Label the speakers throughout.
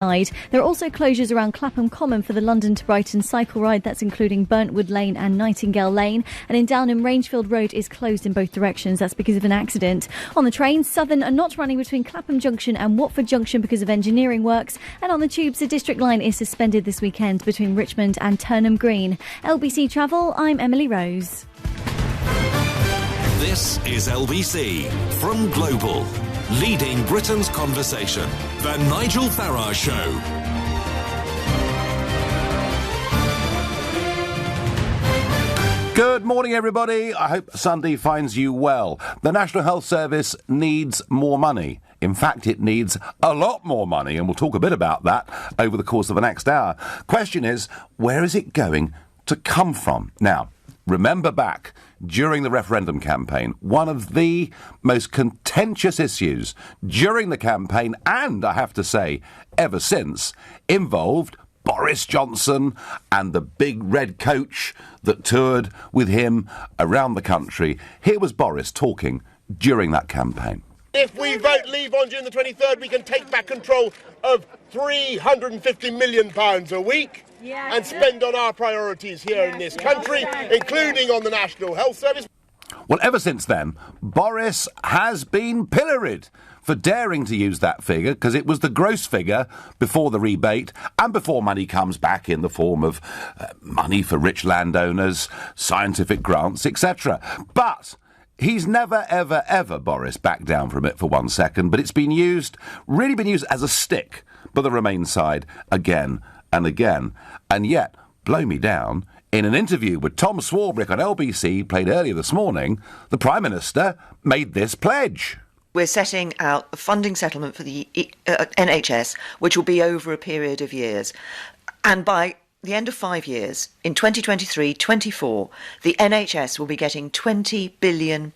Speaker 1: There are also closures around Clapham Common for the London to Brighton cycle ride. That's including Burntwood Lane and Nightingale Lane. And in Downham, Rangefield Road is closed in both directions. That's because of an accident. On the trains, Southern are not running between Clapham Junction and Watford Junction because of engineering works. And on the tubes, the District Line is suspended this weekend between Richmond and Turnham Green. LBC Travel, I'm Emily Rose.
Speaker 2: This is LBC from Global, leading Britain's conversation. The NIgel Farage Show.
Speaker 3: Good morning, everybody. I hope Sunday finds you well. The National Health Service needs more money. In fact, it needs a lot more money, and we'll talk a bit about that over the course of the next hour. Question is, where is it going to come from? Now, remember back during the referendum campaign, one of the most contentious issues during the campaign, and I have to say, ever since, involved Boris Johnson and the big red coach that toured with him around the country. Here was Boris talking during that campaign.
Speaker 4: If we vote Leave on June the 23rd, we can take back control of £350 million a week. And spend on our priorities here in this country, including on the National Health Service.
Speaker 3: Well, ever since then, Boris has been pilloried for daring to use that figure, because it was the gross figure before the rebate and before money comes back in the form of money for rich landowners, scientific grants, etc. But he's never, ever, ever, Boris, backed down from it for 1 second, but it's been used, really been used as a stick by the Remain side again and again. And yet, blow me down, in an interview with Tom Swarbrick on LBC played earlier this morning, the Prime Minister made this pledge.
Speaker 5: We're setting out a funding settlement for the NHS, which will be over a period of years. And by the end of 5 years, in 2023-24, the NHS will be getting £20 billion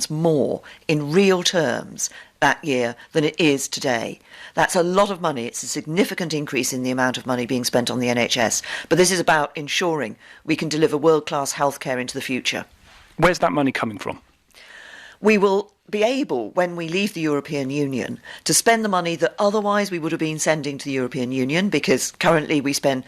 Speaker 5: more in real terms that year than it is today. That's a lot of money. It's a significant increase in the amount of money being spent on the NHS. But this is about ensuring we can deliver world-class healthcare into the future.
Speaker 6: Where's that money coming from?
Speaker 5: We will be able, when we leave the European Union, to spend the money that otherwise we would have been sending to the European Union, because currently we spend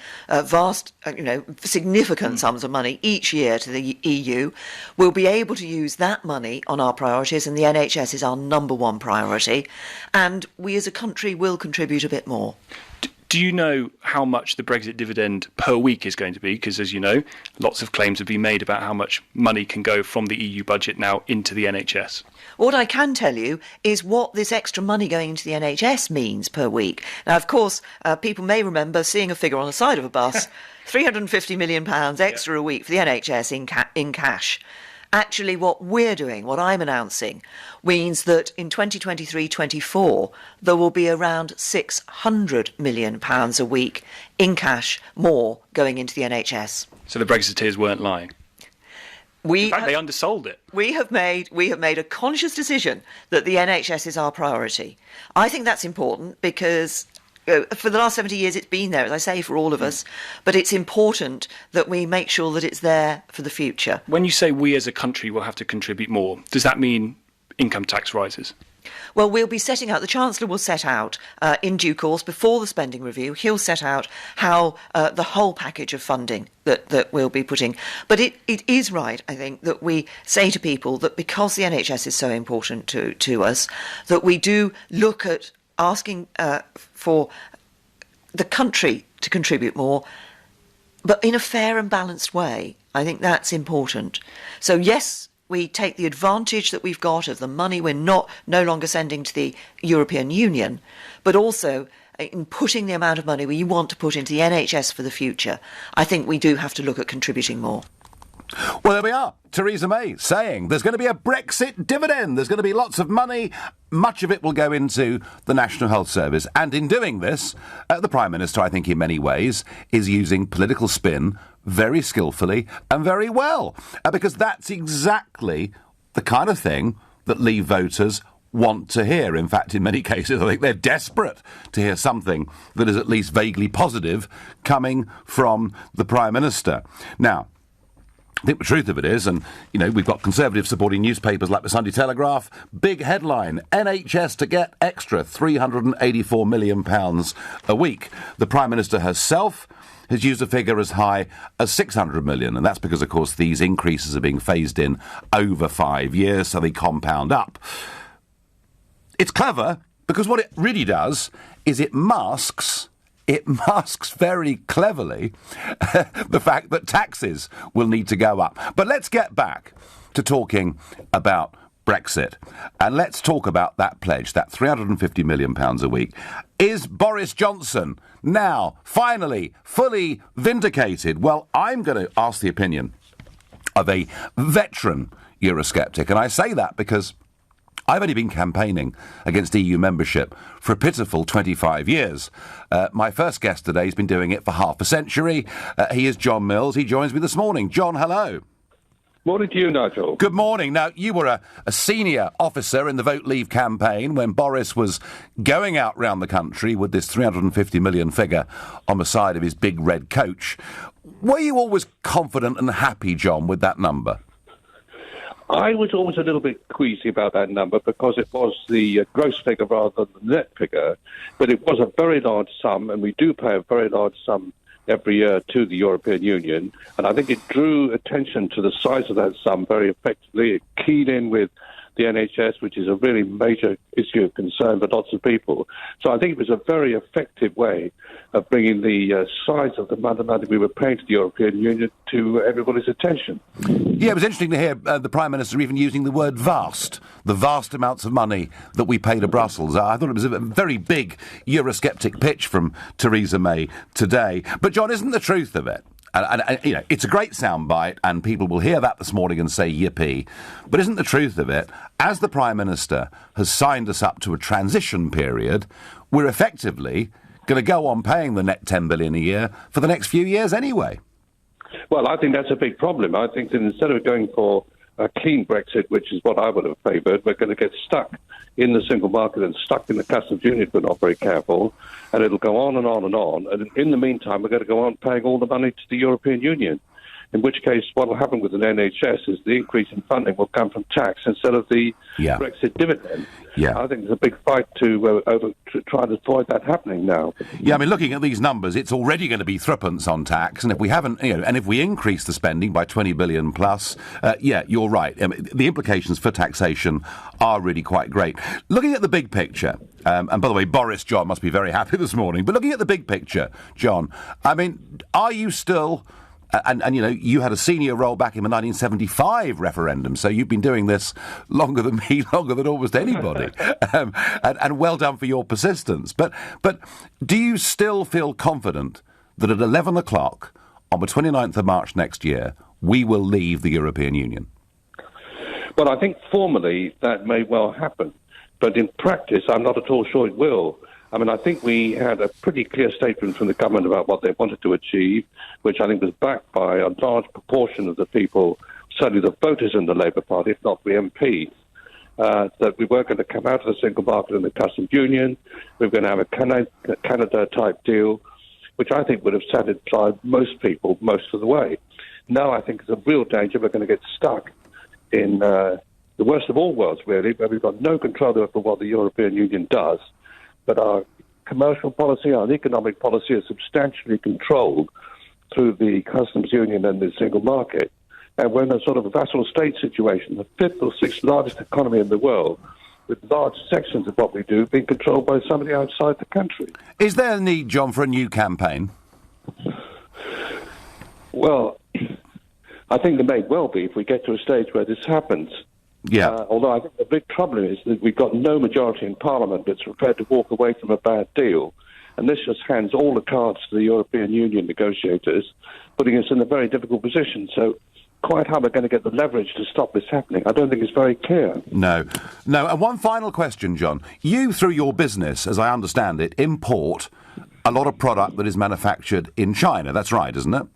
Speaker 5: significant sums of money each year to the EU. We'll be able to use that money on our priorities, and the NHS is our number one priority, and we as a country will contribute a bit more.
Speaker 6: Do you know how much the Brexit dividend per week is going to be? Because, as you know, lots of claims have been made about how much money can go from the EU budget now into the NHS.
Speaker 5: What I can tell you is what this extra money going into the NHS means per week. Now, of course, people may remember seeing a figure on the side of a bus, £350 million extra a week for the NHS in cash. Actually, what we're doing, what I'm announcing, means that in 2023-24, there will be around £600 million a week in cash more going into the NHS.
Speaker 6: So the Brexiteers weren't lying? In fact, they undersold it.
Speaker 5: We have made a conscious decision that the NHS is our priority. I think that's important because for the last 70 years it's been there, as I say, for all of us, but it's important that we make sure that it's there for the future.
Speaker 6: When you say we as a country will have to contribute more, does that mean income tax rises?
Speaker 5: Well, we'll be setting out, the Chancellor will set out in due course, before the spending review, he'll set out how the whole package of funding that we'll be putting. But it is right, I think, that we say to people that because the NHS is so important to us, that we do look at asking for the country to contribute more, but in a fair and balanced way. I think that's important. So, yes, we take the advantage that we've got of the money we're no longer sending to the European Union, but also in putting the amount of money we want to put into the NHS for the future, I think we do have to look at contributing more.
Speaker 3: Well, there we are. Theresa May saying there's going to be a Brexit dividend. There's going to be lots of money. Much of it will go into the National Health Service. And in doing this, the Prime Minister, I think in many ways, is using political spin very skillfully and very well. Because that's exactly the kind of thing that Leave voters want to hear. In fact, in many cases, I think they're desperate to hear something that is at least vaguely positive coming from the Prime Minister. Now, I think the truth of it is, and, we've got Conservative supporting newspapers like the Sunday Telegraph. Big headline, NHS to get extra £384 million a week. The Prime Minister herself has used a figure as high as 600 million, and that's because, of course, these increases are being phased in over 5 years, so they compound up. It's clever, because what it really does is it masks very cleverly the fact that taxes will need to go up. But let's get back to talking about Brexit. And let's talk about that pledge, that £350 million a week. Is Boris Johnson now, finally, fully vindicated? Well, I'm going to ask the opinion of a veteran Eurosceptic. And I say that because I've only been campaigning against EU membership for a pitiful 25 years. My first guest today has been doing it for half a century. He is John Mills. He joins me this morning. John, hello.
Speaker 7: Morning to you, Nigel.
Speaker 3: Good morning. Now, you were a senior officer in the Vote Leave campaign when Boris was going out round the country with this 350 million figure on the side of his big red coach. Were you always confident and happy, John, with that number?
Speaker 7: I was always a little bit queasy about that number because it was the gross figure rather than the net figure, but it was a very large sum, and we do pay a very large sum every year to the European Union, and I think it drew attention to the size of that sum very effectively. It keyed in with the NHS, which is a really major issue of concern for lots of people. So I think it was a very effective way of bringing the size of the amount of money we were paying to the European Union to everybody's attention.
Speaker 3: Yeah, it was interesting to hear the Prime Minister even using the word vast, the vast amounts of money that we pay to Brussels. I thought it was a very big Eurosceptic pitch from Theresa May today. But, John, isn't the truth of it? And it's a great soundbite, and people will hear that this morning and say yippee. But isn't the truth of it, as the Prime Minister has signed us up to a transition period, we're effectively going to go on paying the net 10 billion a year for the next few years anyway?
Speaker 7: Well, I think that's a big problem. I think that instead of going for a clean Brexit, which is what I would have favoured, we're going to get stuck in the single market and stuck in the customs union if we're not very careful, and it'll go on and on and on. And in the meantime, we're going to go on paying all the money to the European Union, in which case what will happen with an NHS is the increase in funding will come from tax instead of the Brexit dividend.
Speaker 3: Yeah.
Speaker 7: I think there's a big fight to try to avoid that happening now.
Speaker 3: Yeah, I mean, looking at these numbers, it's already going to be threepence on tax, and if we haven't, and if we increase the spending by 20 billion plus, you're right. I mean, the implications for taxation are really quite great. Looking at the big picture, and by the way, Boris, John, must be very happy this morning, but looking at the big picture, John, I mean, are you still... And you had a senior role back in the 1975 referendum, so you've been doing this longer than me, longer than almost anybody. And well done for your persistence. But do you still feel confident that at 11 o'clock on the 29th of March next year, we will leave the European Union?
Speaker 7: Well, I think formally that may well happen. But in practice, I'm not at all sure it will. I mean, I think we had a pretty clear statement from the government about what they wanted to achieve, which I think was backed by a large proportion of the people, certainly the voters in the Labour Party, if not the MPs, that we were going to come out of the single market and the customs union. We were going to have a Canada-type deal, which I think would have satisfied most people most of the way. Now I think it's a real danger. We're going to get stuck in the worst of all worlds, really, where we've got no control over what the European Union does. But our commercial policy, our economic policy is substantially controlled through the customs union and the single market. And we're in a sort of a vassal state situation, the fifth or sixth largest economy in the world, with large sections of what we do being controlled by somebody outside the country.
Speaker 3: Is there a need, John, for a new campaign?
Speaker 7: Well, I think there may well be if we get to a stage where this happens.
Speaker 3: Yeah.
Speaker 7: Although I think the big problem is that we've got no majority in Parliament that's prepared to walk away from a bad deal. And this just hands all the cards to the European Union negotiators, putting us in a very difficult position. So quite how we're going to get the leverage to stop this happening, I don't think it's very clear.
Speaker 3: No. And one final question, John. You, through your business, as I understand it, import a lot of product that is manufactured in China. That's right, isn't it?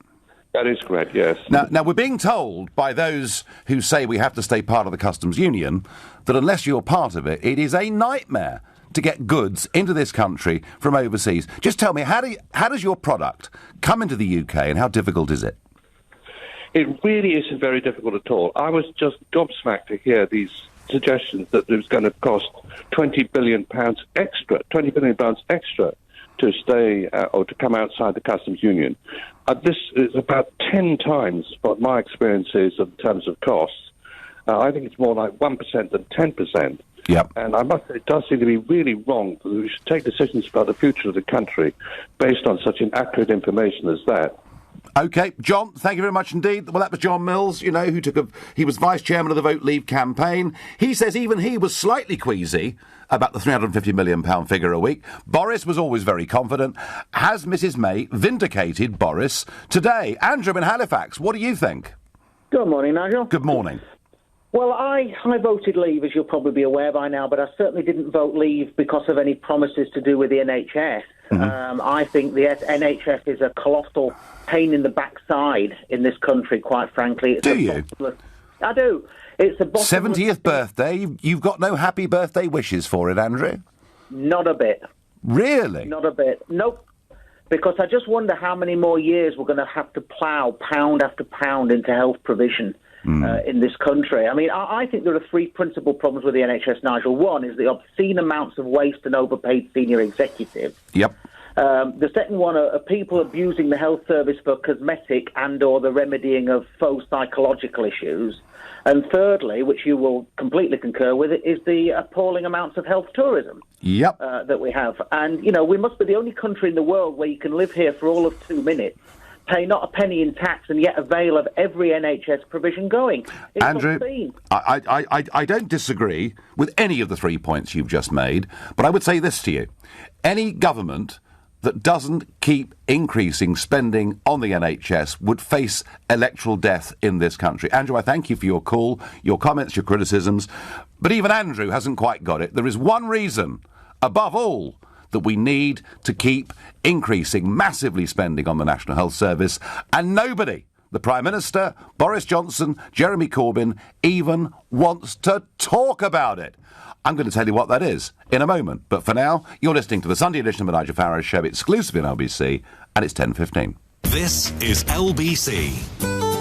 Speaker 7: That is correct, yes.
Speaker 3: Now, we're being told by those who say we have to stay part of the customs union that unless you're part of it, it is a nightmare to get goods into this country from overseas. Just tell me, how does your product come into the UK and how difficult is it?
Speaker 7: It really isn't very difficult at all. I was just gobsmacked to hear these suggestions that it was going to cost £20 billion extra to stay or to come outside the customs union. This is about 10 times what my experience is in terms of costs. I think it's more like 1% than 10%.
Speaker 3: Yep.
Speaker 7: And I must say, it does seem to be really wrong that we should take decisions about the future of the country based on such inaccurate information as that.
Speaker 3: OK, John, thank you very much indeed. Well, that was John Mills, you know, he was vice chairman of the Vote Leave campaign. He says even he was slightly queasy about the £350 million figure a week. Boris was always very confident. Has Mrs May vindicated Boris today? Andrew in Halifax, what do you think?
Speaker 8: Good morning, Nigel.
Speaker 3: Good morning.
Speaker 8: Well, I voted Leave, as you'll probably be aware by now, but I certainly didn't vote Leave because of any promises to do with the NHS. Mm-hmm. I think the NHS is a colossal pain in the backside in this country, quite frankly.
Speaker 3: Do you?
Speaker 8: I do. It's a
Speaker 3: 70th birthday. You've got no happy birthday wishes for it, Andrew?
Speaker 8: Not a bit.
Speaker 3: Really?
Speaker 8: Not a bit. Nope. Because I just wonder how many more years we're going to have to plough pound after pound into health provision in this country. I mean, I think there are three principal problems with the NHS, Nigel. One is the obscene amounts of waste and overpaid senior executives.
Speaker 3: Yep.
Speaker 8: The second one are people abusing the health service for cosmetic and or the remedying of faux psychological issues. And thirdly, which you will completely concur with, is the appalling amounts of health tourism that we have. And, you know, we must be the only country in the world where you can live here for all of 2 minutes, pay not a penny in tax, and yet avail of every NHS provision going. It's
Speaker 3: Andrew, I don't disagree with any of the 3 points you've just made, but I would say this to you. Any government that doesn't keep increasing spending on the NHS would face electoral death in this country. Andrew, I thank you for your call, your comments, your criticisms, but even Andrew hasn't quite got it. There is one reason, above all, that we need to keep increasing massively spending on the National Health Service, and nobody, the Prime Minister, Boris Johnson, Jeremy Corbyn, even wants to talk about it. I'm going to tell you what that is in a moment. But for now, you're listening to the Sunday edition of the NIgel Farage Show, exclusively on LBC, and it's 10:15.
Speaker 2: This is LBC.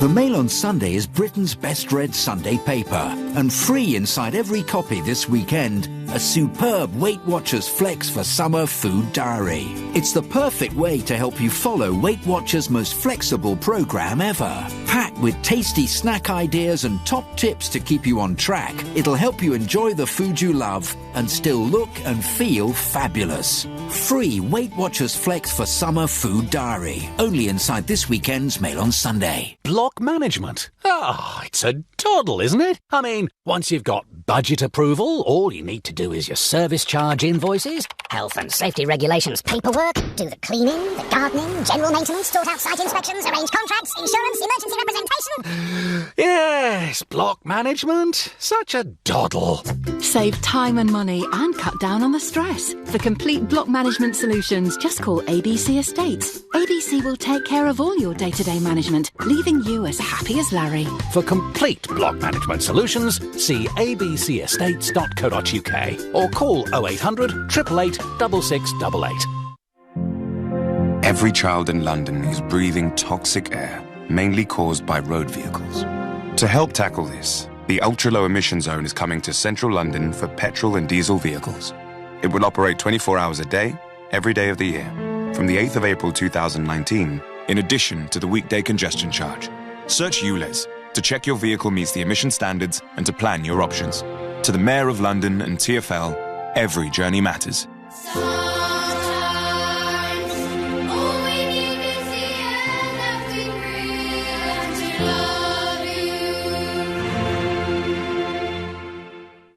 Speaker 9: The Mail on Sunday is Britain's best-read Sunday paper. And free inside every copy this weekend, a superb Weight Watchers Flex for Summer Food Diary. It's the perfect way to help you follow Weight Watchers' most flexible programme ever. Packed with tasty snack ideas and top tips to keep you on track, it'll help you enjoy the food you love and still look and feel fabulous. Free Weight Watchers Flex for Summer Food Diary. Only inside this weekend's Mail on Sunday.
Speaker 10: Block management. It's a doddle, isn't it? I mean, once you've got budget approval, all you need to do is your service charge invoices,
Speaker 11: health and safety regulations paperwork, do the cleaning, the gardening, general maintenance, sort out site inspections, arrange contracts, insurance, emergency representation.
Speaker 10: Yes, block management. Such a doddle.
Speaker 12: Save time and money and cut down on the stress. For complete block management solutions, just call ABC Estates. ABC will take care of all your day-to-day management, leaving you as happy as Larry.
Speaker 10: For complete block management solutions, see abcestates.co.uk or call 0800 888 6688.
Speaker 13: Every child in London is breathing toxic air, mainly caused by road vehicles. To help tackle this, the ultra-low emission zone is coming to central London for petrol and diesel vehicles. It will operate 24 hours a day, every day of the year, from the 8th of April 2019, in addition to the weekday congestion charge. Search ULEZ to check your vehicle meets the emission standards and to plan your options. To the Mayor of London and TfL, every journey matters.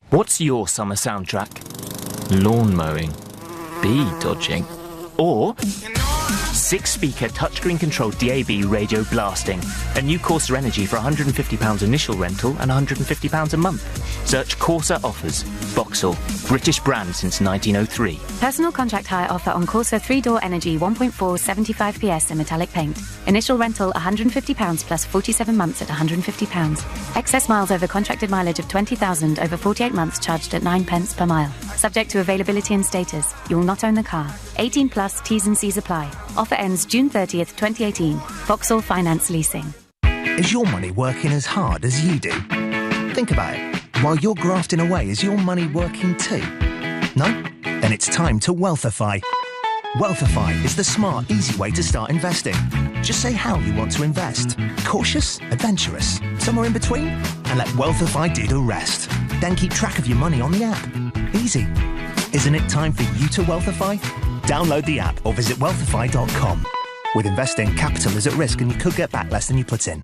Speaker 14: What's your summer soundtrack? Lawn mowing, bee dodging, or 6-speaker touchscreen controlled DAB radio blasting. A new Corsa Energy for £150 initial rental and £150 a month. Search Corsa offers. Vauxhall, British brand since 1903.
Speaker 15: Personal contract hire offer on Corsa 3-door Energy 1.4 75 PS in metallic paint. Initial rental £150 plus 47 months at £150. Excess miles over contracted mileage of 20,000 over 48 months charged at 9 pence per mile. Subject to availability and status. You will not own the car. 18 plus T's and C's apply. Offer ends June 30th, 2018. Vauxhall Finance Leasing.
Speaker 16: Is your money working as hard as you do? Think about it. While you're grafting away, is your money working too? No? Then it's time to Wealthify. Wealthify is the smart, easy way to start investing. Just say how you want to invest. Cautious? Adventurous? Somewhere in between? And let Wealthify do the rest. Then keep track of your money on the app. Easy. Isn't it time for you to Wealthify? Download the app or visit wealthify.com. With investing, capital is at risk and you could get back less than you put in.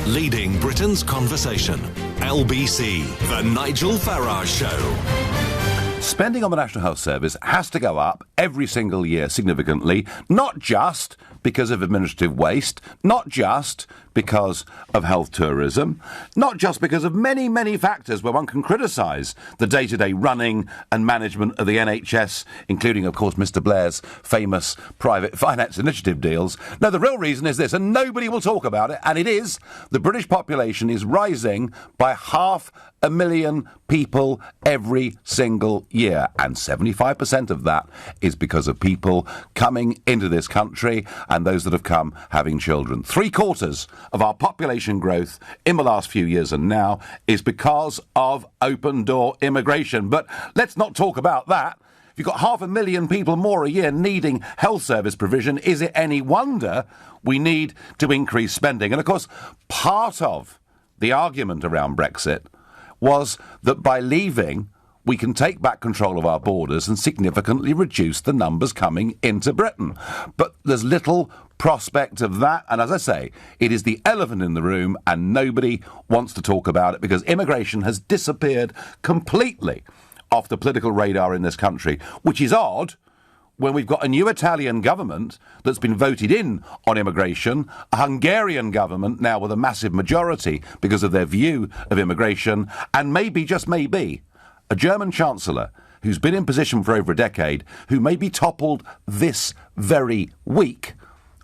Speaker 2: Leading Britain's conversation. LBC, The Nigel Farage Show.
Speaker 3: Spending on the National Health Service has to go up every single year significantly, not just because of administrative waste, not just because of health tourism, not just because of many, many factors where one can criticise the day-to-day running and management of the NHS, including, of course, Mr Blair's famous private finance initiative deals. No, the real reason is this, and nobody will talk about it, and it is the British population is rising by 500,000 people every single year, and 75% of that is because of people coming into this country and those that have come having children. 3/4 of our population growth in the last few years and now is because of open-door immigration. But let's not talk about that. If you've got 500,000 people more a year needing health service provision, is it any wonder we need to increase spending? And of course, part of the argument around Brexit was that by leaving, we can take back control of our borders and significantly reduce the numbers coming into Britain. But there's little prospect of that, and as I say, it is the elephant in the room and nobody wants to talk about it because immigration has disappeared completely off the political radar in this country, which is odd when we've got a new Italian government that's been voted in on immigration, a Hungarian government now with a massive majority because of their view of immigration, and maybe, just maybe, a German chancellor who's been in position for over a decade, who may be toppled this very week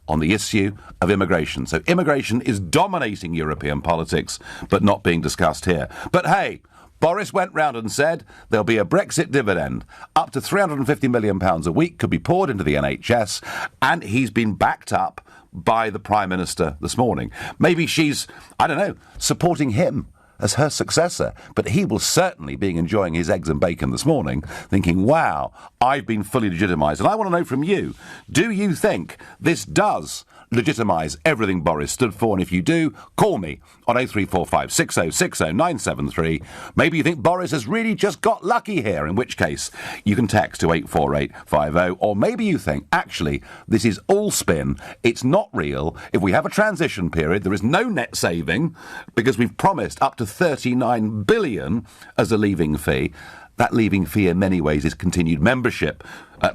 Speaker 3: on the issue of immigration. So immigration is dominating European politics, but not being discussed here. But hey, Boris went round and said there'll be a Brexit dividend. Up to £350 million a week could be poured into the NHS, and he's been backed up by the Prime Minister this morning. Maybe she's, I don't know, supporting him as her successor, but he will certainly be enjoying his eggs and bacon this morning, thinking, wow, I've been fully legitimised. And I want to know from you, do you think this does legitimise everything Boris stood for? And if you do, call me on 0345 6060 973. Maybe you think Boris has really just got lucky here, in which case you can text to 84850. Or maybe you think, actually, this is all spin, it's not real. If we have a transition period, there is no net saving because we've promised up to 39 billion as a leaving fee. That leaving fee in many ways is continued membership,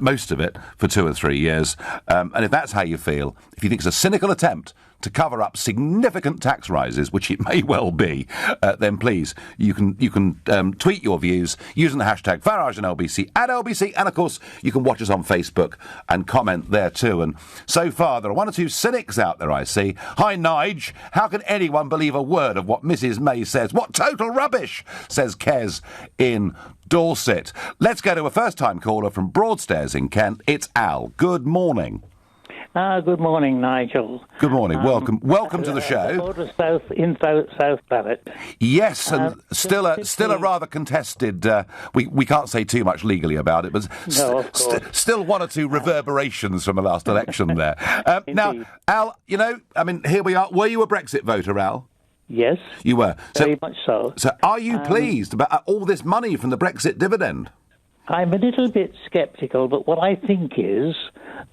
Speaker 3: most of it for 2 or 3 years. And if that's how you feel, if you think it's a cynical attempt to cover up significant tax rises, which it may well be, then please, you can tweet your views using the hashtag Farage and LBC at LBC, and of course you can watch us on Facebook and comment there too. And so far there are 1 or 2 cynics out there I see. Hi Nige, how can anyone believe a word of what Mrs May says? What total rubbish, says Kez in Dorset. Let's go to a first-time caller from Broadstairs in Kent. It's Al. Good morning.
Speaker 17: Good morning, Nigel.
Speaker 3: Good morning. Welcome to the show.
Speaker 17: South Barrett.
Speaker 3: Yes, and still a rather contested. We can't say too much legally about it, but still 1 or 2 reverberations from the last election there. Now, Al, here we are. Were you a Brexit voter, Al?
Speaker 17: Yes.
Speaker 3: You were.
Speaker 17: Very much so.
Speaker 3: So are you pleased about all this money from the Brexit dividend?
Speaker 17: I'm a little bit sceptical, but what I think is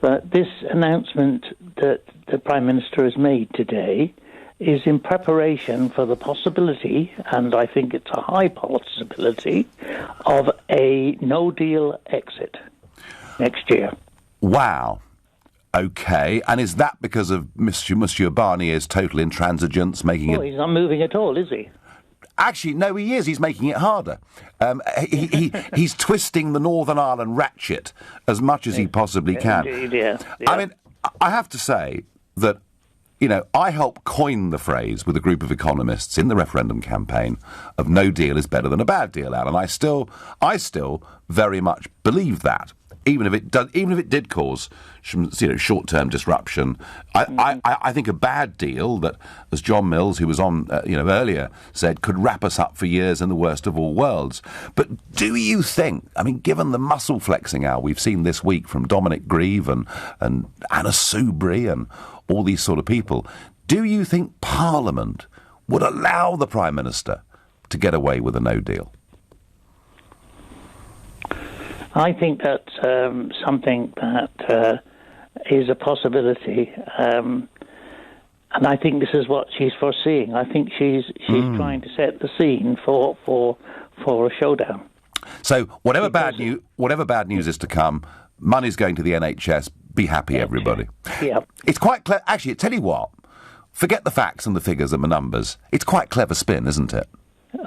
Speaker 17: that this announcement that the Prime Minister has made today is in preparation for the possibility, and I think it's a high possibility, of a no-deal exit next year.
Speaker 3: Wow. OK, and is that because of Monsieur Barnier's total intransigence making it...
Speaker 17: Well, he's not moving at all, is he?
Speaker 3: Actually, no, he is. He's making it harder. He's twisting the Northern Ireland ratchet as much as he possibly can.
Speaker 17: Indeed, yeah.
Speaker 3: I mean, I have to say that, I helped coin the phrase with a group of economists in the referendum campaign of no deal is better than a bad deal, Alan. I still very much believe that. even if it did cause some, short-term disruption, I think a bad deal that, as John Mills, who was on earlier, said, could wrap us up for years in the worst of all worlds. But do you think, given the muscle flexing hour we've seen this week from Dominic Grieve and Anna Soubry and all these sort of people, do you think Parliament would allow the Prime Minister to get away with a no deal?
Speaker 17: I think that's something that is a possibility, and I think this is what she's foreseeing. I think she's trying to set the scene for a showdown.
Speaker 3: So whatever bad news is to come, money's going to the NHS. Be happy, everybody.
Speaker 17: Yeah,
Speaker 3: it's quite clever. Actually, tell you what, forget the facts and the figures and the numbers. It's quite clever spin, isn't it?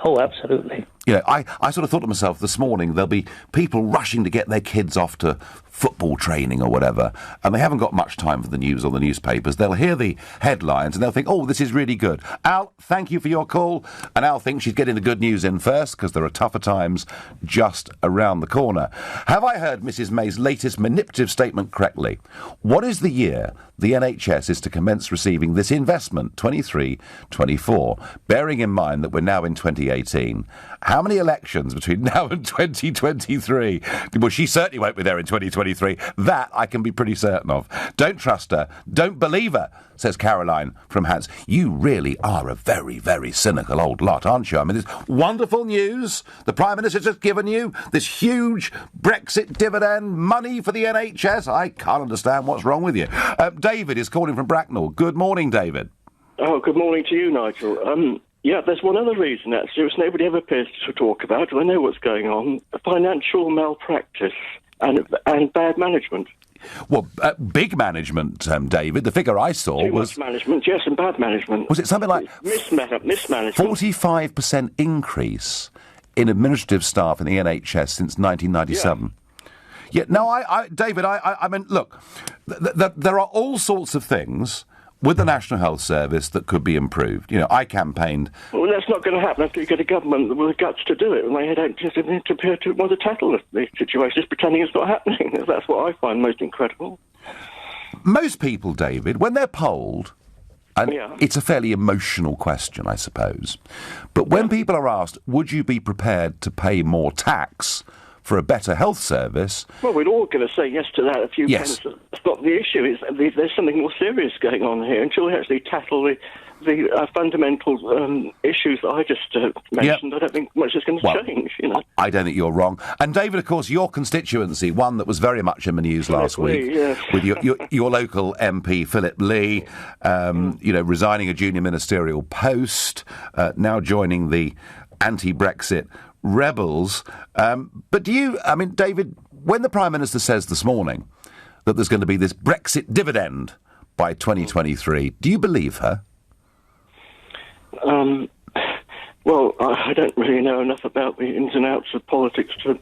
Speaker 17: Oh, absolutely.
Speaker 3: I sort of thought to myself this morning, there'll be people rushing to get their kids off to football training or whatever, and they haven't got much time for the news or the newspapers. They'll hear the headlines and they'll think, oh, this is really good. Al, thank you for your call. And Al thinks she's getting the good news in first because there are tougher times just around the corner. Have I heard Mrs May's latest manipulative statement correctly? What is the year the NHS is to commence receiving this investment, 23-24, bearing in mind that we're now in 2018? How many elections between now and 2023? Well, she certainly won't be there in 2023. That I can be pretty certain of. Don't trust her. Don't believe her, says Caroline from Hants. You really are a very, very cynical old lot, aren't you? This wonderful news. The Prime Minister's just given you this huge Brexit dividend money for the NHS. I can't understand what's wrong with you. David is calling from Bracknell. Good morning, David.
Speaker 18: Oh, good morning to you, Nigel. Yeah, there's one other reason, actually, which nobody ever appears to talk about, and I know what's going on: financial malpractice and bad management.
Speaker 3: Well, big management, David. The figure I saw was...
Speaker 18: Too much management, yes, and bad management.
Speaker 3: Was it something like...
Speaker 18: Mismanagement.
Speaker 3: 45% increase in administrative staff in the NHS since 1997. Yeah, no, David, I mean, look, there are all sorts of things with the National Health Service that could be improved. I campaigned...
Speaker 18: Well, that's not going to happen until you get a government with the guts to do it, and they don't just appear to want to tackle the situation, just pretending it's not happening. That's what I find most incredible.
Speaker 3: Most people, David, when they're polled, and it's a fairly emotional question, I suppose, but when people are asked, would you be prepared to pay more tax for a better health service... Well,
Speaker 18: we're all going to say yes to that. A few pence. That's not the issue. There's something more serious going on here until we actually tackle the fundamental issues that I just mentioned. I don't think much is going to change.
Speaker 3: I don't think you're wrong. And David, of course, your constituency, one that was very much in the news last week, with your local MP Philip Lee, resigning a junior ministerial post, now joining the anti-Brexit rebels. But do you, David, when the Prime Minister says this morning that there's going to be this Brexit dividend by 2023, do you believe her?
Speaker 18: Well, I don't really know enough about the ins and outs of politics to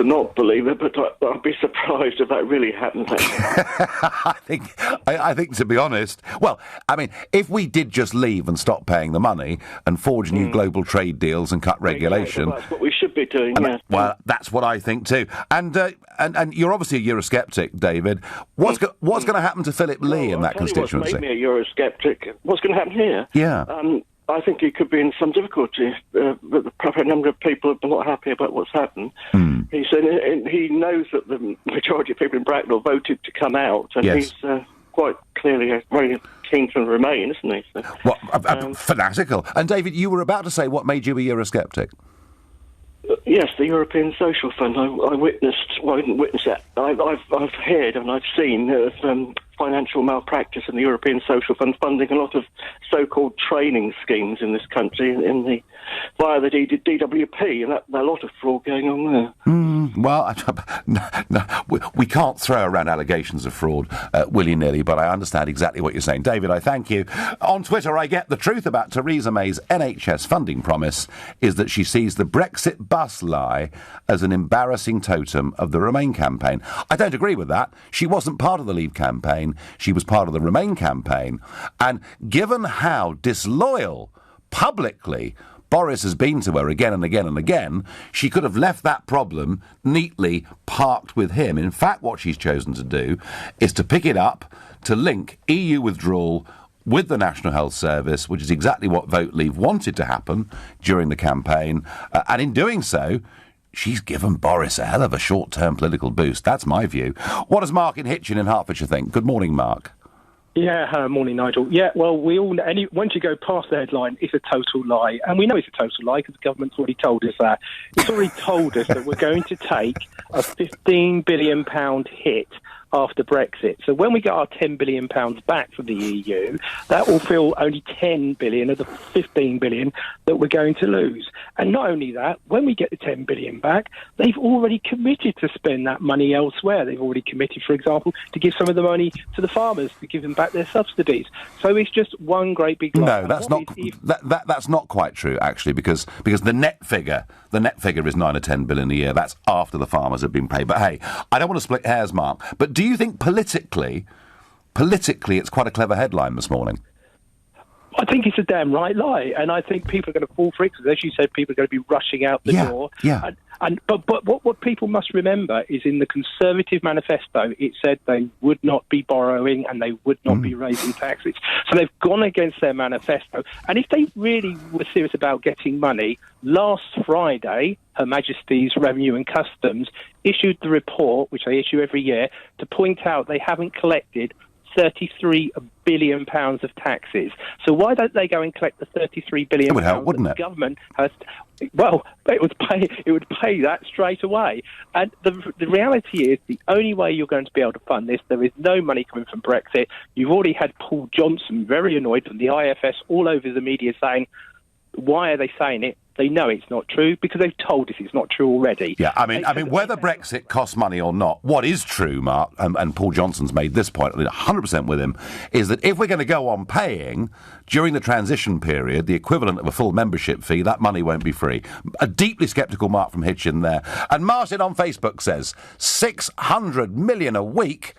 Speaker 18: not believe it, but I'd be surprised if that really happens.
Speaker 3: I think, to be honest, if we did just leave and stop paying the money and forge new global trade deals and cut regulation...
Speaker 18: That's what we should be doing, yes.
Speaker 3: Well, that's what I think too. And you're obviously a Eurosceptic, David. What's going to happen to Philip Lee in that constituency?
Speaker 18: What's made me a Eurosceptic? What's going to happen here?
Speaker 3: Yeah.
Speaker 18: I think he could be in some difficulty. The proper number of people are not happy about what's happened. He said he knows that the majority of people in Bracknell voted to come out, and he's quite clearly very keen to remain, isn't he? So,
Speaker 3: fanatical. And David, you were about to say what made you a Eurosceptic?
Speaker 18: Yes, the European Social Fund. I witnessed. Well, I didn't witness that. I've heard and I've seen financial malpractice in the European Social Fund funding a lot of so-called training schemes in this country via the DWP, and a lot of fraud going on there.
Speaker 3: We can't throw around allegations of fraud willy-nilly, but I understand exactly what you're saying. David, I thank you. On Twitter, I get the truth about Theresa May's NHS funding promise is that she sees the Brexit bus lie as an embarrassing totem of the Remain campaign. I don't agree with that. She wasn't part of the Leave campaign. She was part of the Remain campaign. And given how disloyal, publicly, Boris has been to her again and again and again, she could have left that problem neatly parked with him. In fact, what she's chosen to do is to pick it up, to link EU withdrawal with the National Health Service, which is exactly what Vote Leave wanted to happen during the campaign. And in doing so, she's given Boris a hell of a short-term political boost. That's my view. What does Mark in Hitchin in Hertfordshire think? Good morning, Mark.
Speaker 19: Yeah, morning, Nigel. Yeah, well, we all know, once you go past the headline, it's a total lie. And we know it's a total lie because the government's already told us that. It's already told us that we're going to take a £15 billion hit after Brexit. So when we get our £10 billion back from the EU, that will fill only £10 billion of the £15 billion that we're going to lose. And not only that, when we get the £10 billion back, they've already committed to spend that money elsewhere. They've already committed, for example, to give some of the money to the farmers, to give them back their subsidies. So it's just one great big lie.
Speaker 3: No, that's not quite true, actually, because the net figure is 9 or 10 billion a year. That's after the farmers have been paid. But hey, I don't want to split hairs, Mark, but do you think politically it's quite a clever headline this morning?
Speaker 19: I think it's a damn right lie, and I think people are going to fall for it, because as you said, people are going to be rushing out the door.
Speaker 3: Yeah.
Speaker 19: But what people must remember is in the Conservative manifesto, it said they would not be borrowing and they would not be raising taxes. So they've gone against their manifesto. And if they really were serious about getting money, last Friday, Her Majesty's Revenue and Customs issued the report, which they issue every year, to point out they haven't collected £33 billion of taxes. So why don't they go and collect the £33 billion?
Speaker 3: It would help, wouldn't it?
Speaker 19: The government has. Well, it would pay that straight away. And the reality is, the only way you're going to be able to fund this, there is no money coming from Brexit. You've already had Paul Johnson very annoyed from the IFS all over the media saying, why are they saying it? They know it's not true because they've told us it's not true already.
Speaker 3: Yeah, I mean, whether Brexit costs money or not, what is true, Mark, and Paul Johnson's made this point, 100% with him, is that if we're going to go on paying during the transition period, the equivalent of a full membership fee, that money won't be free. A deeply sceptical Mark from Hitchin there. And Martin on Facebook says, 600 million a week?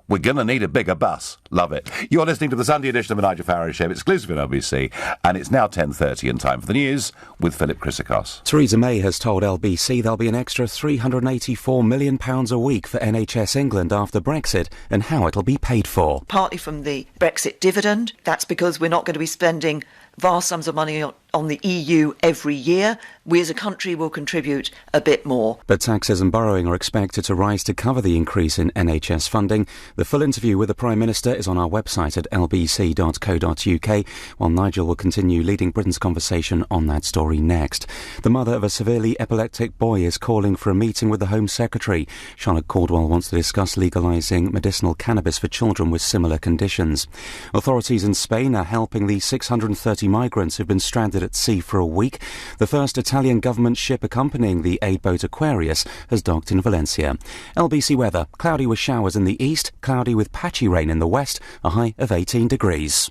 Speaker 3: We're going to need a bigger bus. Love it. You're listening to the Sunday edition of the NIgel Farage Show, exclusive on LBC, and it's now 10:30 and time for the news with Philip Chrysikos.
Speaker 13: Theresa May has told LBC there'll be an extra £384 million a week for NHS England after Brexit and how it'll be paid for.
Speaker 5: Partly from the Brexit dividend. That's because we're not going to be spending vast sums of money on the EU every year. We as a country will contribute a bit more.
Speaker 13: But taxes and borrowing are expected to rise to cover the increase in NHS funding. The full interview with the Prime Minister is on our website at lbc.co.uk, while Nigel will continue leading Britain's conversation on that story next. The mother of a severely epileptic boy is calling for a meeting with the Home Secretary. Charlotte Caldwell wants to discuss legalising medicinal cannabis for children with similar conditions. Authorities in Spain are helping the 630 migrants who've been stranded at sea for a week. The first Italian government ship accompanying the aid boat Aquarius has docked in Valencia. LBC weather: cloudy with showers in the east, cloudy with patchy rain in the west, a high of 18 degrees.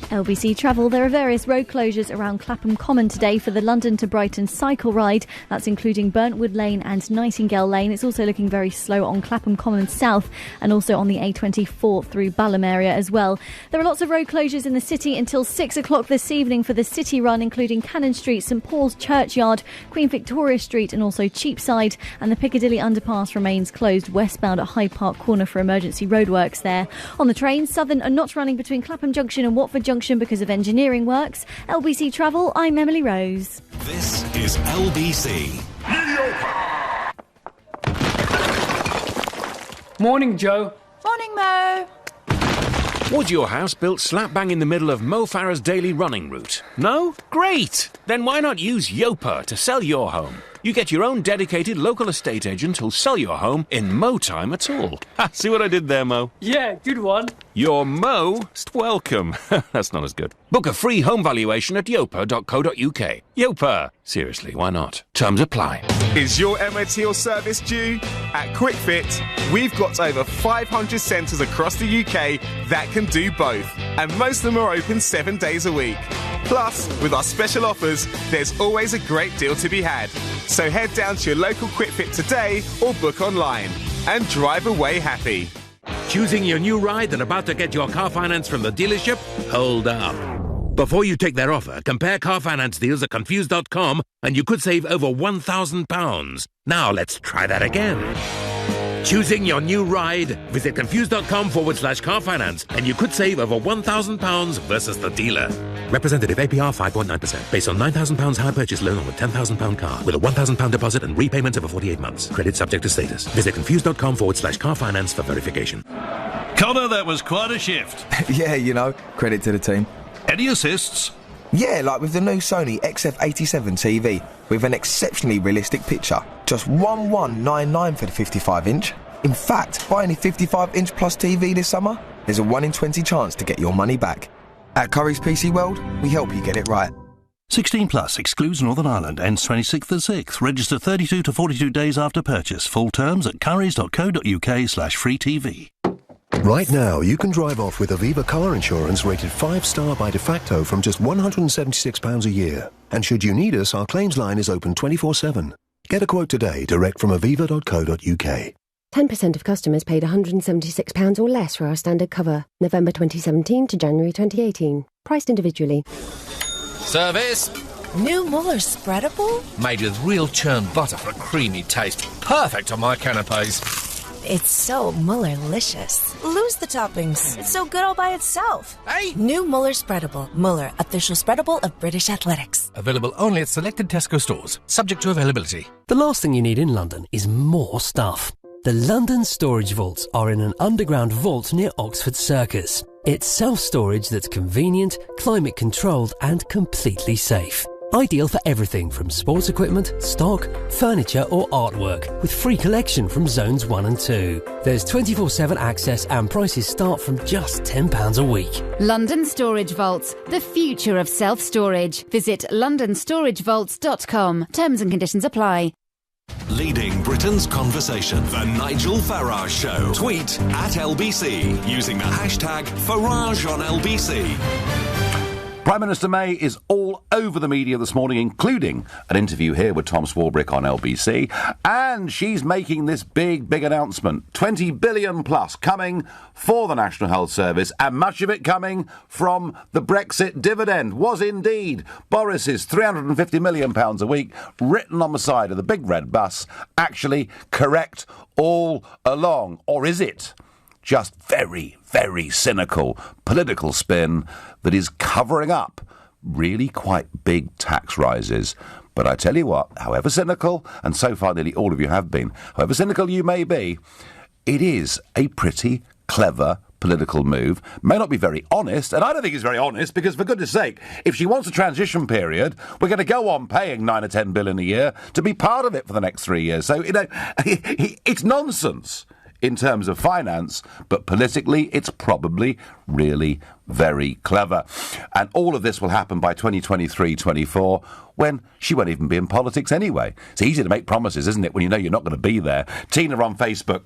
Speaker 1: LBC Travel. There are various road closures around Clapham Common today for the London to Brighton cycle ride. That's including Burntwood Lane and Nightingale Lane. It's also looking very slow on Clapham Common South and also on the A24 through Balham area as well. There are lots of road closures in the city until 6 o'clock this evening for the city run, including Cannon Street, St Paul's Churchyard, Queen Victoria Street and also Cheapside. And the Piccadilly Underpass remains closed westbound at Hyde Park Corner for emergency roadworks there. On the trains, Southern are not running between Clapham Junction and Watford Junction because of engineering works. LBC Travel, I'm Emily Rose.
Speaker 2: This is LBC.
Speaker 20: Morning, Joe.
Speaker 21: Morning, Mo.
Speaker 10: Was your house built slap bang in the middle of Mo Farah's daily running route? No? Great! Then why not use Yopa to sell your home? You get your own dedicated local estate agent who'll sell your home in no time at all. See what I did there, Mo?
Speaker 20: Yeah, good one.
Speaker 10: You're most welcome. That's not as good. Book a free home valuation at yopa.co.uk. Yopa. Seriously, why not? Terms apply.
Speaker 22: Is your MOT or service due? At QuickFit, we've got over 500 centres across the UK that can do both, and most of them are open 7 days a week. Plus, with our special offers, there's always a great deal to be had. So head down to your local QuickFit today or book online and drive away happy.
Speaker 23: Choosing your new ride and about to get your car finance from the dealership? Hold up.
Speaker 4: Before you take their offer, compare car finance deals at Confused.com and you could save over £1,000. Now let's try that again. Choosing your new ride? Visit Confused.com/car finance and you could save over £1,000 versus the dealer. Representative APR 5.9% based on £9,000 hire purchase loan on a £10,000 car with a £1,000 deposit and repayment over 48 months. Credit subject to status. Visit Confused.com/car finance for verification.
Speaker 21: Connor, that was quite a shift.
Speaker 23: Yeah, you know, credit to the team.
Speaker 21: Any assists?
Speaker 23: Yeah, like with the new Sony XF87 TV, with an exceptionally realistic picture. Just 1199 for the 55-inch. In fact, buy any 55-inch plus TV this summer, there's a 1 in 20 chance to get your money back. At Curry's PC World, we help you get it right.
Speaker 21: 16 plus, excludes Northern Ireland, ends 26th of 6th. Register 32 to 42 days after purchase. Full terms at currys.co.uk/free TV.
Speaker 24: Right now, you can drive off with Aviva car insurance rated 5-star by de facto from just £176 a year. And should you need us, our claims line is open 24/7. Get a quote today, direct from aviva.co.uk.
Speaker 25: 10% of customers paid £176 or less for our standard cover. November 2017 to January 2018. Priced individually.
Speaker 26: Service.
Speaker 27: New Muller Spreadable?
Speaker 26: Made with real churned butter for a creamy taste. Perfect on my canapes.
Speaker 27: It's so Muller-licious. Lose the toppings. It's so good all by itself.
Speaker 26: Hey!
Speaker 27: New Muller Spreadable. Muller, official spreadable of British athletics.
Speaker 26: Available only at selected Tesco stores. Subject to availability.
Speaker 28: The last thing you need in London is more stuff. The London Storage Vaults are in an underground vault near Oxford Circus. It's self-storage that's convenient, climate-controlled and completely safe. Ideal for everything from sports equipment, stock, furniture or artwork, with free collection from Zones 1 and 2. There's 24/7 access and prices start from just £10 a week.
Speaker 29: London Storage Vaults, the future of self-storage. Visit londonstoragevaults.com. Terms and conditions apply.
Speaker 2: Leading Britain's conversation. The NIgel Farage Show. Tweet at LBC using the hashtag #FarageOnLBC.
Speaker 3: Prime Minister May is all over the media this morning, including an interview here with Tom Swarbrick on LBC. And she's making this big announcement. 20 billion plus coming for the National Health Service, and much of it coming from the Brexit dividend. Was indeed Boris's £350 million a week, written on the side of the big red bus, actually correct all along? Or is it just very, very cynical political spin that is covering up really quite big tax rises? But I tell you what, however cynical, and so far nearly all of you have been, however cynical you may be, it is a pretty clever political move. May not be very honest, and I don't think it's very honest, because for goodness sake, if she wants a transition period, we're going to go on paying 9 or 10 billion a year to be part of it for the next 3 years. So, you know, it's nonsense in terms of finance, but politically it's probably really very clever. And all of this will happen by 2023-24, when she won't even be in politics anyway. It's easy to make promises, isn't it, when you know you're not going to be there? Tina on Facebook,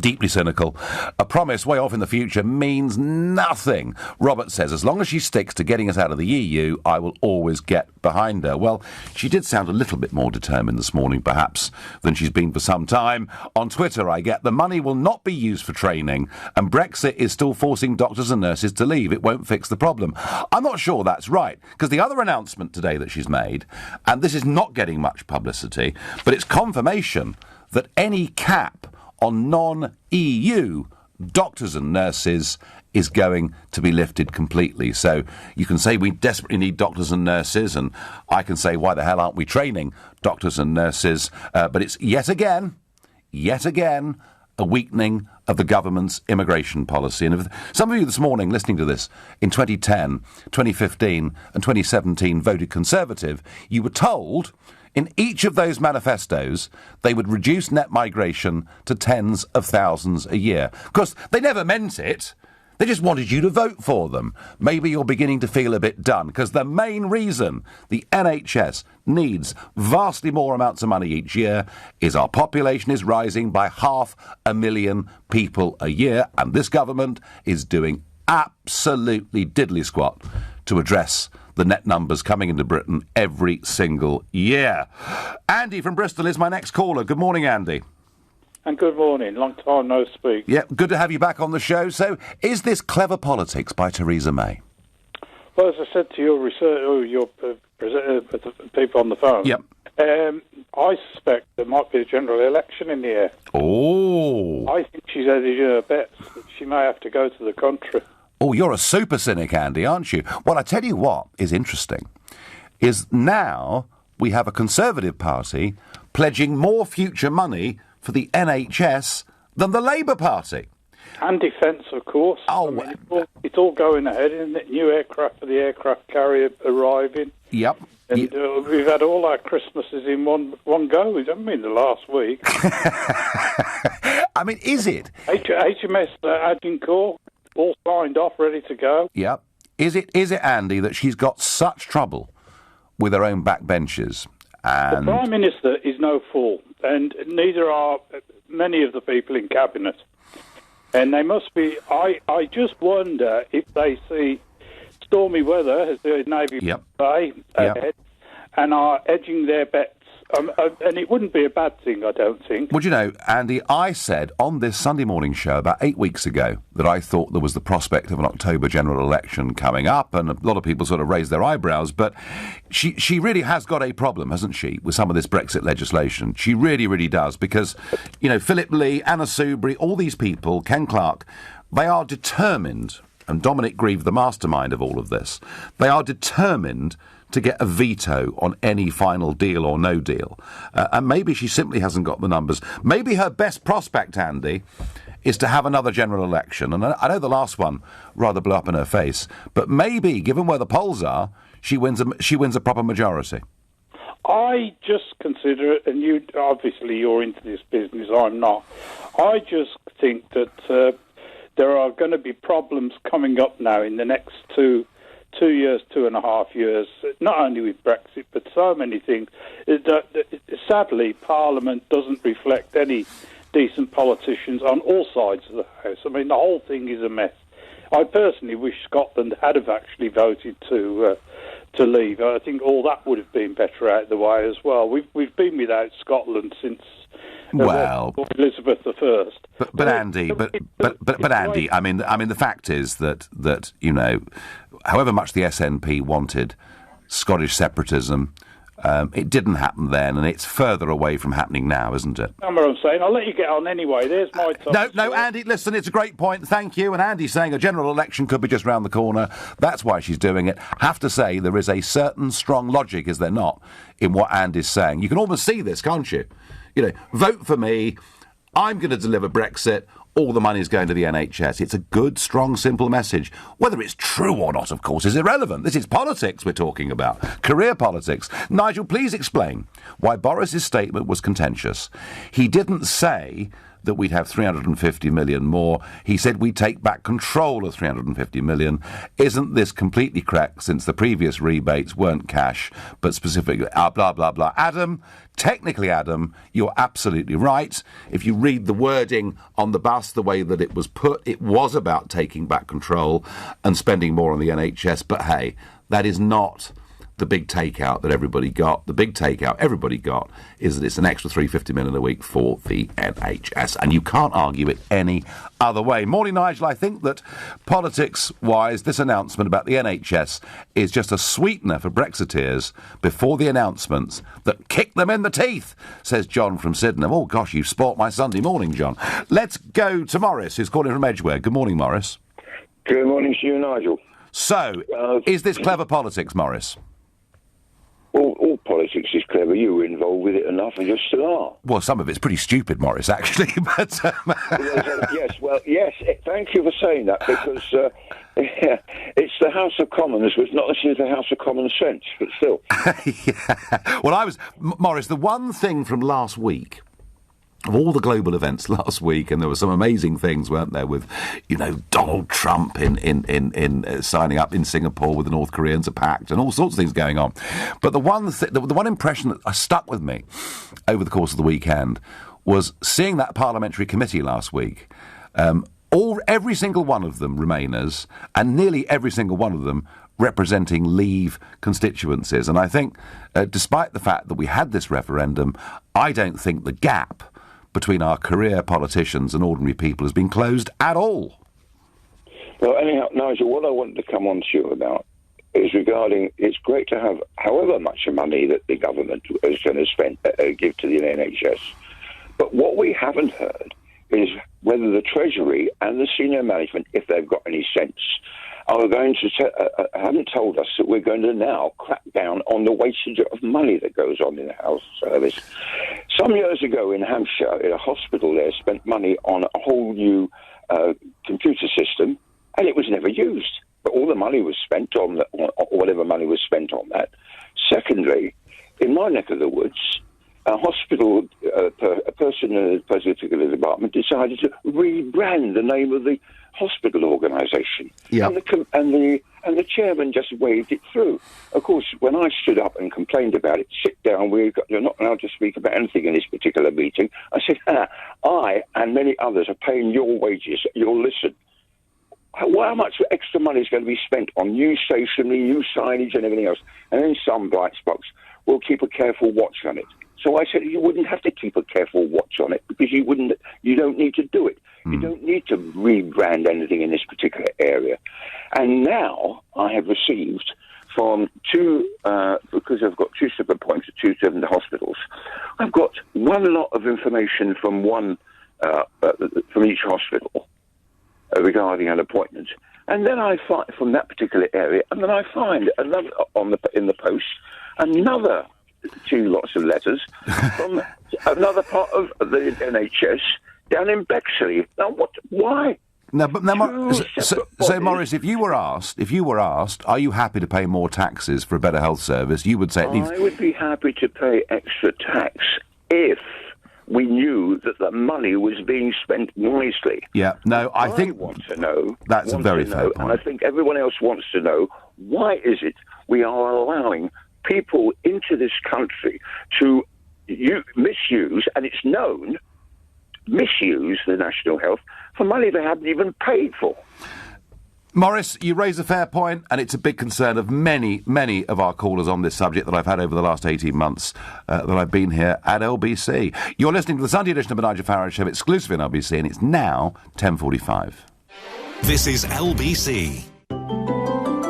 Speaker 3: deeply cynical. A promise way off in the future means nothing. Robert says, as long as she sticks to getting us out of the EU, I will always get behind her. Well, she did sound a little bit more determined this morning, perhaps, than she's been for some time. On Twitter, I get, the money will not be used for training, and Brexit is still forcing doctors and nurses to leave. It won't fix the problem. I'm not sure that's right, because the other announcement today that she's made, and this is not getting much publicity, but it's confirmation that any cap on non-EU doctors and nurses is going to be lifted completely. So you can say we desperately need doctors and nurses, and I can say, why the hell aren't we training doctors and nurses? But it's yet again, a weakening of the government's immigration policy. And if some of you this morning listening to this in 2010, 2015 and 2017 voted Conservative, you were told in each of those manifestos they would reduce net migration to tens of thousands a year. Of course, they never meant it. They just wanted you to vote for them. Maybe you're beginning to feel a bit done, because the main reason the NHS needs vastly more amounts of money each year is our population is rising by 500,000 people a year, and this government is doing absolutely diddly squat to address the net numbers coming into Britain every single year. Andy from Bristol is my next caller. Good morning, Andy.
Speaker 30: And good morning. Long time no speak.
Speaker 3: Yeah, good to have you back on the show. So, is this clever politics by Theresa May?
Speaker 30: Well, as I said to your people on the phone,
Speaker 3: yep.
Speaker 30: I suspect there might be a general election in the air.
Speaker 3: Oh.
Speaker 30: I think she's hedged her bets that she may have to go to the country.
Speaker 3: Oh, you're a super cynic, Andy, aren't you? Well, I tell you what is interesting, is now we have a Conservative Party pledging more future money for the NHS than the Labour Party.
Speaker 30: And defence, of course.
Speaker 3: Oh,
Speaker 30: I mean, it's all going ahead, isn't it? New aircraft for the aircraft carrier arriving.
Speaker 3: Yep.
Speaker 30: And we've had all our Christmases in one go. We haven't been the last week.
Speaker 3: I mean, is it?
Speaker 30: HMS Agincourt, all signed off, ready to go.
Speaker 3: Yep. Is it, Andy, that she's got such trouble with her own backbenchers? And
Speaker 30: the Prime Minister is no fool, and neither are many of the people in Cabinet. And they must be... I just wonder if they see stormy weather, as the Navy say, ahead, and are edging their bets. And it wouldn't be a bad thing, I don't think.
Speaker 3: Well, you know, Andy, I said on this Sunday morning show about 8 weeks ago that I thought there was the prospect of an October general election coming up, and a lot of people sort of raised their eyebrows, but she really has got a problem, hasn't she, with some of this Brexit legislation. She really, really does, because, you know, Philip Lee, Anna Soubry, all these people, Ken Clarke, they are determined, and Dominic Grieve, the mastermind of all of this, they are determined to get a veto on any final deal or no deal. And maybe she simply hasn't got the numbers. Maybe her best prospect, Andy, is to have another general election. And I know the last one rather blew up in her face, but maybe, given where the polls are, she wins a proper majority.
Speaker 30: I just consider it, and you're into this business, I'm not. I just think that there are going to be problems coming up now in the next 2 years, 2.5 years, not only with Brexit, but so many things. Sadly, Parliament doesn't reflect any decent politicians on all sides of the House. I mean, the whole thing is a mess. I personally wish Scotland had have actually voted to leave. I think all that would have been better out of the way as well. We've been without Scotland since Elizabeth I.
Speaker 3: But Andy, Andy, I mean, the fact is that you know, however much the SNP wanted Scottish separatism, it didn't happen then, and it's further away from happening now, isn't it?
Speaker 30: That's what I'm saying. I'll let you get on anyway. There's my time.
Speaker 3: No, Andy, listen, it's a great point. Thank you. And Andy's saying a general election could be just round the corner. That's why she's doing it. Have to say, there is a certain strong logic, is there not, in what Andy's saying. You can almost see this, can't you? You know, vote for me. I'm going to deliver Brexit. All the money's going to the NHS. It's a good, strong, simple message. Whether it's true or not, of course, is irrelevant. This is politics we're talking about. Career politics. Nigel, please explain why Boris's statement was contentious. He didn't say that we'd have 350 million more. He said we'd take back control of 350 million. Isn't this completely correct, since the previous rebates weren't cash, but specifically, blah, blah, blah. Technically, Adam, you're absolutely right. If you read the wording on the bus, the way that it was put, it was about taking back control and spending more on the NHS. But hey, that is not the big takeout that everybody got. The big takeout everybody got is that it's an extra 350 million a week for the NHS, and you can't argue it any other way. Morning, Nigel. I think that politics-wise, this announcement about the NHS is just a sweetener for Brexiteers before the announcements that kick them in the teeth, says John from Sydenham. Oh, gosh, you've spoilt my Sunday morning, John. Let's go to Morris, who's calling from Edgware. Good morning, Morris.
Speaker 6: Good morning to you, Nigel.
Speaker 3: So, is this clever politics, Morris?
Speaker 6: All politics is clever. You were involved with it enough, and you still are.
Speaker 3: Well, some of it's pretty stupid, Morris, actually. But
Speaker 6: yes. Thank you for saying that, because it's the House of Commons, but it's not necessarily the House of Common Sense, but still.
Speaker 3: Yeah. Well, Morris, the one thing from last week, of all the global events last week, and there were some amazing things, weren't there, with, you know, Donald Trump in signing up in Singapore with the North Koreans, a pact, and all sorts of things going on. But the one impression that stuck with me over the course of the weekend was seeing that parliamentary committee last week. Every single one of them Remainers, and nearly every single one of them representing Leave constituencies. And I think, despite the fact that we had this referendum, I don't think the gap between our career politicians and ordinary people has been closed at all.
Speaker 6: Well, anyhow, Nigel, what I wanted to come on to you about is regarding, it's great to have however much money that the government is going to spend, give to the NHS. But what we haven't heard is whether the Treasury and the senior management, if they've got any sense, are going to haven't told us that we're going to now crack down on the wastage of money that goes on in the health service. Some years ago in Hampshire, in a hospital there, spent money on a whole new computer system, and it was never used. But all the money was spent on whatever money was spent on that. Secondly, in my neck of the woods, a hospital, a person in the particular department decided to rebrand the name of the hospital organisation.
Speaker 3: Yeah.
Speaker 6: And the chairman just waved it through. Of course, when I stood up and complained about it, sit down, you're not allowed to speak about anything in this particular meeting. I said, I and many others are paying your wages. You'll listen. How much extra money is going to be spent on new stationery, new signage and everything else? And then some bright spots will keep a careful watch on it. So I said you wouldn't have to keep a careful watch on it because you don't need to do it. You don't need to rebrand anything in this particular area. And now I have received from two, because I've got two separate points at two different hospitals, I've got one lot of information from from each hospital regarding an appointment. And then I find from that particular area, and then I find another in the post, another two lots of letters from another part of the NHS down in Bexley. Now, why?
Speaker 3: No, but so Maurice, if you were asked, are you happy to pay more taxes for a better health service? You would say
Speaker 6: I would be happy to pay extra tax if we knew that the money was being spent wisely.
Speaker 3: Yeah, no, I think
Speaker 6: want to know.
Speaker 3: That's a very fair point.
Speaker 6: And I think everyone else wants to know, why is it we are allowing people into this country to misuse, and it's known, misuse the national health for money they haven't even paid for.
Speaker 3: Maurice, you raise a fair point, and it's a big concern of many, many of our callers on this subject that I've had over the last 18 months that I've been here at LBC. You're listening to the Sunday edition of the NIgel Farage Show, exclusively on LBC, and it's now 10:45.
Speaker 2: This is LBC.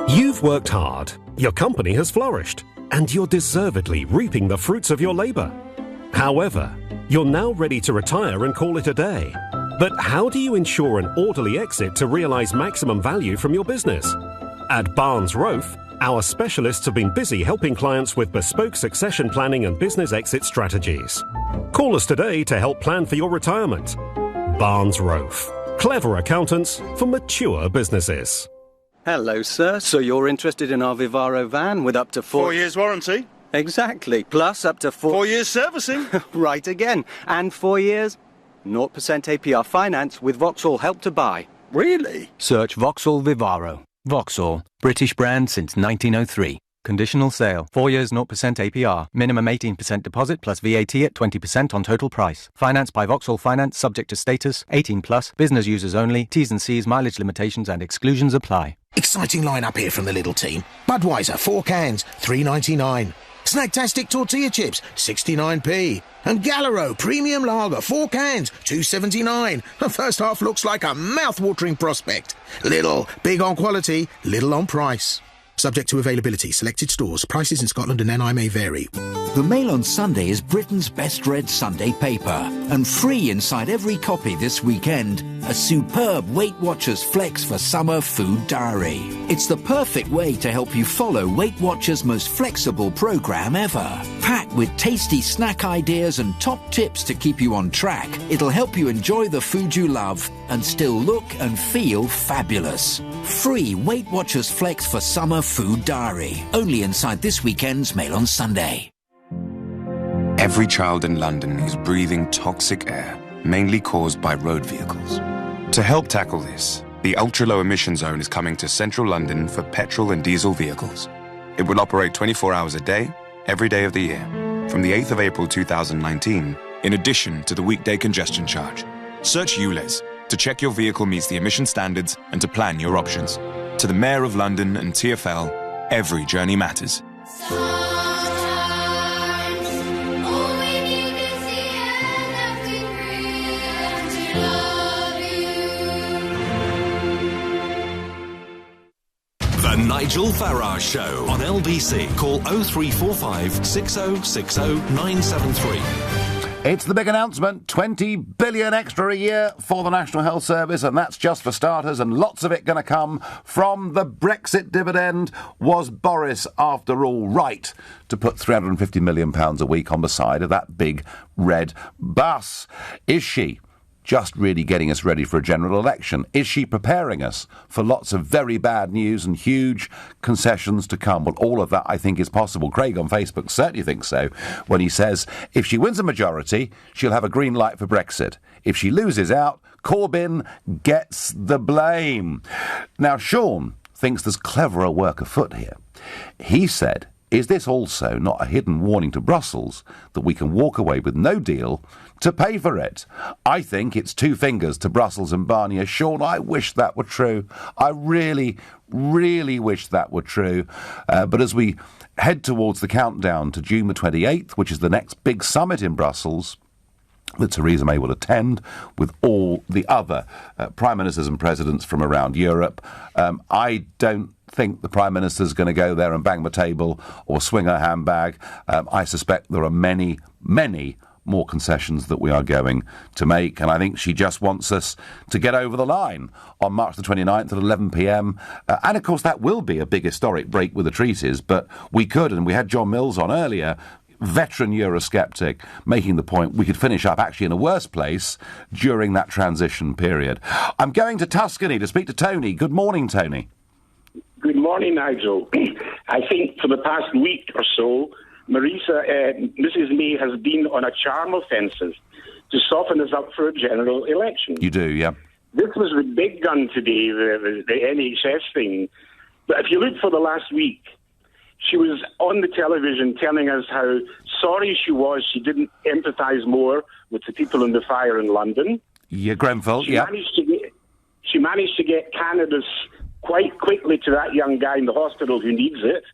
Speaker 7: You've worked hard, your company has flourished, and you're deservedly reaping the fruits of your labour. However, you're now ready to retire and call it a day. But how do you ensure an orderly exit to realise maximum value from your business? At Barnes Rofe, our specialists have been busy helping clients with bespoke succession planning and business exit strategies. Call us today to help plan for your retirement. Barnes Rofe. Clever accountants for mature businesses.
Speaker 8: Hello, sir. So you're interested in our Vivaro van with up to
Speaker 9: 4 years warranty?
Speaker 8: Exactly. Plus up to
Speaker 9: 4 years servicing?
Speaker 8: Right again. And 4 years? 0% APR finance with Vauxhall Help to Buy.
Speaker 9: Really?
Speaker 8: Search Vauxhall Vivaro. Vauxhall. British brand since 1903. Conditional sale. 4 years 0% APR. Minimum 18% deposit plus VAT at 20% on total price. Finance by Vauxhall Finance subject to status. 18 plus. Business users only. T's and C's, mileage limitations and exclusions apply.
Speaker 11: Exciting line-up here from the little team. Budweiser, 4 cans, $3.99. Snacktastic tortilla chips, 69p. And Gallero Premium Lager, 4 cans, $2.79. The first half looks like a mouth-watering prospect. Little, big on quality, little on price. Subject to availability. Selected stores. Prices in Scotland and NI may vary.
Speaker 12: The Mail on Sunday is Britain's best-read Sunday paper. And free inside every copy this weekend, a superb Weight Watchers Flex for Summer Food Diary. It's the perfect way to help you follow Weight Watchers' most flexible programme ever. Packed with tasty snack ideas and top tips to keep you on track, it'll help you enjoy the food you love and still look and feel fabulous. Free Weight Watchers Flex for Summer Food Diary. Only inside this weekend's Mail on Sunday.
Speaker 13: Every child in London is breathing toxic air, mainly caused by road vehicles. To help tackle this, the ultra-low emission zone is coming to central London for petrol and diesel vehicles. It will operate 24 hours a day, every day of the year, from the 8th of April 2019, in addition to the weekday congestion charge. Search ULEZ to check your vehicle meets the emission standards and to plan your options. To the Mayor of London and TfL, every journey matters.
Speaker 2: The The Nigel Farage Show on LBC. Call 0345 6060 973.
Speaker 3: It's the big announcement, 20 billion extra a year for the National Health Service, and that's just for starters, and lots of it going to come from the Brexit dividend. Was Boris, after all, right to put £350 million a week on the side of that big red bus? Is she just really getting us ready for a general election? Is she preparing us for lots of very bad news and huge concessions to come? Well, all of that, I think, is possible. Craig on Facebook certainly thinks so when he says if she wins a majority, she'll have a green light for Brexit. If she loses out, Corbyn gets the blame. Now, Sean thinks there's cleverer work afoot here. He said, is this also not a hidden warning to Brussels that we can walk away with no deal to pay for it? I think it's two fingers to Brussels and Barnier. Sean, I wish that were true. I really, really wish that were true. But as we head towards the countdown to June the 28th, which is the next big summit in Brussels, that Theresa May will attend with all the other prime ministers and presidents from around Europe, I don't think the Prime Minister's going to go there and bang the table or swing her handbag. I suspect there are many, many more concessions that we are going to make, and I think she just wants us to get over the line on March the 29th at 11 p.m. And of course that will be a big historic break with the treaties, but we could, and we had John Mills on earlier, veteran Eurosceptic, making the point we could finish up actually in a worse place during that transition period. I'm going to Tuscany to speak to Tony. Good morning, Tony.
Speaker 1: Good morning, Nigel. I think for the past week or so, Mrs. May has been on a charm offensive to soften us up for a general election.
Speaker 3: You do, yeah.
Speaker 1: This was the big gun today, the NHS thing. But if you look for the last week, she was on the television telling us how sorry she was she didn't empathise more with the people in the fire in London.
Speaker 3: Yeah, Grenfell,
Speaker 1: yeah. She managed to get cannabis quite quickly to that young guy in the hospital who needs it.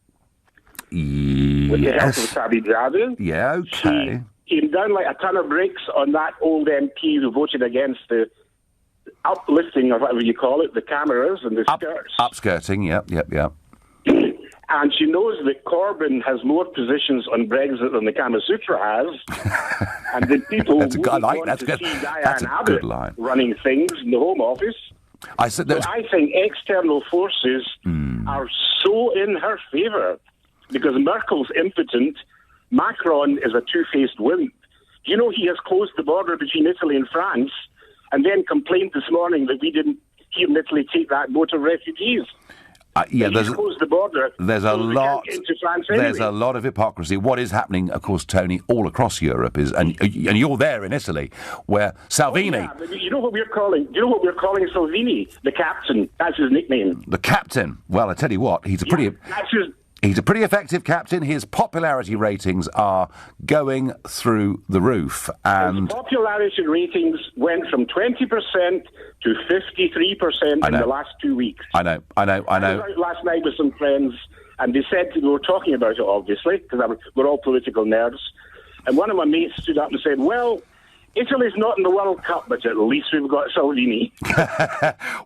Speaker 3: Yes.
Speaker 1: With the help of Sabi Jadu.
Speaker 3: Yeah, okay.
Speaker 1: She came down like a ton of bricks on that old MP who voted against the uplifting of whatever you call it, the cameras and the skirts.
Speaker 3: Upskirting, yep.
Speaker 1: And she knows that Corbyn has more positions on Brexit than the Kama Sutra has. And the people
Speaker 3: that's
Speaker 1: who
Speaker 3: want
Speaker 1: to
Speaker 3: good.
Speaker 1: see Diane
Speaker 3: That's a
Speaker 1: Abbott
Speaker 3: good line.
Speaker 1: running things in the Home Office.
Speaker 3: I
Speaker 1: think external forces are so in her favour because Merkel's impotent. Macron is a two-faced wimp. Do you know he has closed the border between Italy and France and then complained this morning that we didn't here in Italy take that boat of refugees? There's the border.
Speaker 3: There's a lot.
Speaker 1: Into France anyway.
Speaker 3: There's a lot of hypocrisy. What is happening, of course, Tony, all across Europe is, and you're there in Italy, where Salvini.
Speaker 1: Oh, yeah. You know what we're calling? Do you know what we're calling Salvini? The captain. That's his nickname.
Speaker 3: The captain. Well, I tell you what, he's a pretty. He's a pretty effective captain. His popularity ratings are going through the roof. And
Speaker 1: his popularity ratings went from 20% to 53% in the last 2 weeks.
Speaker 3: I know.
Speaker 1: I was out last night with some friends, and they said we were talking about it, obviously, because we're all political nerds. And one of my mates stood up and said, well, Italy's not in the World Cup, but at least we've got Salvini.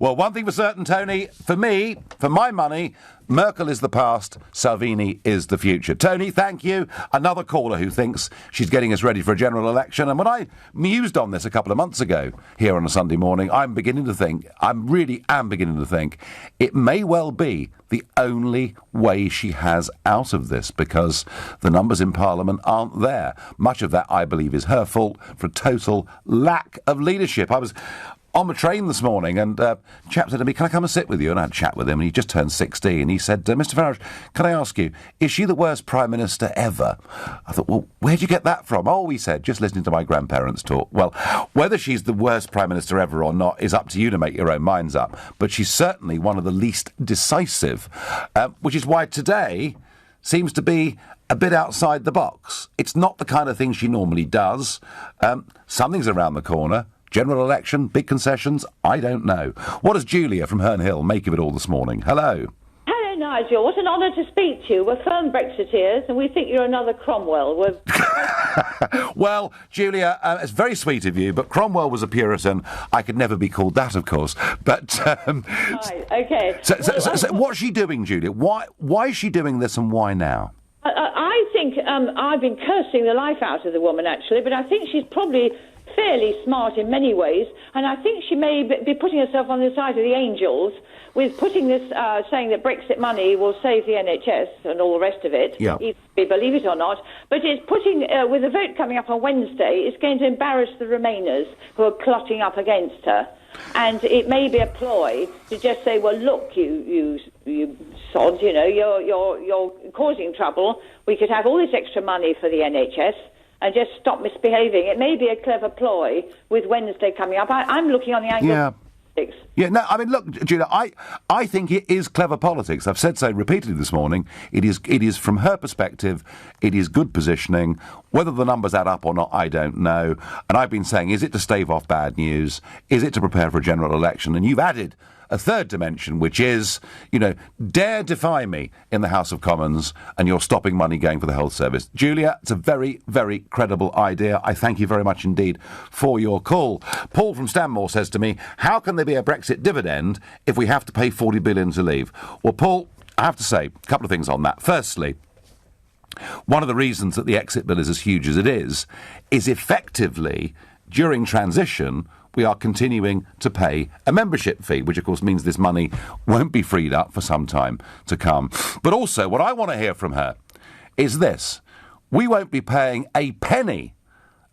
Speaker 3: Well, one thing for certain, Tony, for me, for my money, Merkel is the past, Salvini is the future. Tony, thank you. Another caller who thinks she's getting us ready for a general election. And when I mused on this a couple of months ago here on a Sunday morning, I really am beginning to think it may well be the only way she has out of this because the numbers in Parliament aren't there. Much of that, I believe, is her fault for a total lack of leadership. I was on the train this morning, and a chap said to me, can I come and sit with you? And I had a chat with him, and he just turned 60, and he said, Mr Farage, can I ask you, is she the worst Prime Minister ever? I thought, well, where'd you get that from? Oh, he said, just listening to my grandparents talk. Well, whether she's the worst Prime Minister ever or not is up to you to make your own minds up, but she's certainly one of the least decisive, which is why today seems to be a bit outside the box. It's not the kind of thing she normally does. Something's around the corner. General election, big concessions, I don't know. What does Julia from Herne Hill make of it all this morning? Hello.
Speaker 5: Hello, Nigel. What an honour to speak to you. We're firm Brexiteers, and we think you're another Cromwell.
Speaker 3: Well, Julia, it's very sweet of you, but Cromwell was a Puritan. I could never be called that, of course. But
Speaker 5: Right, OK.
Speaker 3: So what's she doing, Julia? Why is she doing this, and why now?
Speaker 5: I think I've been cursing the life out of the woman, actually, but I think she's probably fairly smart in many ways, and I think she may be putting herself on the side of the angels with putting this, saying that Brexit money will save the NHS and all the rest of it, if we believe it or not. But it's putting, with the vote coming up on Wednesday, it's going to embarrass the Remainers who are clotting up against her. And it may be a ploy to just say, well, look, you sods, you know, you're causing trouble. We could have all this extra money for the NHS and just stop misbehaving. It may be a clever ploy with Wednesday coming up. I'm looking on the angle of politics.
Speaker 3: Yeah, no, I mean, look, Julia, I think it is clever politics. I've said so repeatedly this morning. It is from her perspective, it is good positioning. Whether the numbers add up or not, I don't know. And I've been saying, is it to stave off bad news? Is it to prepare for a general election? And you've added a third dimension, which is, you know, dare defy me in the House of Commons and you're stopping money going for the health service. Julia, it's a very, very credible idea. I thank you very much indeed for your call. Paul from Stanmore says to me, how can there be a Brexit dividend if we have to pay $40 billion to leave? Well, Paul, I have to say a couple of things on that. Firstly, one of the reasons that the exit bill is as huge as it is effectively, during transition, we are continuing to pay a membership fee, which of course means this money won't be freed up for some time to come. But also, what I want to hear from her is this. We won't be paying a penny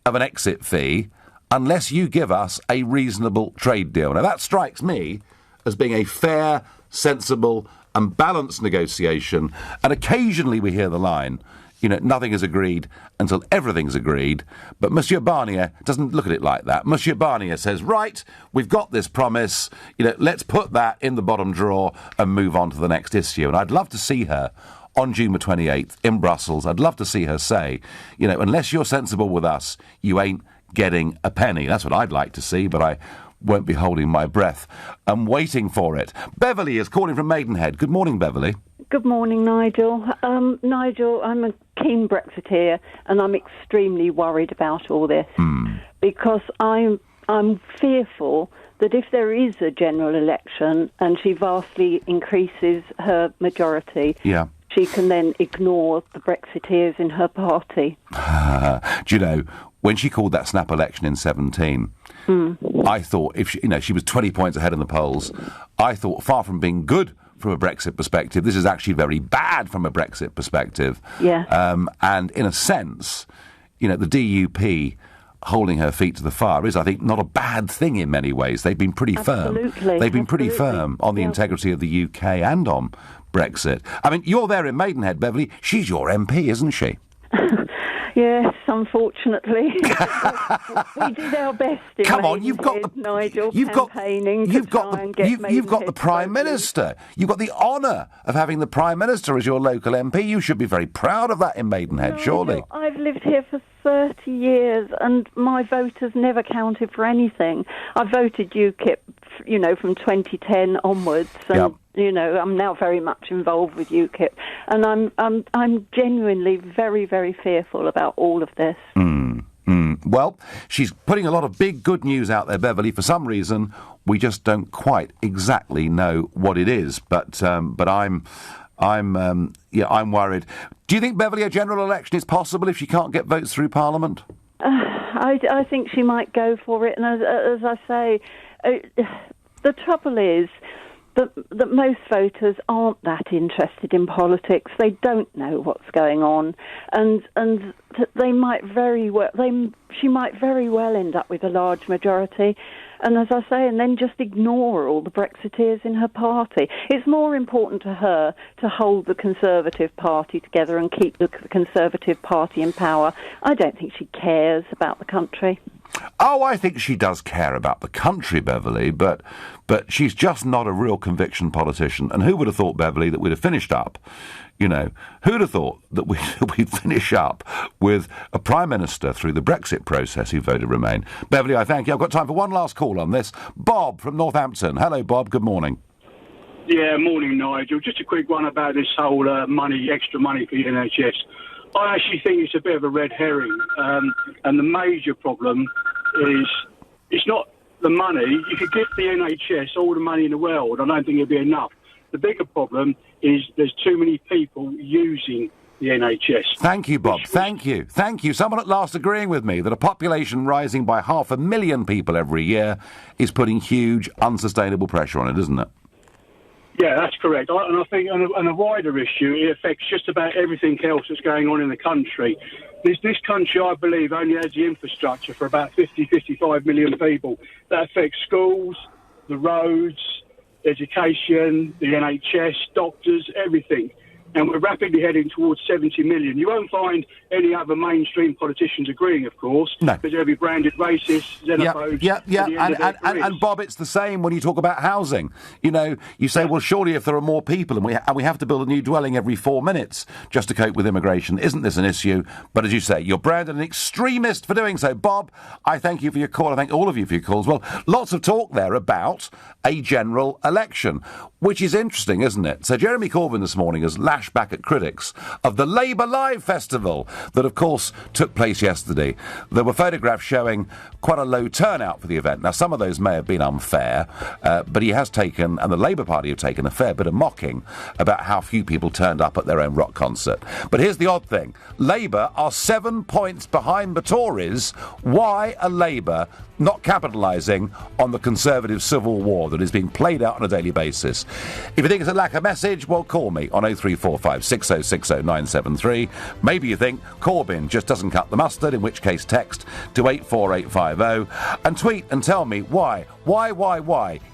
Speaker 3: of an exit fee unless you give us a reasonable trade deal. Now, that strikes me as being a fair, sensible and balanced negotiation. And occasionally we hear the line, you know, nothing is agreed until everything's agreed. But Monsieur Barnier doesn't look at it like that. Monsieur Barnier says, right, we've got this promise, you know, let's put that in the bottom drawer and move on to the next issue. And I'd love to see her on June the 28th in Brussels. I'd love to see her say, you know, unless you're sensible with us, you ain't getting a penny. That's what I'd like to see, but I won't be holding my breath. I'm waiting for it. Beverly is calling from Maidenhead. Good morning, Beverly.
Speaker 10: Good morning, Nigel. Nigel, I'm a keen Brexiteer, and I'm extremely worried about all this because I'm fearful that if there is a general election and she vastly increases her majority, she can then ignore the Brexiteers in her party.
Speaker 3: Do you know, when she called that snap election in 17, I thought if she was 20 points ahead in the polls, I thought far from being good from a Brexit perspective, this is actually very bad from a Brexit perspective. And in a sense, you know, the DUP holding her feet to the fire is, I think, not a bad thing in many ways. They've been pretty firm. They've been pretty firm on the integrity of the UK and on Brexit. I mean, you're there in Maidenhead, Beverly. She's your MP, isn't she?
Speaker 10: Yes, unfortunately. We did our best in
Speaker 3: Maidenhead, you've got the
Speaker 10: Nigel,
Speaker 3: you've got the Prime Minister. You've got the honour of having the Prime Minister as your local MP. You should be very proud of that in Maidenhead, surely.
Speaker 10: I've lived here for 30 years and my vote has never counted for anything. I voted UKIP, you know, from 2010 onwards, and you know, I'm now very much involved with UKIP, and I'm genuinely very, very fearful about all of this.
Speaker 3: Well, she's putting a lot of big good news out there, Beverly. For some reason, we just don't quite exactly know what it is. But I'm worried. Do you think, Beverly, a general election is possible if she can't get votes through Parliament?
Speaker 10: I think she might go for it, and as I say, the trouble is that most voters aren't that interested in politics. They don't know what's going on, and they might very well she might very well end up with a large majority. And as I say, and then just ignore all the Brexiteers in her party. It's more important to her to hold the Conservative Party together and keep the Conservative Party in power. I don't think she cares about the country.
Speaker 3: Oh, I think she does care about the country, Beverly, but she's just not a real conviction politician. And who would have thought, Beverly, that we'd have finished up, you know, who'd have thought that we'd finish up with a Prime Minister through the Brexit process who voted Remain? Beverly, I thank you. I've got time for one last call on this. Bob from Northampton. Hello, Bob. Good morning.
Speaker 4: Yeah, morning, Nigel. Just a quick one about this whole extra money for the NHS. I actually think it's a bit of a red herring, and the major problem is it's not the money. You could give the NHS all the money in the world. I don't think it'd be enough. The bigger problem is there's too many people using the NHS.
Speaker 3: Thank you, Bob. Thank you. Someone at last agreeing with me that a population rising by 500,000 people every year is putting huge, unsustainable pressure on it, isn't it?
Speaker 4: Yeah, that's correct. And I think on a wider issue, it affects just about everything else that's going on in the country. This country, I believe, only has the infrastructure for about 55 million people. That affects schools, the roads, education, the NHS, doctors, everything. And we're rapidly heading towards 70 million. You won't find any other mainstream politicians agreeing, of course, because they'll be branded racist, xenophobes.
Speaker 3: And Bob, it's the same when you talk about housing. You know, you say, well, surely if there are more people and we have to build a new dwelling every 4 minutes just to cope with immigration, isn't this an issue? But as you say, you're branded an extremist for doing so. Bob, I thank you for your call. I thank all of you for your calls. Well, lots of talk there about a general election, which is interesting, isn't it? So Jeremy Corbyn this morning has lashed back at critics of the Labour Live Festival that, of course, took place yesterday. There were photographs showing quite a low turnout for the event. Now, some of those may have been unfair, but he has taken, and the Labour Party have taken, a fair bit of mocking about how few people turned up at their own rock concert. But here's the odd thing. Labour are 7 points behind the Tories. Why are Labour not capitalising on the Conservative civil war that is being played out on a daily basis? If you think it's a lack of message, well, call me on 0345 6060 973. Maybe you think Corbyn just doesn't cut the mustard, in which case text to 84850 and tweet and tell me why,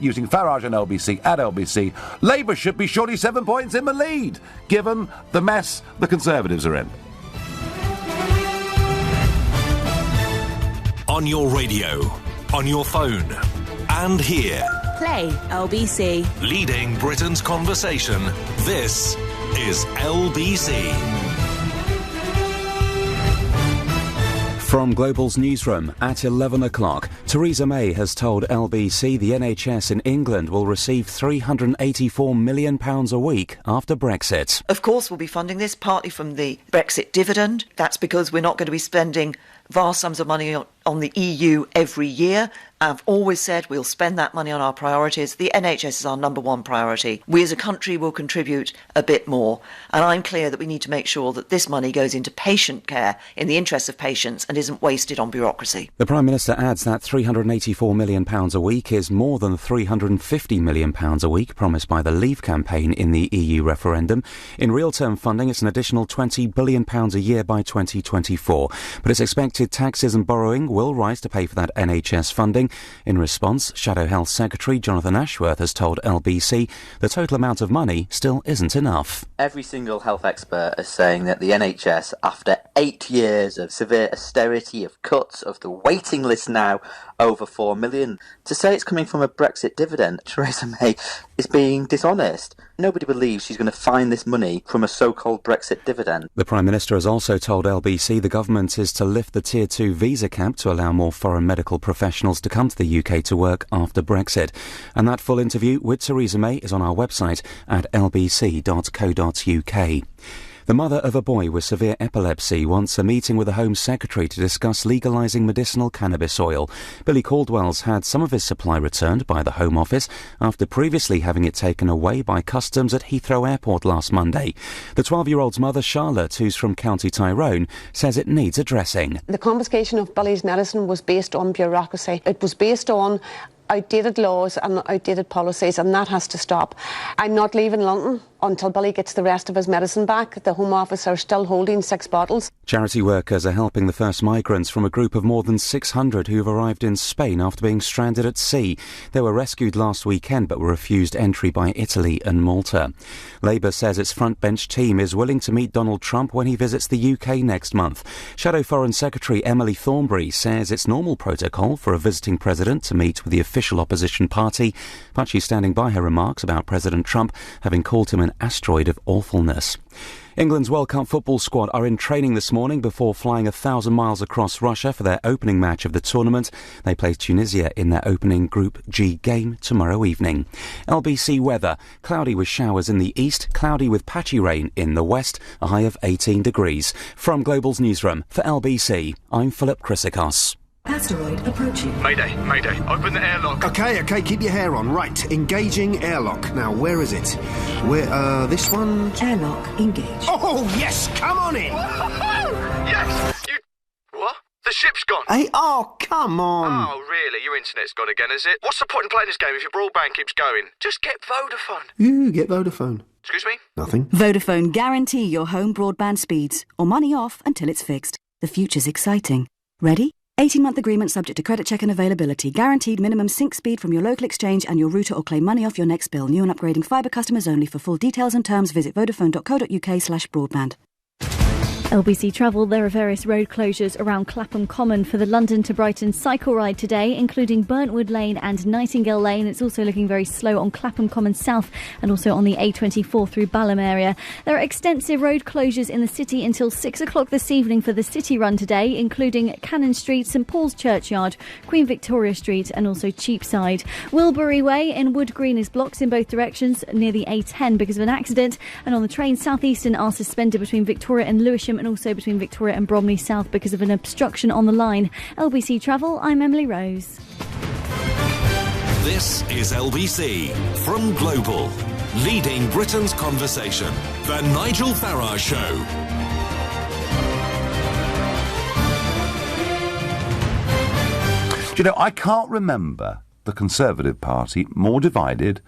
Speaker 3: using Farage and LBC at LBC, Labour should be surely 7 points in the lead, given the mess the Conservatives are in.
Speaker 2: On your radio, on your phone, and here.
Speaker 14: Play LBC.
Speaker 2: Leading Britain's conversation. This is LBC.
Speaker 15: From Global's newsroom at 11 o'clock, Theresa May has told LBC the NHS in England will receive £384 million a week after Brexit.
Speaker 16: Of course, we'll be funding this partly from the Brexit dividend. That's because we're not going to be spending vast sums of money on the EU every year. I've always said we'll spend that money on our priorities. The NHS is our number one priority. We as a country will contribute a bit more. And I'm clear that we need to make sure that this money goes into patient care in the interests of patients and isn't wasted on bureaucracy.
Speaker 15: The Prime Minister adds that £384 million a week is more than £350 million a week promised by the Leave campaign in the EU referendum. In real-term funding, it's an additional £20 billion a year by 2024. But it's expected taxes and borrowing will rise to pay for that NHS funding. In response, Shadow Health Secretary Jonathan Ashworth has told LBC the total amount of money still isn't enough.
Speaker 17: Every single health expert is saying that the NHS, after 8 years of severe austerity, of cuts, of the waiting list now over 4 million, to say it's coming from a Brexit dividend, Theresa May is being dishonest. Nobody believes she's going to find this money from a so-called Brexit dividend.
Speaker 15: The Prime Minister has also told LBC the government is to lift the Tier 2 visa cap to allow more foreign medical professionals to come to the UK to work after Brexit. And that full interview with Theresa May is on our website at lbc.co.uk. The mother of a boy with severe epilepsy wants a meeting with the Home Secretary to discuss legalising medicinal cannabis oil. Billy Caldwell's had some of his supply returned by the Home Office after previously having it taken away by Customs at Heathrow Airport last Monday. The 12-year-old's mother, Charlotte, who's from County Tyrone, says it needs addressing.
Speaker 18: The confiscation of Billy's medicine was based on bureaucracy. It was based on outdated laws and outdated policies, and that has to stop. I'm not leaving London until Billy gets the rest of his medicine back. The Home Office are still holding 6 bottles.
Speaker 15: Charity workers are helping the first migrants from a group of more than 600 who've arrived in Spain after being stranded at sea. They were rescued last weekend but were refused entry by Italy and Malta. Labour says its frontbench team is willing to meet Donald Trump when he visits the UK next month. Shadow Foreign Secretary Emily Thornberry says it's normal protocol for a visiting president to meet with the official opposition party, but she's standing by her remarks about President Trump having called him an an asteroid of awfulness. England's World Cup football squad are in training this morning before flying 1,000 miles across Russia for their opening match of the tournament. They play Tunisia in their opening Group G game tomorrow evening. LBC weather: cloudy with showers in the east, cloudy with patchy rain in the west, a high of 18 degrees. From Global's newsroom, for LBC, I'm Philip Chrysikos.
Speaker 19: Asteroid approaching.
Speaker 20: Mayday, mayday. Open the airlock.
Speaker 21: Okay, keep your hair on. Right, engaging airlock. Now, where is it? This one?
Speaker 19: Airlock engaged.
Speaker 21: Oh, yes, come on in.
Speaker 20: Yes! What? The ship's gone.
Speaker 21: Hey, come on.
Speaker 20: Oh, really? Your internet's gone again, is it? What's the point in playing this game if your broadband keeps going? Just get Vodafone.
Speaker 21: You get Vodafone.
Speaker 20: Excuse me?
Speaker 21: Nothing.
Speaker 19: Vodafone guarantee your home broadband speeds, or money off until it's fixed. The future's exciting. Ready? 18-month agreement subject to credit check and availability. Guaranteed minimum sync speed from your local exchange and your router, or claim money off your next bill. New and upgrading fibre customers only. For full details and terms, visit vodafone.co.uk/broadband.
Speaker 22: LBC Travel, there are various road closures around Clapham Common for the London to Brighton cycle ride today, including Burntwood Lane and Nightingale Lane. It's also looking very slow on Clapham Common South and also on the A24 through Balham area. There are extensive road closures in the city until 6 o'clock this evening for the city run today, including Cannon Street, St Paul's Churchyard, Queen Victoria Street and also Cheapside. Wilbury Way in Wood Green is blocked in both directions near the A10 because of an accident, and on the train Southeastern are suspended between Victoria and Lewisham and also between Victoria and Bromley South because of an obstruction on the line. LBC Travel, I'm Emily Rose.
Speaker 2: This is LBC from Global, leading Britain's conversation. The NIgel Farage Show.
Speaker 3: Do you know, I can't remember the Conservative Party more divided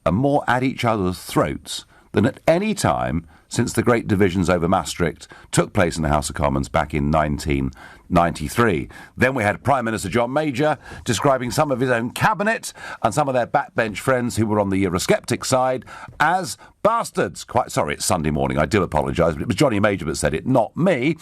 Speaker 3: and more at each other's throats than at any time since the great divisions over Maastricht took place in the House of Commons back in 1993. Then we had Prime Minister John Major describing some of his own cabinet and some of their backbench friends who were on the Eurosceptic side as bastards. Quite sorry, it's Sunday morning, I do apologise, but it was Johnny Major that said it, not me.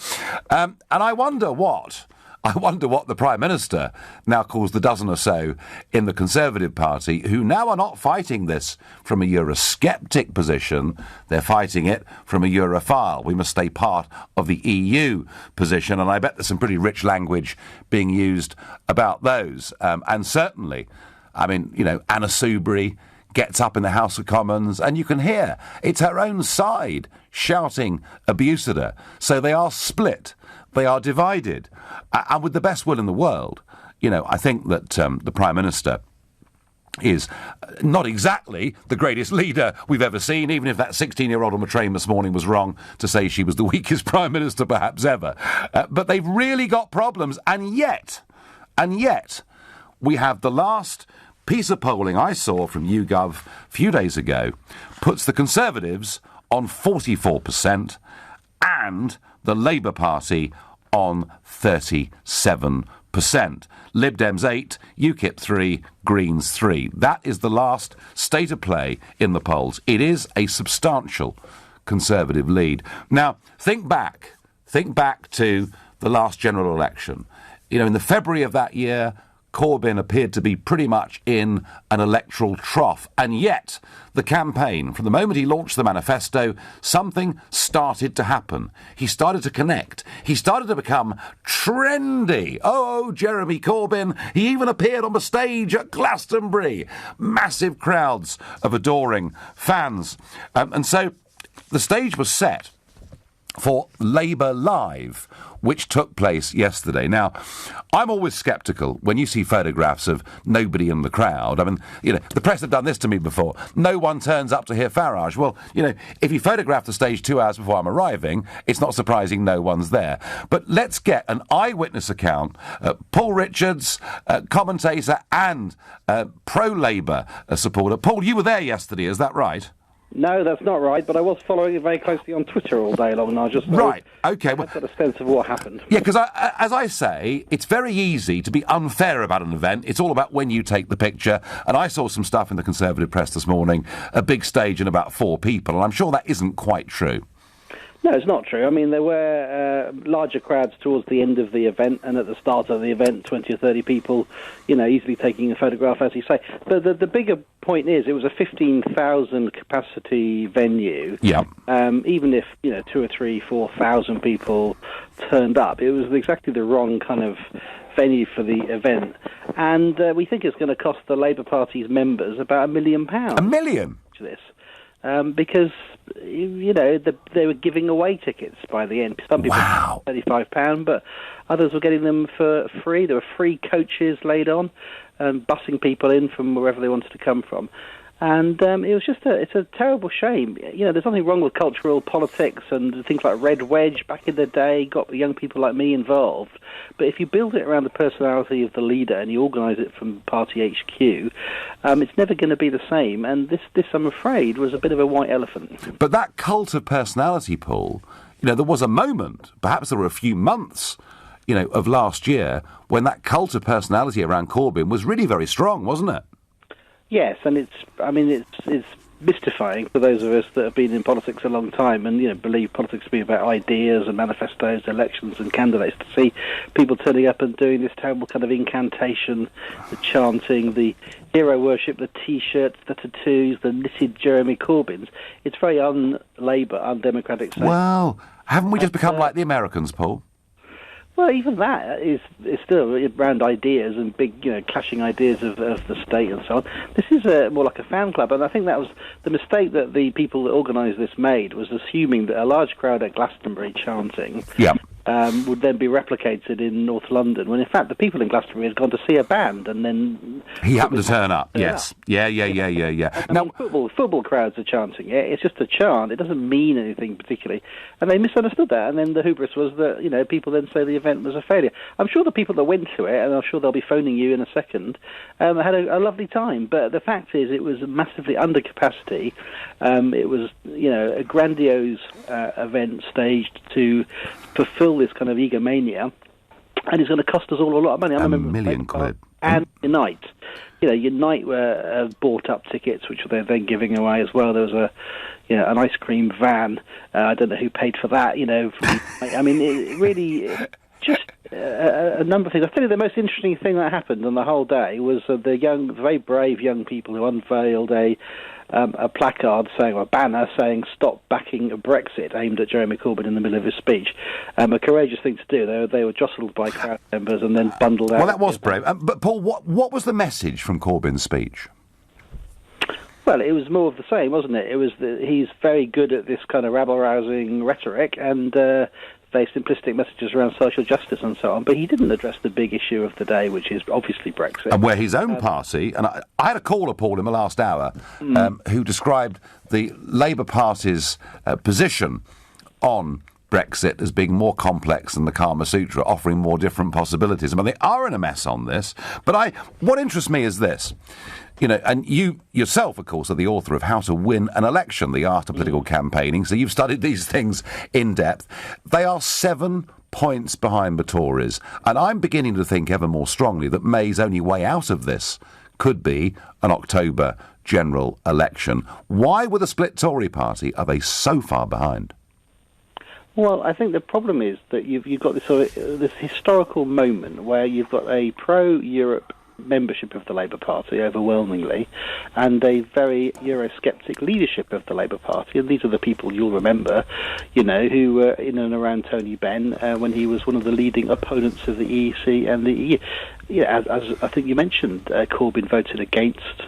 Speaker 3: And I wonder what the Prime Minister now calls the dozen or so in the Conservative Party who now are not fighting this from a Eurosceptic position, they're fighting it from a Europhile. We must stay part of the EU position, and I bet there's some pretty rich language being used about those. And certainly, I mean, you know, Anna Soubry gets up in the House of Commons and you can hear it's her own side shouting abuse at her. So they are split. They are divided. And with the best will in the world, you know, I think that the Prime Minister is not exactly the greatest leader we've ever seen, even if that 16-year-old on the train this morning was wrong to say she was the weakest Prime Minister perhaps ever. But they've really got problems. And yet, we have the last piece of polling I saw from YouGov a few days ago puts the Conservatives on 44% and the Labour Party on 37%. Lib Dems 8, UKIP 3, Greens 3. That is the last state of play in the polls. It is a substantial Conservative lead. Now, think back to the last general election. You know, in the February of that year, Corbyn appeared to be pretty much in an electoral trough. And yet, the campaign, from the moment he launched the manifesto, something started to happen. He started to connect. He started to become trendy. Oh, Jeremy Corbyn. He even appeared on the stage at Glastonbury. Massive crowds of adoring fans. And so the stage was set for Labour Live, which took place yesterday. Now, I'm always sceptical when you see photographs of nobody in the crowd. I mean, you know, the press have done this to me before. No one turns up to hear Farage. Well, you know, if you photograph the stage 2 hours before I'm arriving, it's not surprising no one's there. But let's get an eyewitness account. Paul Richards, commentator and pro-Labour supporter. Paul, you were there yesterday, is that right?
Speaker 23: No, that's not right, but I was following it very closely on Twitter all day long, and I just
Speaker 3: right, okay,
Speaker 23: well, got a sense of what happened.
Speaker 3: Yeah, because as I say, it's very easy to be unfair about an event. It's all about when you take the picture, and I saw some stuff in the Conservative press this morning, a big stage and about 4 people, and I'm sure that isn't quite true.
Speaker 23: No, it's not true. I mean, there were larger crowds towards the end of the event, and at the start of the event, 20 or 30 people, easily taking a photograph, as you say. But the bigger point is, it was a 15,000 capacity venue.
Speaker 3: Yeah.
Speaker 23: Even if 2,000 or 3,000, 4,000 people turned up, it was exactly the wrong kind of venue for the event, and we think it's going to cost the Labour Party's members about £1 million.
Speaker 3: £1 million?
Speaker 23: To this. Because, they were giving away tickets by the end. Some people £35, but others were getting them for free. There were free coaches laid on, busing people in from wherever they wanted to come from. And it was just it's a terrible shame. There's nothing wrong with cultural politics and things like Red Wedge back in the day got young people like me involved. But if you build it around the personality of the leader and you organise it from party HQ, it's never going to be the same. And this, I'm afraid, was a bit of a white elephant.
Speaker 3: But that cult of personality, Paul, there was a moment, perhaps there were a few months, of last year, when that cult of personality around Corbyn was really very strong, wasn't it?
Speaker 23: Yes, and it's mystifying for those of us that have been in politics a long time and believe politics to be about ideas and manifestos, elections and candidates. To see people turning up and doing this terrible kind of incantation, the chanting, the hero worship, the T-shirts, the tattoos, the knitted Jeremy Corbyns, it's very un-Labour, undemocratic.
Speaker 3: Well, haven't we just become like the Americans, Paul?
Speaker 23: Well, even that is still around ideas and big, clashing ideas of the state and so on. This is more like a fan club, and I think that was the mistake that the people that organised this made, was assuming that a large crowd at Glastonbury chanting would then be replicated in North London, when in fact the people in Glastonbury had gone to see a band, and then
Speaker 3: he happened to turn up. Yes, yeah.
Speaker 23: Now, football crowds are chanting. Yeah, it's just a chant. It doesn't mean anything particularly, and they misunderstood that. And then the hubris was that people then say the event was a failure. I'm sure the people that went to it, and I'm sure they'll be phoning you in a second, had a lovely time. But the fact is, it was massively under capacity. It was a grandiose event staged to fulfil this kind of egomania, and it's going to cost us all a lot of money. I remember
Speaker 3: £1 million quid.
Speaker 23: And Unite. Unite bought up tickets, which they're then giving away as well. There was an ice cream van. I don't know who paid for that. It really just a number of things. I tell you, the most interesting thing that happened on the whole day was the very brave young people who unveiled a placard a banner saying "Stop backing Brexit," aimed at Jeremy Corbyn in the middle of his speech. A courageous thing to do. They were jostled by crowd members and then bundled out.
Speaker 3: Well, that was brave. But Paul, what was the message from Corbyn's speech?
Speaker 23: Well, it was more of the same, wasn't it? It was he's very good at this kind of rabble-rousing rhetoric and very simplistic messages around social justice and so on, but he didn't address the big issue of the day, which is obviously Brexit.
Speaker 3: And where his own party, and I had a caller, Paul, in the last hour, who described the Labour Party's position on Brexit as being more complex than the Kama Sutra, offering more different possibilities. I mean, they are in a mess on this, but what interests me is this. And you yourself, of course, are the author of How to Win an Election, the Art of Political Campaigning, so you've studied these things in depth. They are 7 points behind the Tories, and I'm beginning to think ever more strongly that May's only way out of this could be an October general election. Why, with a split Tory party, are they so far behind?
Speaker 23: Well, I think the problem is that you've got this historical moment where you've got a pro-Europe membership of the Labour Party overwhelmingly, and a very Eurosceptic leadership of the Labour Party, and these are the people you'll remember, who were in and around Tony Benn when he was one of the leading opponents of the EEC and the EU. As I think you mentioned, Corbyn voted against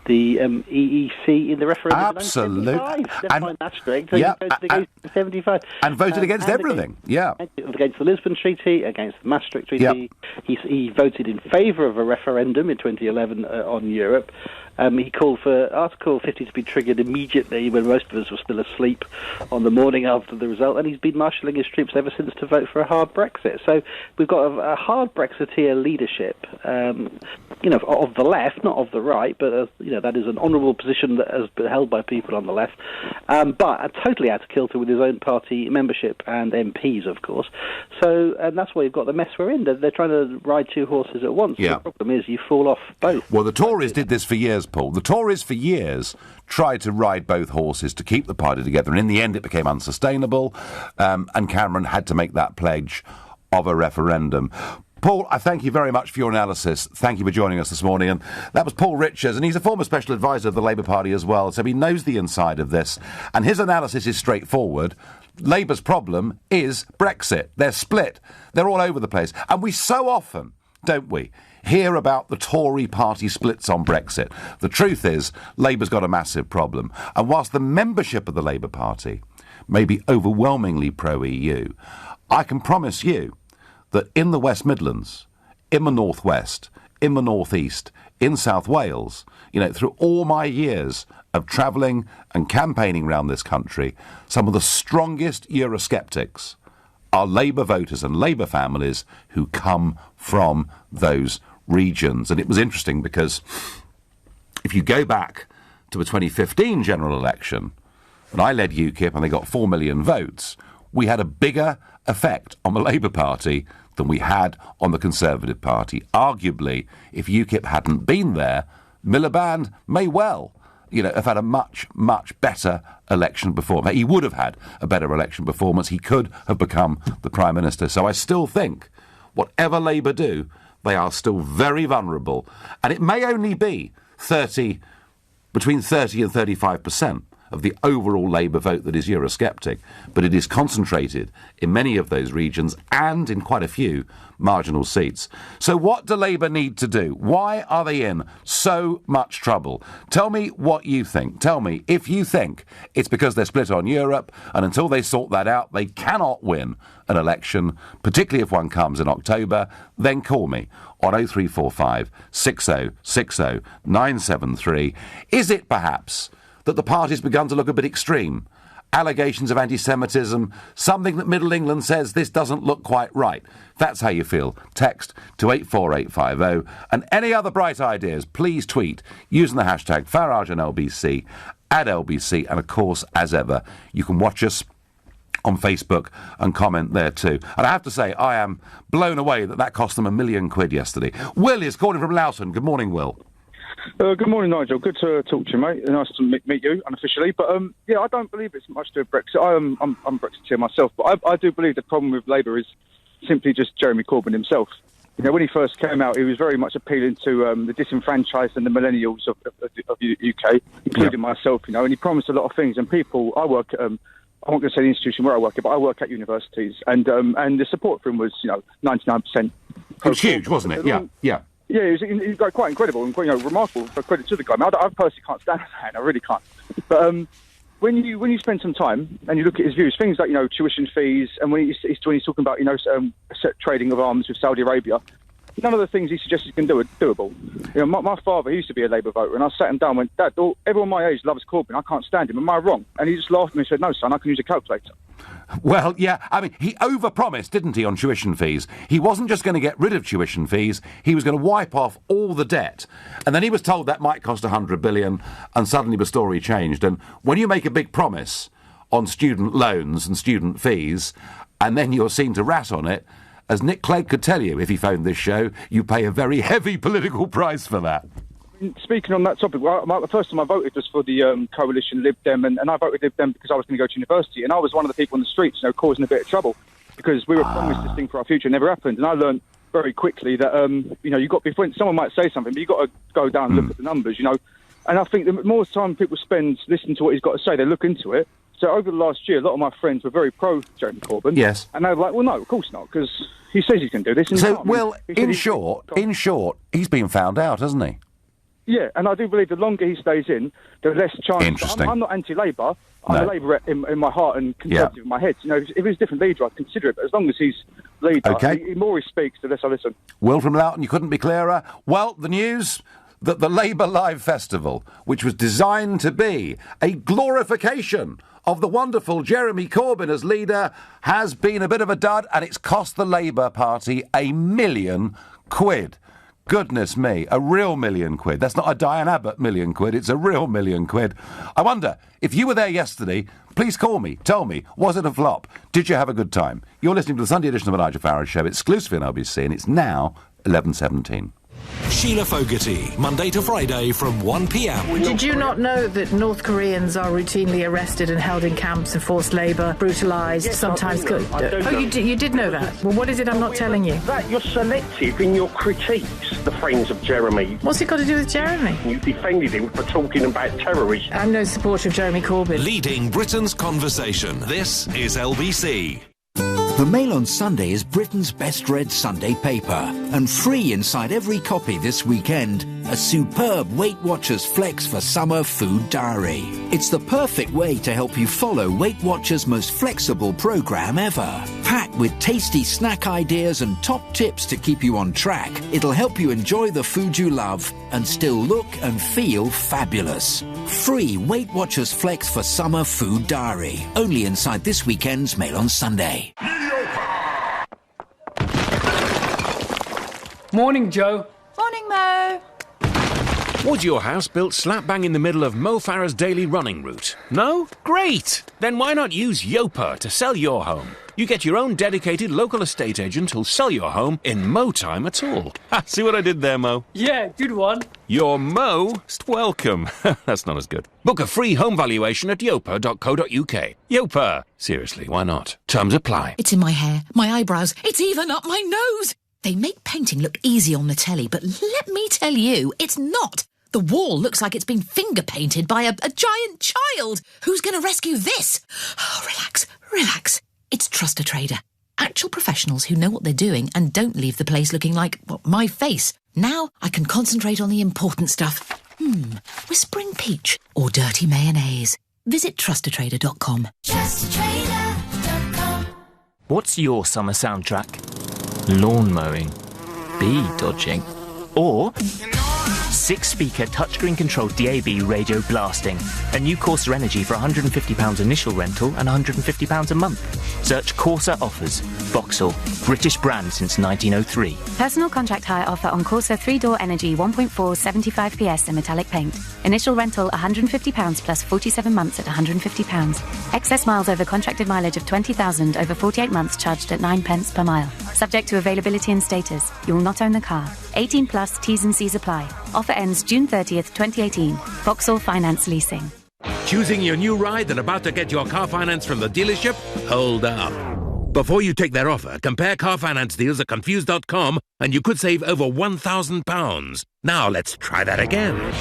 Speaker 23: the EEC in the referendum.
Speaker 3: Absolutely.
Speaker 23: Never mind that strict. He voted against 75.
Speaker 3: And voted against everything.
Speaker 23: Against the Lisbon Treaty, against the Maastricht Treaty. He voted in favour of a referendum in 2011 on Europe. He called for Article 50 to be triggered immediately when most of us were still asleep on the morning after the result, and he's been marshalling his troops ever since to vote for a hard Brexit. So we've got a hard Brexiteer leadership, of the left, not of the right, but that is an honourable position that has been held by people on the left, but totally out of kilter with his own party membership and MPs, of course. So, and that's why you've got the mess we're in. They're trying to ride two horses at once. The problem is you fall off both.
Speaker 3: Well, the Tories did this for years, this, Paul. The Tories for years tried to ride both horses to keep the party together, and in the end it became unsustainable, and Cameron had to make that pledge of a referendum. Paul, I thank you very much for your analysis. Thank you for joining us this morning. And that was Paul Richards, and he's a former special advisor of the Labour Party as well, so he knows the inside of this. And his analysis is straightforward. Labour's problem is Brexit. They're split. They're all over the place. And we so often, don't we, hear about the Tory party splits on Brexit. The truth is, Labour's got a massive problem. And whilst the membership of the Labour Party may be overwhelmingly pro-EU, I can promise you that in the West Midlands, in the North West, in the North East, in South Wales, through all my years of travelling and campaigning around this country, some of the strongest Eurosceptics are Labour voters and Labour families who come from those regions. And it was interesting because if you go back to the 2015 general election, when I led UKIP and they got 4 million votes, we had a bigger effect on the Labour Party than we had on the Conservative Party. Arguably, if UKIP hadn't been there, Miliband may well, have had a much, much better election performance. He would have had a better election performance. He could have become the Prime Minister. So I still think, whatever Labour do, they are still very vulnerable. And it may only be between 30 and 35% of the overall Labour vote that is Eurosceptic, but it is concentrated in many of those regions and in quite a few marginal seats. So what do Labour need to do? Why are they in so much trouble? Tell me what you think. Tell me if you think it's because they're split on Europe, and until they sort that out, they cannot win an election, particularly if one comes in October. Then call me on 0345 6060 973. Is it perhaps that the party's begun to look a bit extreme? Allegations of anti-Semitism, something that Middle England says this doesn't look quite right. If that's how you feel, text to 84850. And any other bright ideas, please tweet using the hashtag Farage and LBC, at LBC. And of course, as ever, you can watch us on Facebook and comment there too. And I have to say, I am blown away that cost them £1 million yesterday. Will is calling from Loughton. Good morning, Will.
Speaker 6: Good morning, Nigel. Good to talk to you, mate. Nice to meet you unofficially. But I don't believe it's much to do with Brexit. I'm a Brexiteer myself, but I do believe the problem with Labour is simply just Jeremy Corbyn himself. When he first came out, he was very much appealing to the disenfranchised and the millennials of the UK, including myself. And he promised a lot of things. And people, I work at, I'm not going to say the institution where I work at, but I work at universities, and the support for him was 99%. It
Speaker 3: was huge, wasn't it? Yeah.
Speaker 6: Yeah, it was quite incredible and remarkable. For credit to the guy. I personally can't stand the man. I really can't. But when you spend some time and you look at his views, things like tuition fees, and when he's talking about trading of arms with Saudi Arabia, none of the things he suggested can do are doable. My father, he used to be a Labour voter, and I sat him down and went, Dad, everyone my age loves Corbyn. I can't stand him. Am I wrong? And he just laughed at me and said, No, son, I can use a calculator.
Speaker 3: Well, yeah, I mean, he overpromised, didn't he, on tuition fees? He wasn't just going to get rid of tuition fees, he was going to wipe off all the debt. And then he was told that might cost $100 billion, and suddenly the story changed. And when you make a big promise on student loans and student fees, and then you're seen to rat on it, as Nick Clegg could tell you if he phoned this show, you pay a very heavy political price for that.
Speaker 6: Speaking on that topic, the first time I voted was for the coalition Lib Dem, and I voted Lib Dem because I was going to go to university, and I was one of the people on the streets, causing a bit of trouble because we were promised this thing for our future. It never happened, and I learned very quickly that you got before someone might say something, but you got to go down and look at the numbers, And I think the more time people spend listening to what he's got to say, they look into it. So over the last year, a lot of my friends were very pro Jeremy Corbyn. Yes, and they were like, "Well, no, of course not, because he says he can do this." And
Speaker 3: so, Will, in short, he's been found out, hasn't he?
Speaker 6: Yeah, and I do believe the longer he stays in, the less chance.
Speaker 3: Interesting.
Speaker 6: I'm not anti-Labour. I'm a Labour in my heart and Conservative in my head. If he's a different leader, I'd consider it. But as long as he's leader, the more he speaks, the less I listen.
Speaker 3: Will from Loughton, you couldn't be clearer. Well, the news that the Labour Live Festival, which was designed to be a glorification of the wonderful Jeremy Corbyn as leader, has been a bit of a dud, and it's cost the Labour Party £1 million. Goodness me, a real £1 million. That's not a Diane Abbott £1 million, it's a real £1 million. I wonder, if you were there yesterday, please call me, tell me, was it a flop? Did you have a good time? You're listening to the Sunday edition of the NIgel Farage Show, exclusively on LBC, and it's now 11:17.
Speaker 2: Sheila Fogarty, Monday to Friday from 1 p.m.
Speaker 7: Did you not know that North Koreans are routinely arrested and held in camps of forced labour, brutalised, sometimes killed? You did know that? Well, what is it I'm not telling you?
Speaker 8: That you're selective in your critiques, the friends of Jeremy.
Speaker 7: What's it got to do with Jeremy?
Speaker 8: You defended him for talking about terrorism.
Speaker 7: I'm no supporter of Jeremy Corbyn.
Speaker 2: Leading Britain's conversation. This is LBC.
Speaker 12: The Mail on Sunday is Britain's best-read Sunday paper, and free inside every copy this weekend, a superb Weight Watchers Flex for Summer food diary. It's the perfect way to help you follow Weight Watchers' most flexible programme ever. Packed with tasty snack ideas and top tips to keep you on track, it'll help you enjoy the food you love and still look and feel fabulous. Free Weight Watchers Flex for Summer food diary, only inside this weekend's Mail on Sunday.
Speaker 9: Morning, Joe.
Speaker 24: Morning, Mo.
Speaker 25: Was your house built slap bang in the middle of Mo Farah's daily running route? No? Great! Then why not use Yopa to sell your home? You get your own dedicated local estate agent who'll sell your home in no time at all. Ha, see what I did there, Mo?
Speaker 9: Yeah, good one.
Speaker 25: You're most welcome. That's not as good. Book a free home valuation at yopa.co.uk. Yopa. Seriously, why not? Terms apply.
Speaker 26: It's in my hair, my eyebrows, it's even up my nose. They make painting look easy on the telly, but let me tell you, it's not. The wall looks like it's been finger painted by a giant child. Who's going to rescue this? Oh, relax, relax. It's Trust a Trader. Actual professionals who know what they're doing and don't leave the place looking like, well, my face. Now I can concentrate on the important stuff. Whispering peach or dirty mayonnaise. Visit trustatrader.com.
Speaker 24: Trustatrader.com.
Speaker 27: What's your summer soundtrack? Lawn mowing, bee dodging, or 6-speaker touchscreen controlled DAB radio blasting. A new Corsa Energy for £150 initial rental and £150 a month. Search Corsa offers. Vauxhall, British brand since 1903.
Speaker 28: Personal contract hire offer on Corsa 3-door Energy 1.4 75 PS in metallic paint. Initial rental £150 plus 47 months at £150. Excess miles over contracted mileage of 20,000 over 48 months charged at 9 pence per mile. Subject to availability and status. You will not own the car. 18 plus T's and C's apply. Offer ends June 30th, 2018. Vauxhall Finance Leasing.
Speaker 29: Choosing your new ride and about to get your car finance from the dealership? Hold up. Before you take their offer, compare car finance deals at Confused.com and you could save over £1,000. Now let's try that again.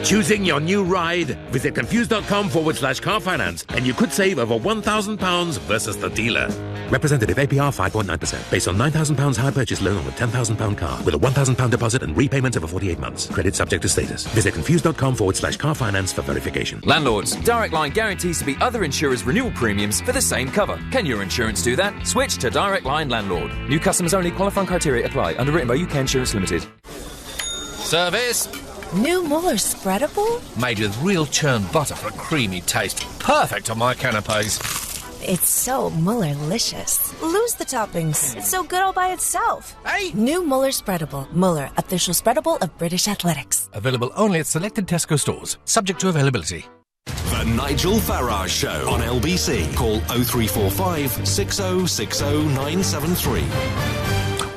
Speaker 29: Choosing your new ride? Visit Confused.com/car finance and you could save over £1,000 versus the dealer. Representative APR 5.9%. Based on £9,000 hire purchase loan on a £10,000 car with a £1,000 deposit and repayment over 48 months. Credit subject to status. Visit Confused.com/car finance for verification.
Speaker 30: Landlords, Direct Line guarantees to beat other insurers' renewal premiums for the same cover. Can your insurance do that? Switch to Direct Line Landlord. New customers only. Qualifying criteria apply. Underwritten by UK Insurance Limited.
Speaker 31: Service.
Speaker 24: New Muller Spreadable?
Speaker 31: Made with real churned butter for a creamy taste. Perfect on my canapes.
Speaker 24: It's so Muller-licious. Lose the toppings. It's so good all by itself. Hey! New Muller Spreadable. Muller, official spreadable of British athletics.
Speaker 31: Available only at selected Tesco stores. Subject to availability.
Speaker 2: The NIgel Farage Show on LBC. Call 0345 6060 973.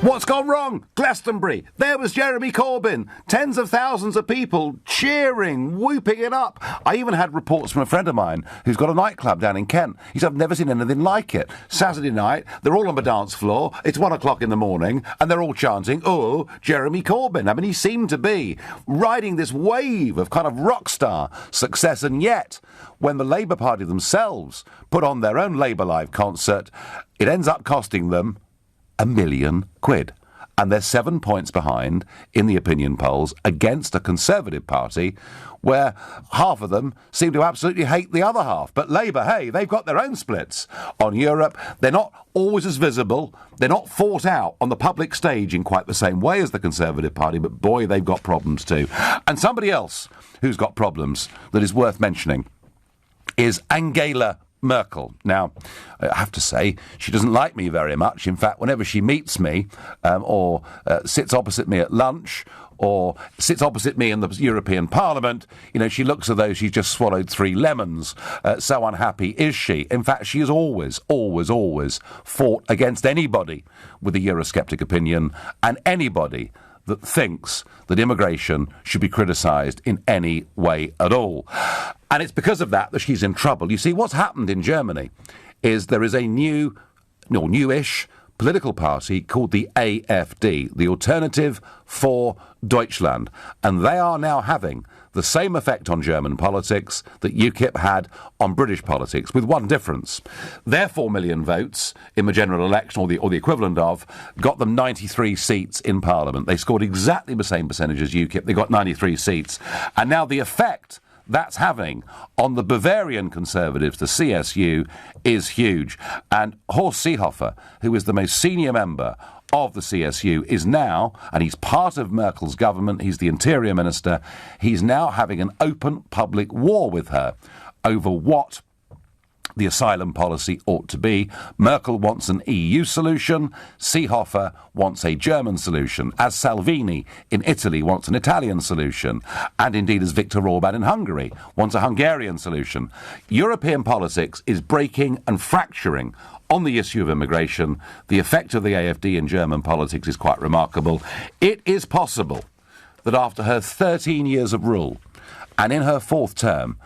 Speaker 3: What's gone wrong? Glastonbury. There was Jeremy Corbyn. Tens of thousands of people cheering, whooping it up. I even had reports from a friend of mine who's got a nightclub down in Kent. He said, I've never seen anything like it. Saturday night, they're all on the dance floor. It's 1 o'clock in the morning, and they're all chanting, oh, Jeremy Corbyn. I mean, he seemed to be riding this wave of kind of rock star success, and yet, when the Labour Party themselves put on their own Labour Live concert, it ends up costing them £1 million. And they're 7 points behind in the opinion polls against a Conservative Party where half of them seem to absolutely hate the other half. But Labour, hey, they've got their own splits on Europe. They're not always as visible. They're not fought out on the public stage in quite the same way as the Conservative Party, but boy, they've got problems too. And somebody else who's got problems that is worth mentioning is Angela Merkel. Now, I have to say, she doesn't like me very much. In fact, whenever she meets me or sits opposite me at lunch or sits opposite me in the European Parliament, you know, she looks as though she's just swallowed 3 lemons. So unhappy is she. In fact, she has always fought against anybody with a Eurosceptic opinion and anybody that thinks that immigration should be criticised in any way at all. And it's because of that she's in trouble. You see, what's happened in Germany is there is a newish political party called the AfD, the Alternative for Deutschland, and they are now having the same effect on German politics that UKIP had on British politics, with one difference. Their 4 million votes in the general election, or the equivalent of, got them 93 seats in Parliament. They scored exactly the same percentage as UKIP. They got 93 seats. And now the effect that's having on the Bavarian Conservatives, the CSU, is huge. And Horst Seehofer, who is the most senior member of the CSU, is now, and he's part of Merkel's government, he's the interior minister, he's now having an open public war with her over what the asylum policy ought to be. Merkel wants an EU solution. Seehofer wants a German solution, as Salvini in Italy wants an Italian solution, and indeed as Viktor Orban in Hungary wants a Hungarian solution. European politics is breaking and fracturing on the issue of immigration. The effect of the AfD in German politics is quite remarkable. It is possible that after her 13 years of rule, and in her fourth term,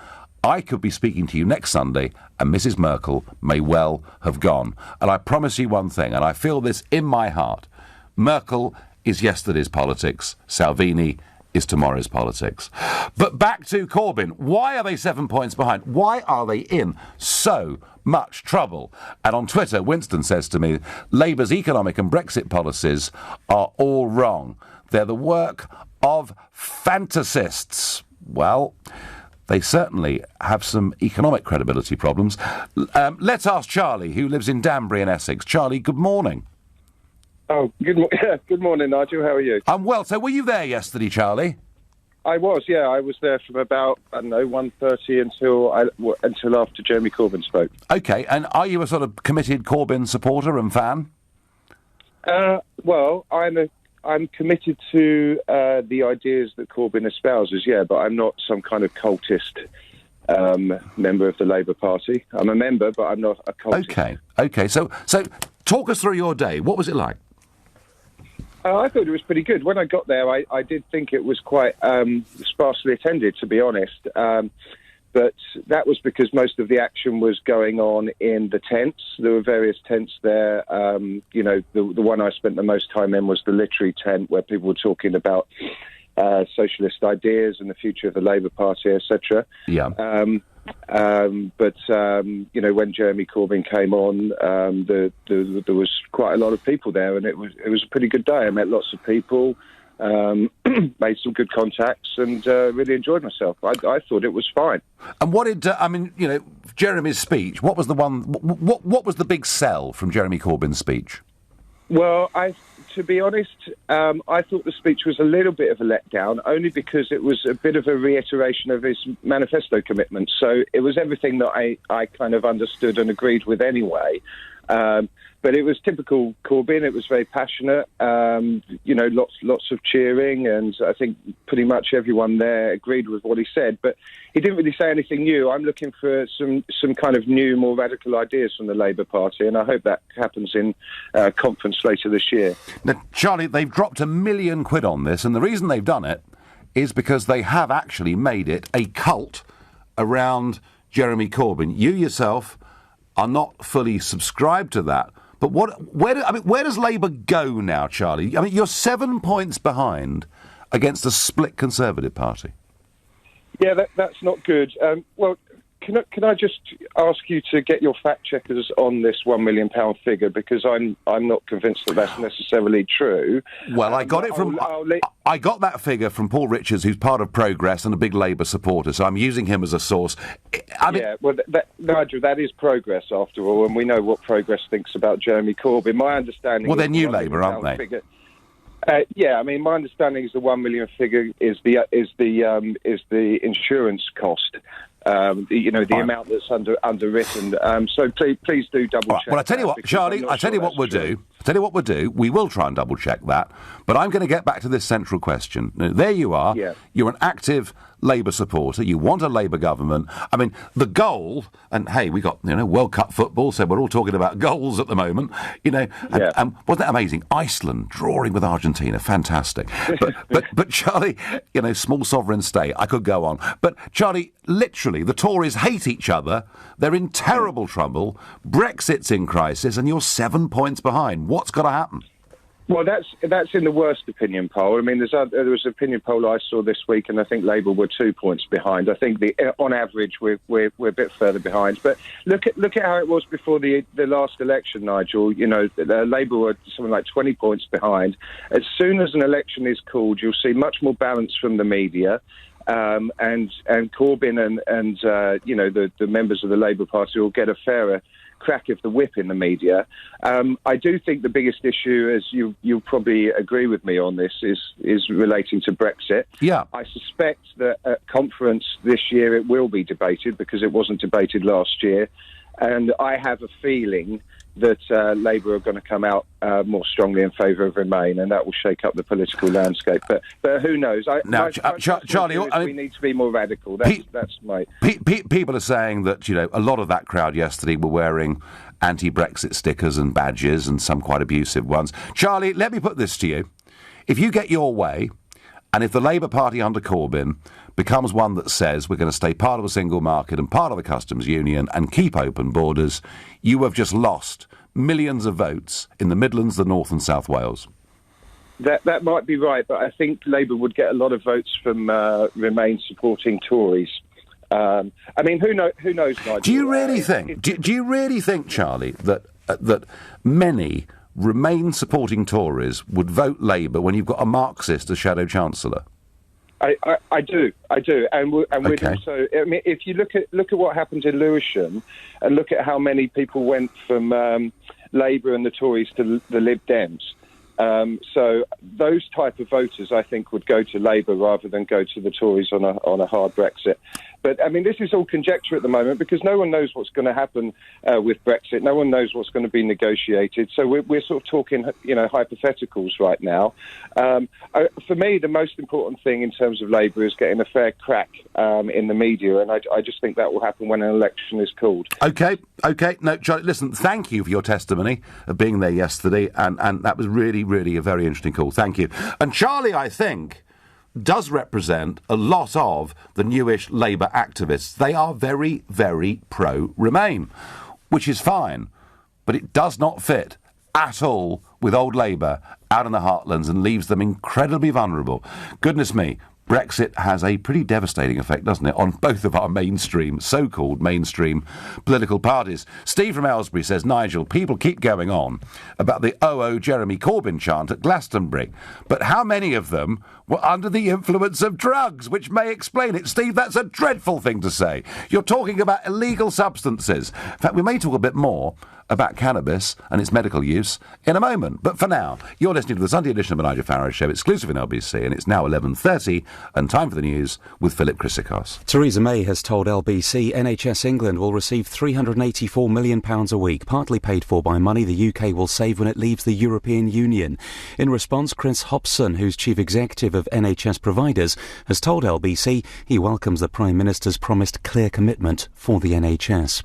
Speaker 3: I could be speaking to you next Sunday and Mrs. Merkel may well have gone. And I promise you one thing, and I feel this in my heart. Merkel is yesterday's politics. Salvini is tomorrow's politics. But back to Corbyn. Why are they 7 points behind? Why are they in so much trouble? And on Twitter, Winston says to me, Labour's economic and Brexit policies are all wrong. They're the work of fantasists. Well, they certainly have some economic credibility problems. Let's ask Charlie, who lives in Danbury in Essex. Charlie, good morning.
Speaker 1: Oh, good morning, Nigel. How are you?
Speaker 3: I'm well. So were you there yesterday, Charlie?
Speaker 1: I was, yeah. I was there from about, 1:30 until after Jeremy Corbyn spoke.
Speaker 3: OK, and are you a sort of committed Corbyn supporter and fan?
Speaker 1: Well, I'm committed to the ideas that Corbyn espouses, yeah, but I'm not some kind of cultist member of the Labour Party. I'm a member, but I'm not a cultist.
Speaker 3: OK. So talk us through your day. What was it like?
Speaker 1: I thought it was pretty good. When I got there, I did think it was quite sparsely attended, to be honest. But that was because most of the action was going on in the tents. There were various tents there. The one I spent the most time in was the literary tent, where people were talking about socialist ideas and the future of the Labour Party, etc.
Speaker 3: Yeah.
Speaker 1: When Jeremy Corbyn came on, there was quite a lot of people there, and it was a pretty good day. I met lots of people. Made some good contacts and really enjoyed myself. I thought it was fine.
Speaker 3: And what did Jeremy's speech? What was the one? What was the big sell from Jeremy Corbyn's speech?
Speaker 1: Well, to be honest, I thought the speech was a little bit of a letdown, only because it was a bit of a reiteration of his manifesto commitments. So it was everything that I kind of understood and agreed with anyway. But it was typical Corbyn. It was very passionate, lots of cheering, and I think pretty much everyone there agreed with what he said. But he didn't really say anything new. I'm looking for some kind of new, more radical ideas from the Labour Party, and I hope that happens in conference later this year.
Speaker 3: Now, Charlie, they've dropped £1 million on this, and the reason they've done it is because they have actually made it a cult around Jeremy Corbyn. You yourself are not fully subscribed to that. But where does Labour go now, Charlie? I mean, you're 7 points behind against a split Conservative Party.
Speaker 1: Yeah, that's not good. Can I just ask you to get your fact checkers on this £1 million figure, because I'm not convinced that that's necessarily true.
Speaker 3: Well, I got it from I got that figure from Paul Richards, who's part of Progress and a big Labour supporter. So I'm using him as a source.
Speaker 1: Nigel, that is Progress after all, and we know what Progress thinks about Jeremy Corbyn. My understanding.
Speaker 3: Well, they're New Labour, aren't they?
Speaker 1: Figure, my understanding is the £1 million figure is the insurance cost. The amount that's underwritten. So please do double check.
Speaker 3: Well, I tell you what, Charlie. I tell you what we'll do. Tell you what we'll do. We will try and double-check that. But I'm going to get back to this central question. Now, there you are.
Speaker 1: Yeah.
Speaker 3: You're an active Labour supporter. You want a Labour government. I mean, the goal, and hey, we got, World Cup football, so we're all talking about goals at the moment, and wasn't that amazing? Iceland drawing with Argentina, fantastic. But Charlie, small sovereign state, I could go on. But Charlie, literally, the Tories hate each other. They're in terrible trouble. Brexit's in crisis, and you're 7 points behind. What's got to happen?
Speaker 1: Well, that's in the worst opinion poll. I mean, there was an opinion poll I saw this week, and I think Labour were 2 points behind. I think on average we're a bit further behind. But look at how it was before the last election, Nigel. Labour were something like 20 points behind. As soon as an election is called, you'll see much more balance from the media. And Corbyn and the members of the Labour Party will get a fairer crack of the whip in the media. I do think the biggest issue, as you'll probably agree with me on this, is relating to Brexit.
Speaker 3: Yeah.
Speaker 1: I suspect that at conference this year it will be debated because it wasn't debated last year. And I have a feeling that Labour are going to come out more strongly in favour of Remain, and that will shake up the political landscape. But who knows?
Speaker 3: Charlie,
Speaker 1: we need to be more radical. That's my...
Speaker 3: People are saying that, a lot of that crowd yesterday were wearing anti-Brexit stickers and badges, and some quite abusive ones. Charlie, let me put this to you. If you get your way, and if the Labour Party under Corbyn becomes one that says we're going to stay part of a single market and part of the customs union and keep open borders, you have just lost millions of votes in the Midlands, the North and South Wales.
Speaker 1: That might be right, but I think Labour would get a lot of votes from Remain supporting Tories. Who knows, Nigel?
Speaker 3: Do you really think? Do you really think, Charlie, that many Remain supporting Tories would vote Labour when you've got a Marxist as Shadow Chancellor?
Speaker 1: I do, and we'd also. I mean, if you look at what happened in Lewisham, and look at how many people went from Labour and the Tories to the Lib Dems. So those type of voters, I think, would go to Labour rather than go to the Tories on a hard Brexit. But, I mean, this is all conjecture at the moment because no one knows what's going to happen with Brexit. No one knows what's going to be negotiated. So we're sort of talking, hypotheticals right now. For me, the most important thing in terms of Labour is getting a fair crack in the media, and I just think that will happen when an election is called.
Speaker 3: OK. No, Charlie, listen, thank you for your testimony of being there yesterday, and that was really, really a very interesting call. Thank you. And Charlie, I think, does represent a lot of the newish Labour activists. They are very, very pro-Remain, which is fine, but it does not fit at all with old Labour out in the heartlands and leaves them incredibly vulnerable. Goodness me, Brexit has a pretty devastating effect, doesn't it, on both of our so-called mainstream political parties. Steve from Aylesbury says, Nigel, people keep going on about the "Oh, Jeremy Corbyn" chant at Glastonbury, but how many of them were under the influence of drugs, which may explain it? Steve, that's a dreadful thing to say. You're talking about illegal substances. In fact, we may talk a bit more about cannabis and its medical use in a moment. But for now, you're listening to the Sunday edition of the NIgel Farage Show, exclusive in LBC, and it's now 11:30, and time for the news with Philip Chrysikos.
Speaker 4: Theresa May has told LBC NHS England will receive £384 million a week, partly paid for by money the UK will save when it leaves the European Union. In response, Chris Hobson, who's chief executive of NHS providers, has told LBC he welcomes the Prime Minister's promised clear commitment for the NHS.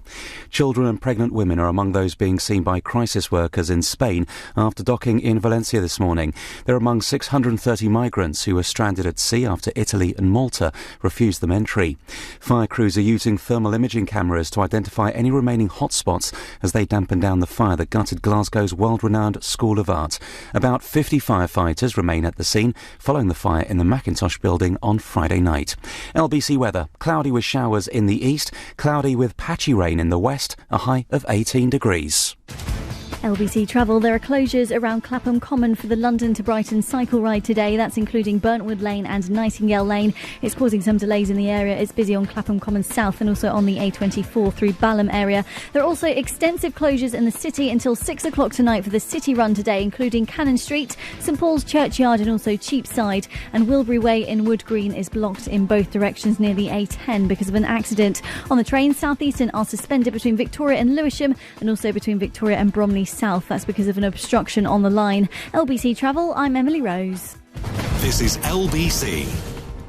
Speaker 4: Children and pregnant women are among those being seen by crisis workers in Spain after docking in Valencia this morning. They're among 630 migrants who were stranded at sea after Italy and Malta refused them entry. Fire crews are using thermal imaging cameras to identify any remaining hotspots as they dampen down the fire that gutted Glasgow's world-renowned School of Art. About 50 firefighters remain at the scene following the fire in the Macintosh building on Friday night. LBC weather: cloudy with showers in the east, cloudy with patchy rain in the west, a high of 18 degrees.
Speaker 22: LBC Travel, there are closures around Clapham Common for the London to Brighton cycle ride today. That's including Burntwood Lane and Nightingale Lane. It's causing some delays in the area. It's busy on Clapham Common South and also on the A24 through Balham area. There are also extensive closures in the city until 6 o'clock tonight for the city run today, including Cannon Street, St Paul's Churchyard and also Cheapside. And Wilbury Way in Wood Green is blocked in both directions near the A10 because of an accident. On the train, South Eastern are suspended between Victoria and Lewisham and also between Victoria and Bromley south. That's because of an obstruction on the line. LBC Travel, I'm Emily Rose.
Speaker 2: This is LBC.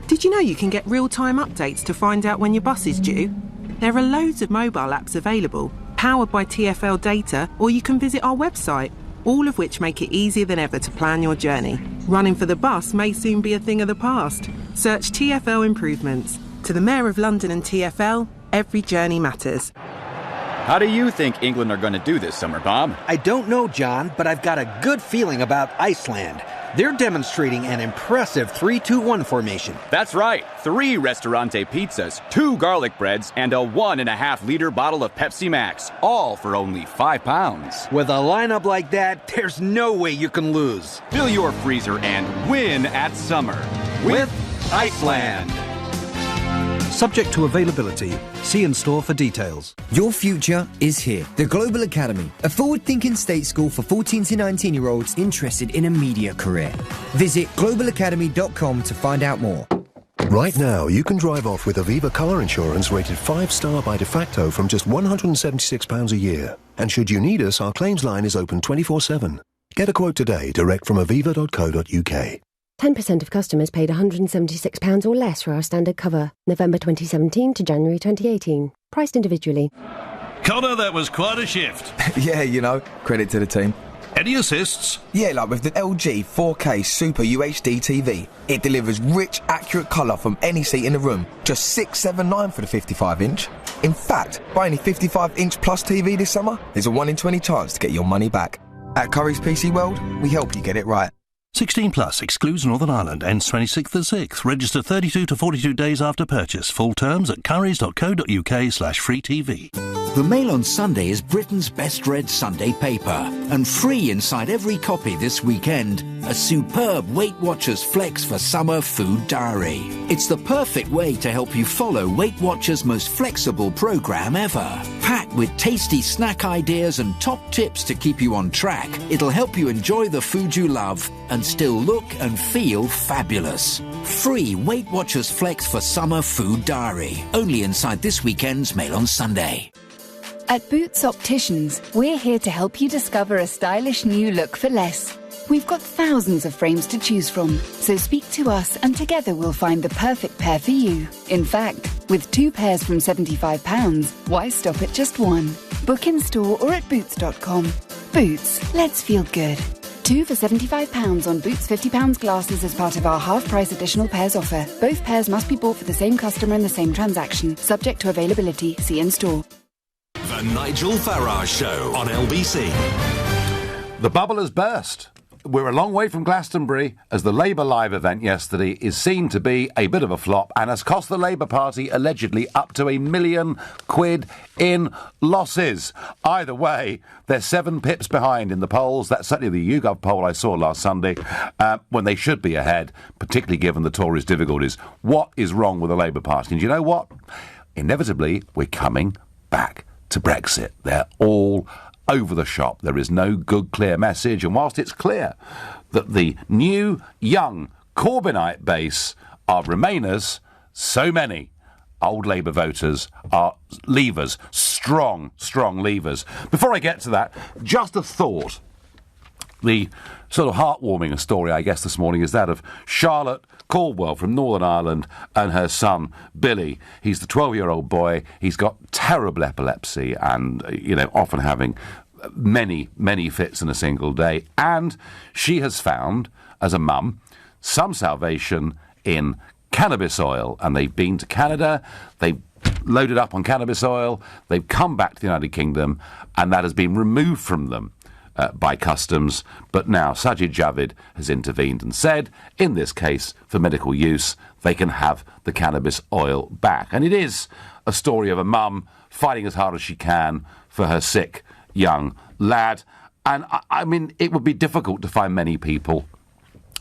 Speaker 5: Did you know you can get real-time updates to find out when your bus is due? There are loads of mobile apps available, powered by TfL data, or you can visit our website, all of which make it easier than ever to plan your journey. Running for the bus may soon be a thing of the past. Search TfL improvements. To the Mayor of London and TfL, every journey matters.
Speaker 10: How do you think England are going to do this summer, Bob?
Speaker 11: I don't know, John, but I've got a good feeling about Iceland. They're demonstrating an impressive 3-2-1 formation.
Speaker 10: That's right. 3 Restaurante pizzas, 2 garlic breads, and a 1.5-liter bottle of Pepsi Max. All for only £5.
Speaker 11: With a lineup like that, there's no way you can lose.
Speaker 10: Fill your freezer and win at summer with Iceland.
Speaker 13: Subject to availability. See in store for details.
Speaker 14: Your future is here. The Global Academy, a forward-thinking state school for 14 to 19-year-olds interested in a media career. Visit globalacademy.com to find out more.
Speaker 15: Right now, you can drive off with Aviva car insurance rated 5-star by de facto from just £176 a year. And should you need us, our claims line is open 24/7. Get a quote today, direct from aviva.co.uk.
Speaker 16: 10% of customers paid £176 or less for our standard cover. November 2017 to January 2018. Priced individually.
Speaker 17: Connor, that was quite a shift.
Speaker 18: Yeah, you know, credit to the team.
Speaker 17: Any assists?
Speaker 18: Yeah, like with the LG 4K Super UHD TV. It delivers rich, accurate colour from any seat in the room. Just $679 for the 55-inch. In fact, buy any 55-inch plus TV this summer, there's a 1 in 20 chance to get your money back. At Curry's PC World, we help you get it right.
Speaker 17: 16 plus, excludes Northern Ireland, ends 26th of 6th. Register 32 to 42 days after purchase. Full terms at currys.co.uk/free TV.
Speaker 12: The Mail on Sunday is Britain's best read Sunday paper. And free inside every copy this weekend, a superb Weight Watchers Flex for Summer Food Diary. It's the perfect way to help you follow Weight Watchers' most flexible programme ever. Packed with tasty snack ideas and top tips to keep you on track, it'll help you enjoy the food you love and still look and feel fabulous. Free Weight Watchers Flex for Summer Food Diary. Only inside this weekend's Mail on Sunday.
Speaker 20: At Boots Opticians, we're here to help you discover a stylish new look for less. We've got thousands of frames to choose from, so speak to us and together we'll find the perfect pair for you. In fact, with 2 pairs from £75, why stop at just 1? Book in store or at boots.com. Boots, let's feel good. 2 for £75 on Boots £50 glasses as part of our half-price additional pairs offer. Both pairs must be bought for the same customer in the same transaction. Subject to availability. See in store.
Speaker 2: The NIgel Farage Show on LBC.
Speaker 3: The bubble has burst. We're a long way from Glastonbury, as the Labour Live event yesterday is seen to be a bit of a flop and has cost the Labour Party allegedly up to £1 million in losses. Either way, they're 7 pips behind in the polls. That's certainly the YouGov poll I saw last Sunday, when they should be ahead, particularly given the Tories' difficulties. What is wrong with the Labour Party? And do you know what? Inevitably, we're coming back to Brexit. They're all over the shop. There is no good, clear message. And whilst it's clear that the new, young Corbynite base are Remainers, so many old Labour voters are Leavers, strong Leavers. Before I get to that, just a thought. The sort of heartwarming story, I guess, this morning is that of Charlotte Caldwell from Northern Ireland and her son, Billy. He's the 12-year-old boy. He's got terrible epilepsy and, often having many fits in a single day. And she has found, as a mum, some salvation in cannabis oil. And they've been to Canada, they've loaded up on cannabis oil, they've come back to the United Kingdom, and that has been removed from them by customs. But now Sajid Javid has intervened and said, in this case, for medical use, they can have the cannabis oil back. And it is a story of a mum fighting as hard as she can for her sick young lad. And I mean, it would be difficult to find many people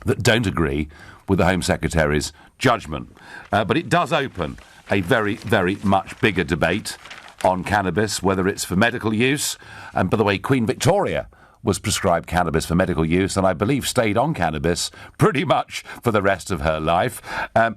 Speaker 3: that don't agree with the Home Secretary's judgment. But it does open a very, very much bigger debate on cannabis, whether it's for medical use. And by the way, Queen Victoria was prescribed cannabis for medical use and I believe stayed on cannabis pretty much for the rest of her life. And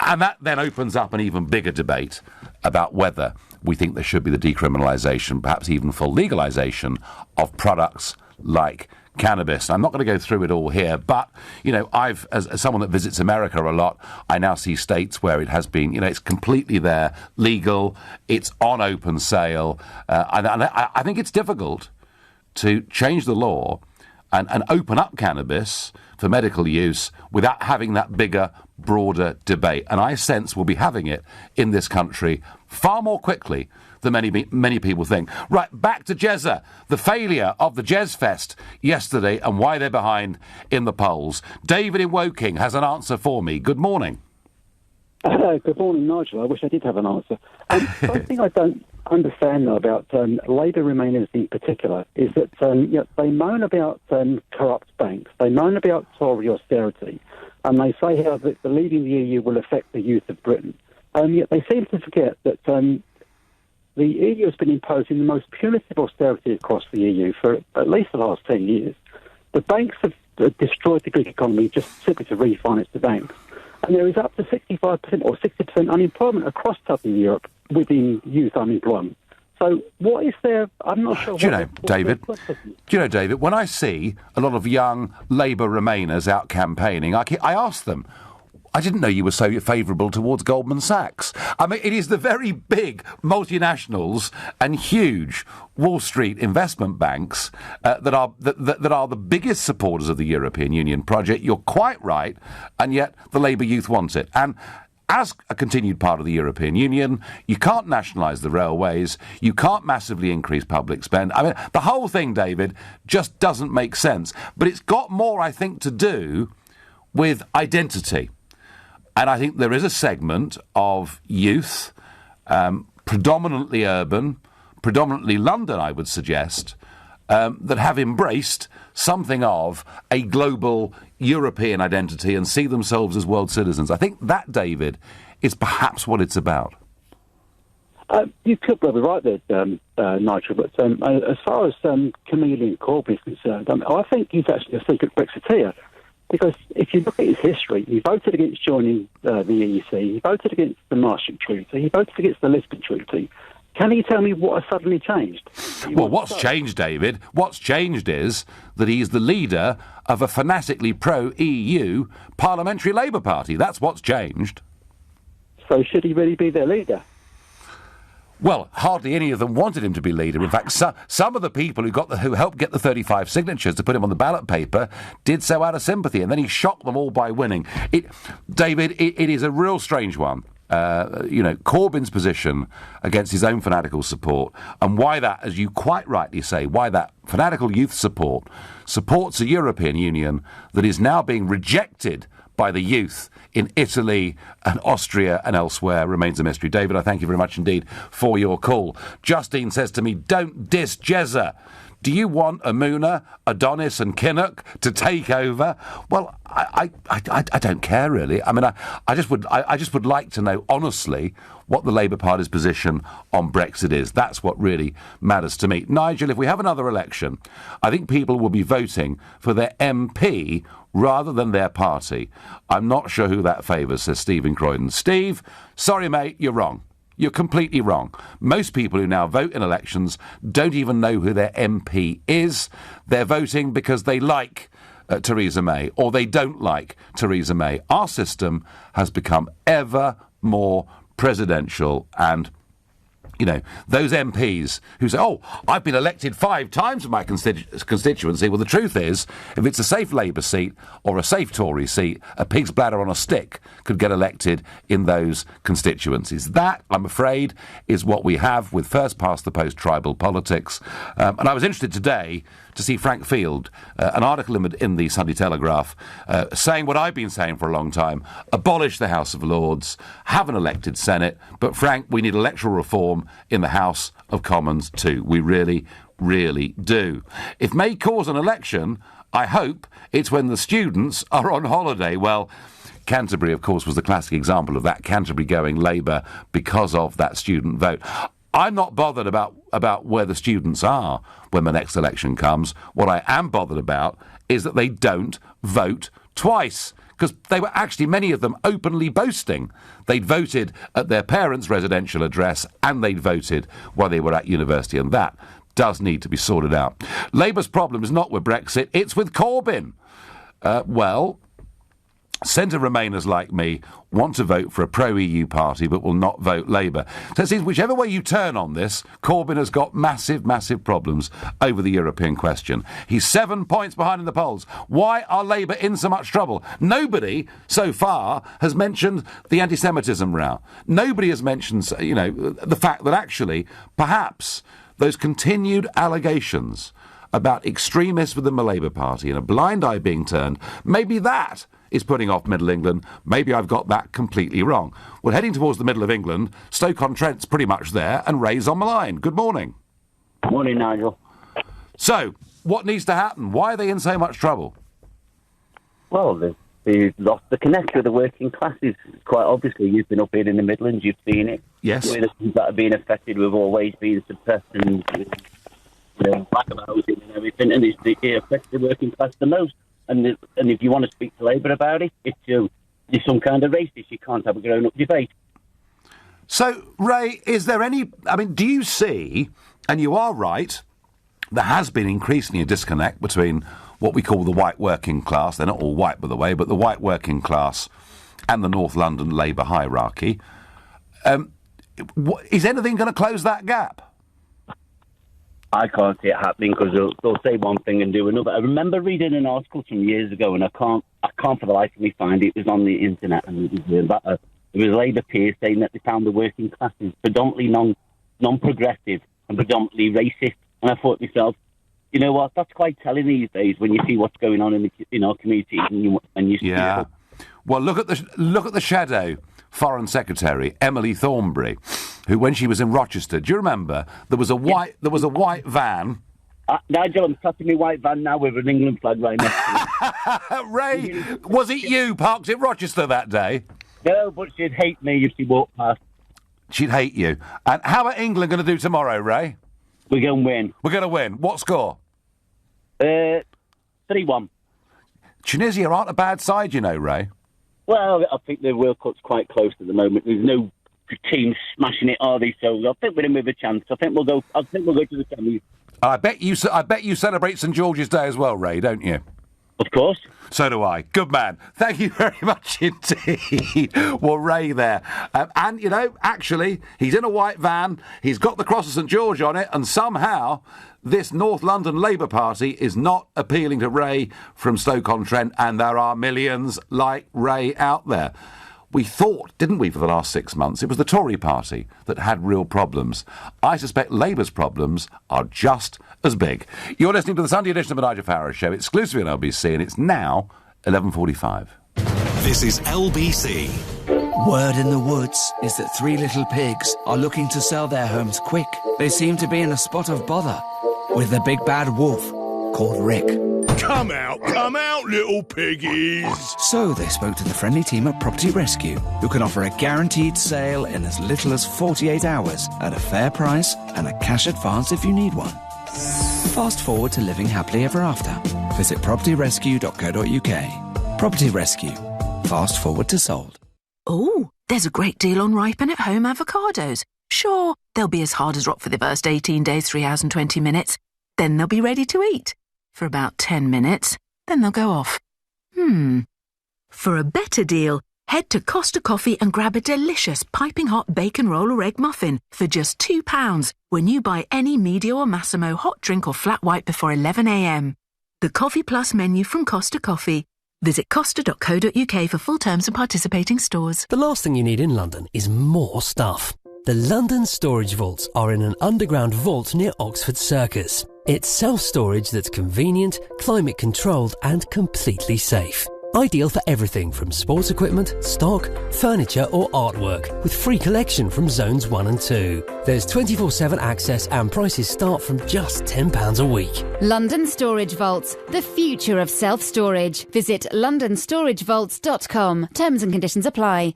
Speaker 3: that then opens up an even bigger debate about whether we think there should be the decriminalisation, perhaps even full legalisation of products like cannabis. I'm not going to go through it all here, but, you know, as someone that visits America a lot, I now see states where it has been, you know, it's completely there, legal, it's on open sale, and I think it's difficult to change the law and open up cannabis for medical use without having that bigger, broader debate. And I sense we'll be having it in this country far more quickly than many people think. Right, back to Jezza. The failure of the Jez Fest yesterday and why they're behind in the polls. David in Woking has an answer for me. Good morning.
Speaker 6: Good morning, Nigel. I wish I did have an answer. Something I don't understand, though, about Labour Remainers in particular is that they moan about corrupt banks, they moan about Tory austerity, and they say how that the leaving the EU will affect the youth of Britain. Yet they seem to forget that the EU has been imposing the most punitive austerity across the EU for at least the last 10 years. The banks have destroyed the Greek economy just simply to refinance the banks. And there is up to 65% or 60% unemployment across southern Europe within youth unemployment. So what is there? I'm not sure.
Speaker 3: Do you know, David, when I see a lot of young Labour Remainers out campaigning, I ask them, I didn't know you were so favourable towards Goldman Sachs. I mean, it is the very big multinationals and huge Wall Street investment banks that are the biggest supporters of the European Union project. You're quite right, and yet the Labour youth want it. And as a continued part of the European Union, you can't nationalise the railways, you can't massively increase public spend. I mean, the whole thing, David, just doesn't make sense. But it's got more, I think, to do with identity. And I think there is a segment of youth, predominantly urban, predominantly London, I would suggest, that have embraced something of a global European identity and see themselves as world citizens. I think that, David, is perhaps what it's about.
Speaker 6: You could well be right there, Nigel, but as far as Chameleon Corbyn is concerned, I think he's actually a secret Brexiteer. Because if you look at his history, he voted against joining the EEC, he voted against the Maastricht Treaty, he voted against the Lisbon Treaty. Can you tell me what has suddenly changed?
Speaker 3: Well, what's changed, David? What's changed is that he's the leader of a fanatically pro-EU parliamentary Labour Party. That's what's changed.
Speaker 6: So should he really be their leader?
Speaker 3: Well, hardly any of them wanted him to be leader. In fact, some of the people who helped get the 35 signatures to put him on the ballot paper did so out of sympathy, and then he shocked them all by winning. David, it is a real strange one. Corbyn's position against his own fanatical support, and why that, as you quite rightly say, why that fanatical youth support supports a European Union that is now being rejected by the youth in Italy and Austria and elsewhere remains a mystery. David, I thank you very much indeed for your call. Justine says to me, don't diss Jezza. Do you want Amuna, Adonis and Kinnock to take over? Well, I don't care, really. I mean, I just would like to know, honestly, what the Labour Party's position on Brexit is. That's what really matters to me. Nigel, if we have another election, I think people will be voting for their MP rather than their party. I'm not sure who that favours, says Steve in Croydon. Steve, sorry, mate, you're wrong. You're completely wrong. Most people who now vote in elections don't even know who their MP is. They're voting because they like Theresa May, or they don't like Theresa May. Our system has become ever more presidential, and those MPs who say, oh, I've been elected 5 times in my constituency. Well, the truth is, if it's a safe Labour seat or a safe Tory seat, a pig's bladder on a stick could get elected in those constituencies. That, I'm afraid, is what we have with first-past-the-post tribal politics. And I was interested today to see Frank Field, an article in the Sunday Telegraph, saying what I've been saying for a long time: abolish the House of Lords, have an elected Senate, but Frank, we need electoral reform in the House of Commons too. We really, really do. If May cause an election, I hope it's when the students are on holiday. Well, Canterbury, of course, was the classic example of that. Canterbury going Labour because of that student vote. I'm not bothered about where the students are when the next election comes. What I am bothered about is that they don't vote twice. because they were actually, many of them, openly boasting they'd voted at their parents' residential address and they'd voted while they were at university, and that does need to be sorted out. Labour's problem is not with Brexit, it's with Corbyn. Centre Remainers like me want to vote for a pro-EU party but will not vote Labour. So it seems whichever way you turn on this, Corbyn has got massive, massive problems over the European question. He's 7 points behind in the polls. Why are Labour in so much trouble? Nobody, so far, has mentioned the anti-Semitism row. Nobody has mentioned, the fact that actually, perhaps, those continued allegations about extremists within the Labour Party and a blind eye being turned, maybe that is putting off Middle England. Maybe I've got that completely wrong. We're heading towards the middle of England. Stoke-on-Trent's pretty much there, and Ray's on the line. Good morning.
Speaker 7: Morning, Nigel.
Speaker 3: So, what needs to happen? Why are they in so much trouble?
Speaker 7: Well, they've lost the connection with the working classes. Quite obviously, you've been up here in the Midlands, you've seen it.
Speaker 3: Yes.
Speaker 7: The things that are being affected with always being suppressed and lack of housing and everything, and it affects the working class the most. And if you want to speak to Labour about it, you're some kind of racist. You can't have a grown-up debate.
Speaker 3: So, Ray, is there any... do you see, and you are right, there has been increasingly a disconnect between what we call the white working class, they're not all white, by the way, but the white working class and the North London Labour hierarchy. Is anything going to close that gap?
Speaker 7: I can't see it happening because they'll say one thing and do another. I remember reading an article from years ago, and I can't for the life of me find it. It was on the internet, and it was Labour peers saying that they found the working classes predominantly non-progressive and predominantly racist. And I thought to myself, you know what? That's quite telling these days when you see what's going on in our community and you see.
Speaker 3: Yeah. Well, look at the shadow Foreign Secretary Emily Thornberry, who, when she was in Rochester, do you remember there was a white van?
Speaker 7: Nigel, I'm sat in my white van now with an England flag right next to it.
Speaker 3: Ray, was it you parked in Rochester that day?
Speaker 7: No, but she'd hate me if she walked past.
Speaker 3: She'd hate you. And how are England going to do tomorrow, Ray?
Speaker 7: We're going to win.
Speaker 3: We're going to win. What score?
Speaker 7: 3-1.
Speaker 3: Tunisia aren't a bad side, you know, Ray.
Speaker 7: Well, I think the World Cup's quite close at the moment. There's no teams smashing it, are they? So I think we're in with a chance. I think we'll go to the semis. I bet you celebrate St George's Day as well, Ray, don't you? Of course.
Speaker 3: So do I. Good man. Thank you very much indeed. Well, Ray there. And, actually, he's in a white van, he's got the cross of St George on it, and somehow this North London Labour Party is not appealing to Ray from Stoke-on-Trent, and there are millions like Ray out there. We thought, didn't we, for the last 6 months, it was the Tory party that had real problems. I suspect Labour's problems are just as big. You're listening to the Sunday edition of the NIgel Farage Show, exclusively on LBC, and it's now 11:45.
Speaker 2: This is LBC.
Speaker 8: Word in the woods is that 3 little pigs are looking to sell their homes quick. They seem to be in a spot of bother with the big bad wolf called Rick.
Speaker 9: Come out, little piggies!
Speaker 8: So they spoke to the friendly team at Property Rescue, who can offer a guaranteed sale in as little as 48 hours at a fair price and a cash advance if you need one. Fast forward to living happily ever after. Visit propertyrescue.co.uk. Property Rescue. Fast forward to sold.
Speaker 19: Oh, there's a great deal on ripen at home avocados. Sure, they'll be as hard as rock for the first 18 days, 3 hours and 20 minutes. Then they'll be ready to eat. For about 10 minutes, then they'll go off. For a better deal, head to Costa Coffee and grab a delicious piping hot bacon roll or egg muffin for just £2 when you buy any Medio or Massimo hot drink or flat white before 11 a.m. The Coffee Plus menu from Costa Coffee. Visit costa.co.uk for full terms and participating stores.
Speaker 21: The last thing you need in London is more stuff. The London Storage Vaults are in an underground vault near Oxford Circus. It's self-storage that's convenient, climate-controlled and completely safe. Ideal for everything from sports equipment, stock, furniture or artwork, with free collection from Zones 1 and 2. There's 24/7 access and prices start from just £10 a week.
Speaker 20: London Storage Vaults, the future of self-storage. Visit londonstoragevaults.com. Terms and conditions apply.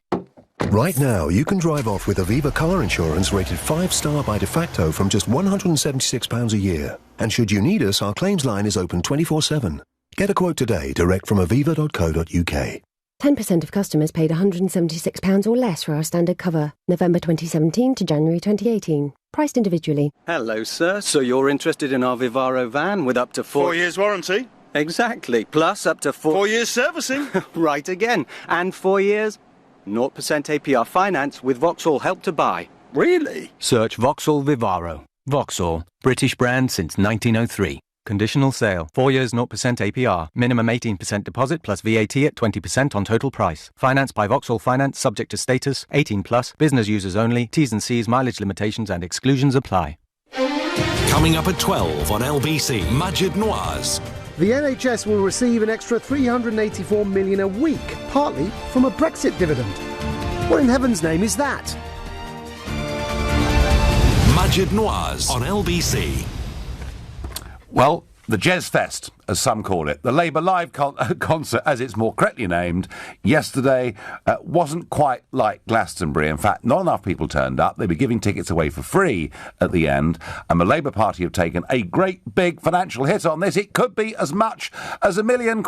Speaker 15: Right now, you can drive off with Aviva car insurance rated 5-star by de facto from just £176 a year. And should you need us, our claims line is open 24/7. Get a quote today direct from aviva.co.uk.
Speaker 16: 10% of customers paid £176 or less for our standard cover. November 2017 to January 2018. Priced individually.
Speaker 1: Hello, sir. So you're interested in our Vivaro van with up to
Speaker 9: 4 years warranty?
Speaker 1: Exactly. Plus up to
Speaker 9: 4 years servicing?
Speaker 1: Right again. And 4 years 0% APR finance with Vauxhall Help to Buy.
Speaker 9: Really?
Speaker 1: Search Vauxhall Vivaro. Vauxhall. British brand since 1903. Conditional sale. 4 years 0% APR. Minimum 18% deposit plus VAT at 20% on total price. Financed by Vauxhall Finance, subject to status. 18 plus. Business users only. T's and C's, mileage limitations and exclusions apply.
Speaker 2: Coming up at 12 on LBC, Majid Noir's.
Speaker 4: The NHS will receive an extra $384 million a week, partly from a Brexit dividend. What in heaven's name is that?
Speaker 2: Majid Noir's on LBC.
Speaker 3: Well, the Jazz Fest, as some call it, the Labour Live concert, as it's more correctly named, yesterday wasn't quite like Glastonbury. In fact, not enough people turned up. They were giving tickets away for free at the end, and the Labour Party have taken a great big financial hit on this. It could be as much as £1 million.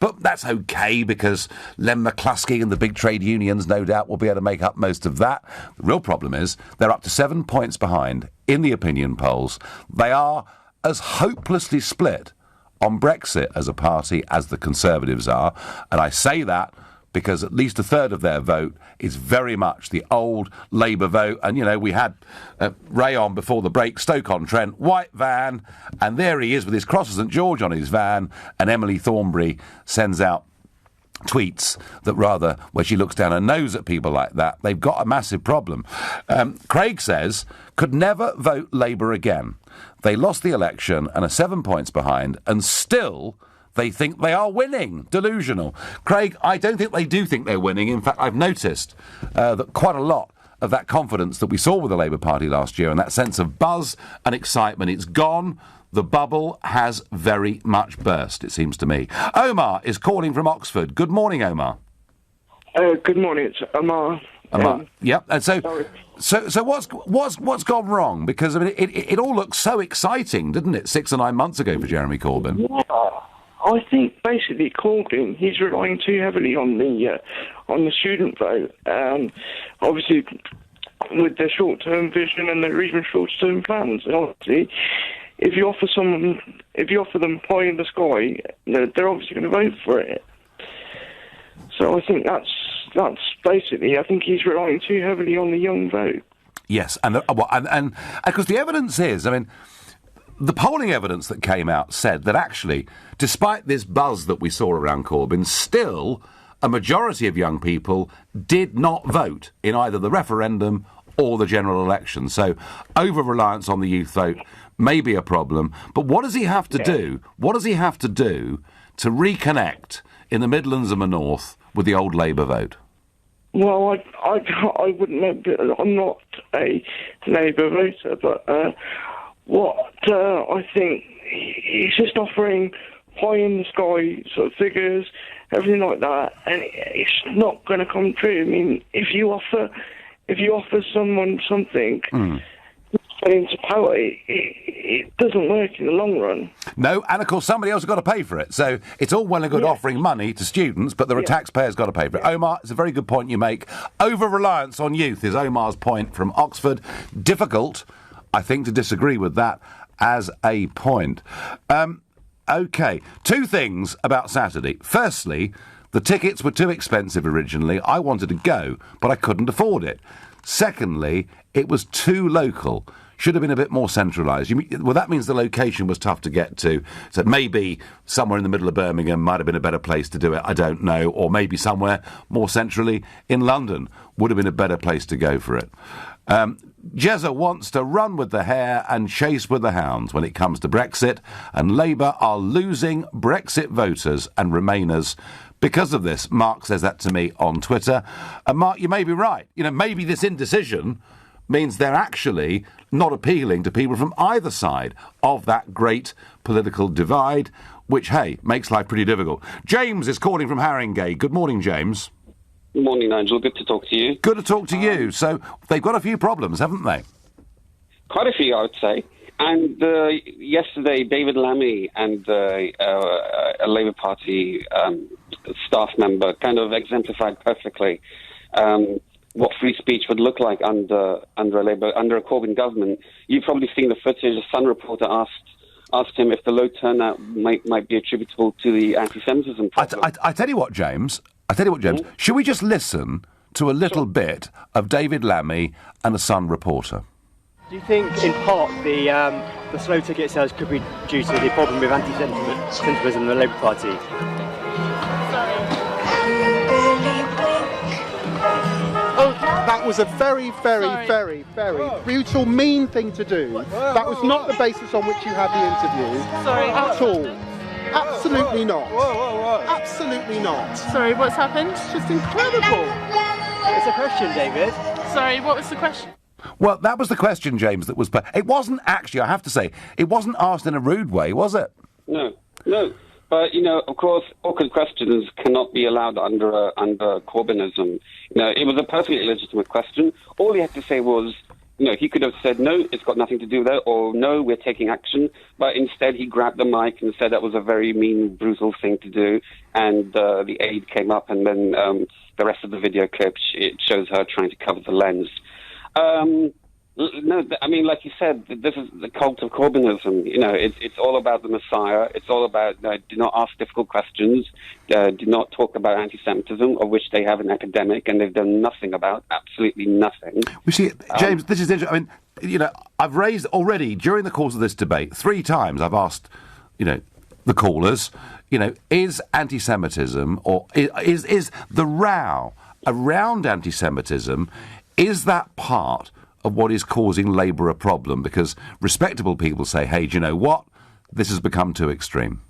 Speaker 3: But that's OK, because Len McCluskey and the big trade unions, no doubt, will be able to make up most of that. The real problem is they're up to 7 points behind in the opinion polls. They are as hopelessly split on Brexit as a party as the Conservatives are. And I say that because at least a third of their vote is very much the old Labour vote. And, you know, we had Ray on before the break, Stoke-on-Trent, white van, and there he is with his cross of St George on his van, and Emily Thornberry sends out tweets that rather, where she looks down her nose at people like that, they've got a massive problem. Craig says, could never vote Labour again. They lost the election and are 7 points behind, and still they think they are winning. Delusional. Craig, I don't think they do think they're winning. In fact, I've noticed that quite a lot of that confidence that we saw with the Labour Party last year and that sense of buzz and excitement, it's gone. The bubble has very much burst, it seems to me. Omar is calling from Oxford. Good morning, Omar.
Speaker 23: Good morning, it's Omar.
Speaker 3: Yep. And so what's gone wrong? Because I mean, it all looked so exciting, didn't it? 6 or 9 months ago for Jeremy Corbyn.
Speaker 23: Yeah, I think basically Corbyn, he's relying too heavily on the student vote. Obviously, with their short-term vision and their even short-term plans. And obviously, if you offer them pie in the sky, they're obviously going to vote for it. So I think that's basically, I think he's relying too heavily on the young vote.
Speaker 3: Yes, and because the evidence is, I mean, the polling evidence that came out said that actually, despite this buzz that we saw around Corbyn, still a majority of young people did not vote in either the referendum or the general election. So over-reliance on the youth vote may be a problem. But what does he have to do? What does he have to do to reconnect in the Midlands and the North with the old Labour vote?
Speaker 23: Well, I wouldn't know. I'm not a Labour voter, but what I think he's just offering pie in the sky sort of figures, everything like that, and it's not going to come true. I mean, if you offer someone something. Into power, it doesn't work in the long run.
Speaker 3: No, and of course somebody else has got to pay for it. So it's all well and good offering money to students, but the taxpayers got to pay for it. Omar, it's a very good point you make. Over-reliance on youth is Omar's point from Oxford. Difficult, I think, to disagree with that as a point. OK, 2 things about Saturday. Firstly, the tickets were too expensive originally. I wanted to go, but I couldn't afford it. Secondly, it was too local. Should have been a bit more centralised. Well, that means the location was tough to get to. So maybe somewhere in the middle of Birmingham might have been a better place to do it, I don't know. Or maybe somewhere more centrally in London would have been a better place to go for it. Jezza wants to run with the hare and chase with the hounds when it comes to Brexit, and Labour are losing Brexit voters and Remainers because of this. Mark says that to me on Twitter. And Mark, you may be right. You know, maybe this indecision means they're actually not appealing to people from either side of that great political divide, which, hey, makes life pretty difficult. James is calling from Haringey. Good morning, James.
Speaker 24: Good morning, Nigel. Good to talk to you.
Speaker 3: Good to talk to you. So they've got a few problems, haven't they?
Speaker 24: Quite a few, I would say. And yesterday, David Lammy and a Labour Party staff member kind of exemplified perfectly what free speech would look like under a Corbyn government. You've probably seen the footage. A Sun reporter asked him if the low turnout might be attributable to the anti-Semitism problem.
Speaker 3: I tell you what, James. Should we just listen to a little bit of David Lammy and a Sun reporter?
Speaker 5: Do you think, in part, the slow ticket sales could be due to the problem with anti-Semitism in the Labour Party?
Speaker 10: That was a very, very, very, very brutal, mean thing to do. That was not the basis on which you had the interview.
Speaker 11: Sorry.
Speaker 10: At all. Absolutely not. Absolutely not.
Speaker 11: Sorry, what's happened?
Speaker 10: It's just incredible.
Speaker 5: It's a question, David.
Speaker 11: Sorry, what was the question?
Speaker 3: Well, that was the question, James, that was... It wasn't actually, I have to say, it wasn't asked in a rude way, was it?
Speaker 24: No. But, of course, awkward questions cannot be allowed under Corbynism. It was a perfectly legitimate question. All he had to say was, he could have said, no, it's got nothing to do with that, or no, we're taking action. But instead, he grabbed the mic and said that was a very mean, brutal thing to do. And the aide came up, and then the rest of the video clip, it shows her trying to cover the lens. No, I mean, like you said, this is the cult of Corbynism. It's all about the Messiah. It's all about do not ask difficult questions, do not talk about anti-Semitism, of which they have an epidemic, and they've done nothing about, absolutely nothing.
Speaker 3: We see, James, this is interesting. I mean, I've raised already, during the course of this debate, 3 times I've asked, the callers, is anti-Semitism, or is the row around anti-Semitism, is that part of what is causing Labour a problem? Because respectable people say, hey, do you know what? This has become too extreme.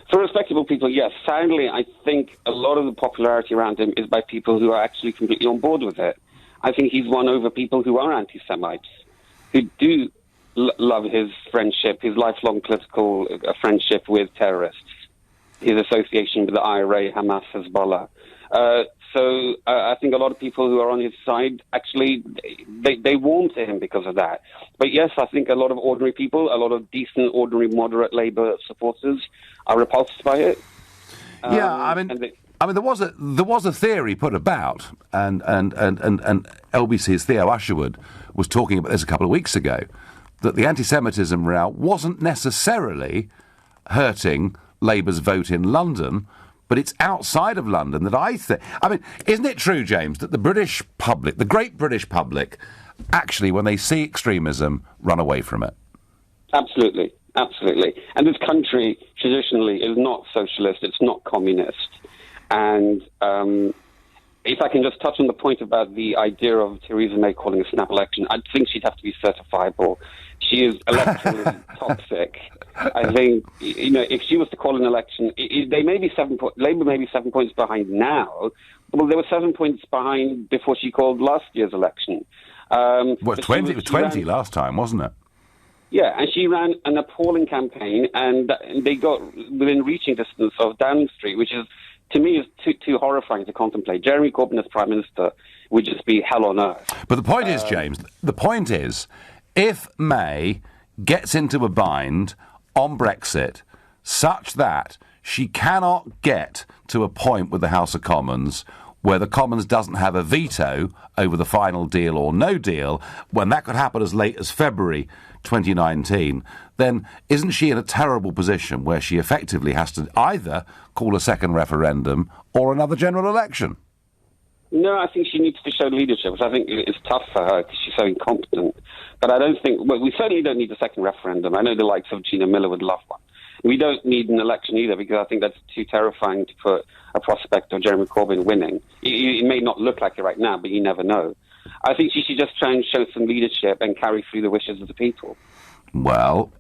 Speaker 24: For respectable people, yes. Sadly, I think a lot of the popularity around him is by people who are actually completely on board with it. I think he's won over people who are anti-Semites, who do love his friendship, his lifelong political friendship with terrorists, his association with the IRA, Hamas, Hezbollah. So I think a lot of people who are on his side, actually, they warm to him because of that. But yes, I think a lot of ordinary people, a lot of decent, ordinary, moderate Labour supporters are repulsed by it.
Speaker 3: I mean, there was a theory put about, and LBC's Theo Usherwood was talking about this a couple of weeks ago, that the anti-Semitism row wasn't necessarily hurting Labour's vote in London, but it's outside of London that I think... I mean, isn't it true, James, that the British public, the great British public, actually, when they see extremism, run away from it?
Speaker 24: Absolutely. And this country, traditionally, is not socialist, it's not communist. And if I can just touch on the point about the idea of Theresa May calling a snap election, I think she'd have to be certifiable. She is electorally toxic. I think, if she was to call an election, they may be Labour may be 7 points behind now. Well, they were 7 points behind before she called last year's election.
Speaker 3: It was 20 last time, wasn't it?
Speaker 24: Yeah, and she ran an appalling campaign, and they got within reaching distance of Downing Street, which is, to me, is too horrifying to contemplate. Jeremy Corbyn as Prime Minister would just be hell on earth.
Speaker 3: But the point is, James, if May gets into a bind on Brexit such that she cannot get to a point with the House of Commons where the Commons doesn't have a veto over the final deal or no deal, when that could happen as late as February 2019, then isn't she in a terrible position where she effectively has to either call a second referendum or another general election?
Speaker 24: No, I think she needs to show leadership, which I think is tough for her because she's so incompetent. But I don't think... Well, we certainly don't need a second referendum. I know the likes of Gina Miller would love one. We don't need an election either because I think that's too terrifying to put a prospect of Jeremy Corbyn winning. It may not look like it right now, but you never know. I think she should just try and show some leadership and carry through the wishes of the people.
Speaker 3: Well,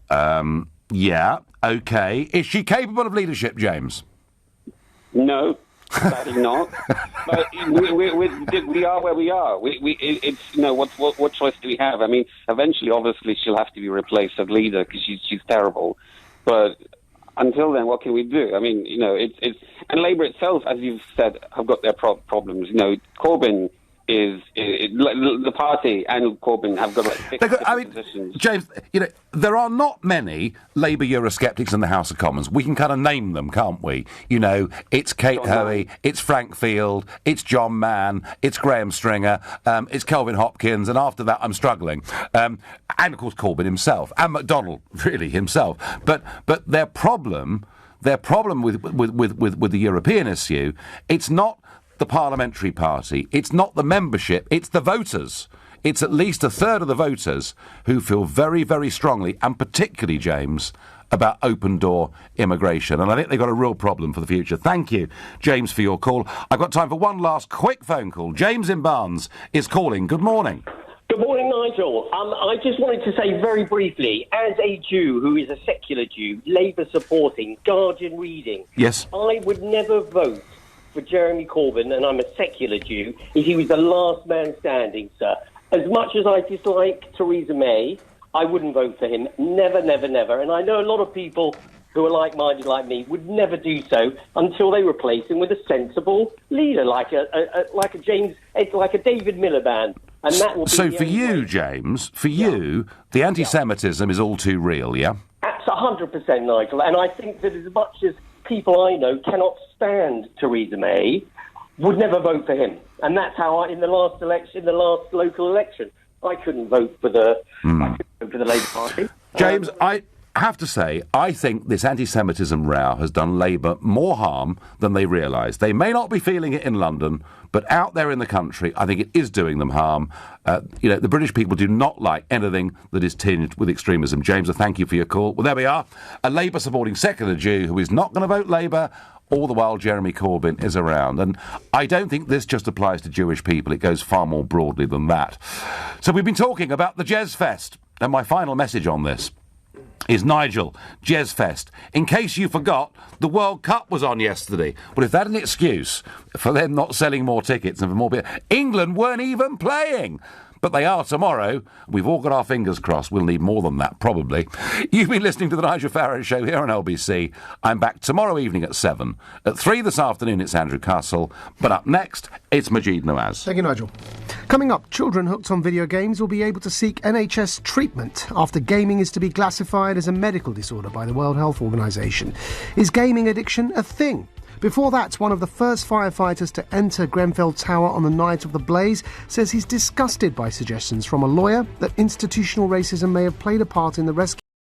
Speaker 3: yeah, OK. Is she capable of leadership, James?
Speaker 24: No. Sadly not. But we are where we are. What choice do we have? I mean, eventually, obviously, she'll have to be replaced as leader because she's terrible. But until then, what can we do? I mean, and Labour itself, as you've said, have got their problems. Corbyn the party and Corbyn have got like 6 positions.
Speaker 3: James, there are not many Labour Eurosceptics in the House of Commons. We can kind of name them, can't we? It's Kate Hoey, it's Frank Field, it's John Mann, it's Graham Stringer, it's Kelvin Hopkins, and after that I'm struggling. And of course Corbyn himself, and McDonnell, really, himself. But their problem with the European issue, it's not the parliamentary party, it's not the membership, it's the voters. It's at least a third of the voters who feel very, very strongly, and particularly, James, about open-door immigration. And I think they've got a real problem for the future. Thank you, James, for your call. I've got time for one last quick phone call. James in Barnes is calling. Good morning.
Speaker 13: Good morning, Nigel. I just wanted to say very briefly, as a Jew who is a secular Jew, Labour supporting, Guardian reading,
Speaker 3: yes,
Speaker 13: I would never vote for Jeremy Corbyn, and I'm a secular Jew, if he was the last man standing, sir. As much as I dislike Theresa May, I wouldn't vote for him. Never, never, never. And I know a lot of people who are like-minded like me would never do so until they replace him with a sensible leader, like a David Miliband. And that will be
Speaker 3: so for you, James, you, the anti-Semitism is all too real, yeah?
Speaker 13: That's 100%, Nigel. And I think that as much as people I know cannot stand Theresa May, would never vote for him. And that's how in the last local election, I couldn't vote for the Labour Party.
Speaker 3: James, I have to say, I think this anti-Semitism row has done Labour more harm than they realise. They may not be feeling it in London, but out there in the country, I think it is doing them harm. The British people do not like anything that is tinged with extremism. James, I thank you for your call. Well, there we are. A Labour-supporting secular Jew who is not going to vote Labour. All the while Jeremy Corbyn is around. And I don't think this just applies to Jewish people. It goes far more broadly than that. So we've been talking about the Jez Fest. And my final message on this is, Nigel, Jez Fest. In case you forgot, the World Cup was on yesterday. Well, if that's an excuse for them not selling more tickets and for more beer, England weren't even playing. But they are tomorrow. We've all got our fingers crossed. We'll need more than that, probably. You've been listening to the NIgel Farage Show here on LBC. I'm back tomorrow evening at 7. At 3 this afternoon, it's Andrew Castle. But up next, it's Majid Nawaz.
Speaker 4: Thank you, Nigel. Coming up, children hooked on video games will be able to seek NHS treatment after gaming is to be classified as a medical disorder by the World Health Organisation. Is gaming addiction a thing? Before that, one of the first firefighters to enter Grenfell Tower on the night of the blaze says he's disgusted by suggestions from a lawyer that institutional racism may have played a part in the rescue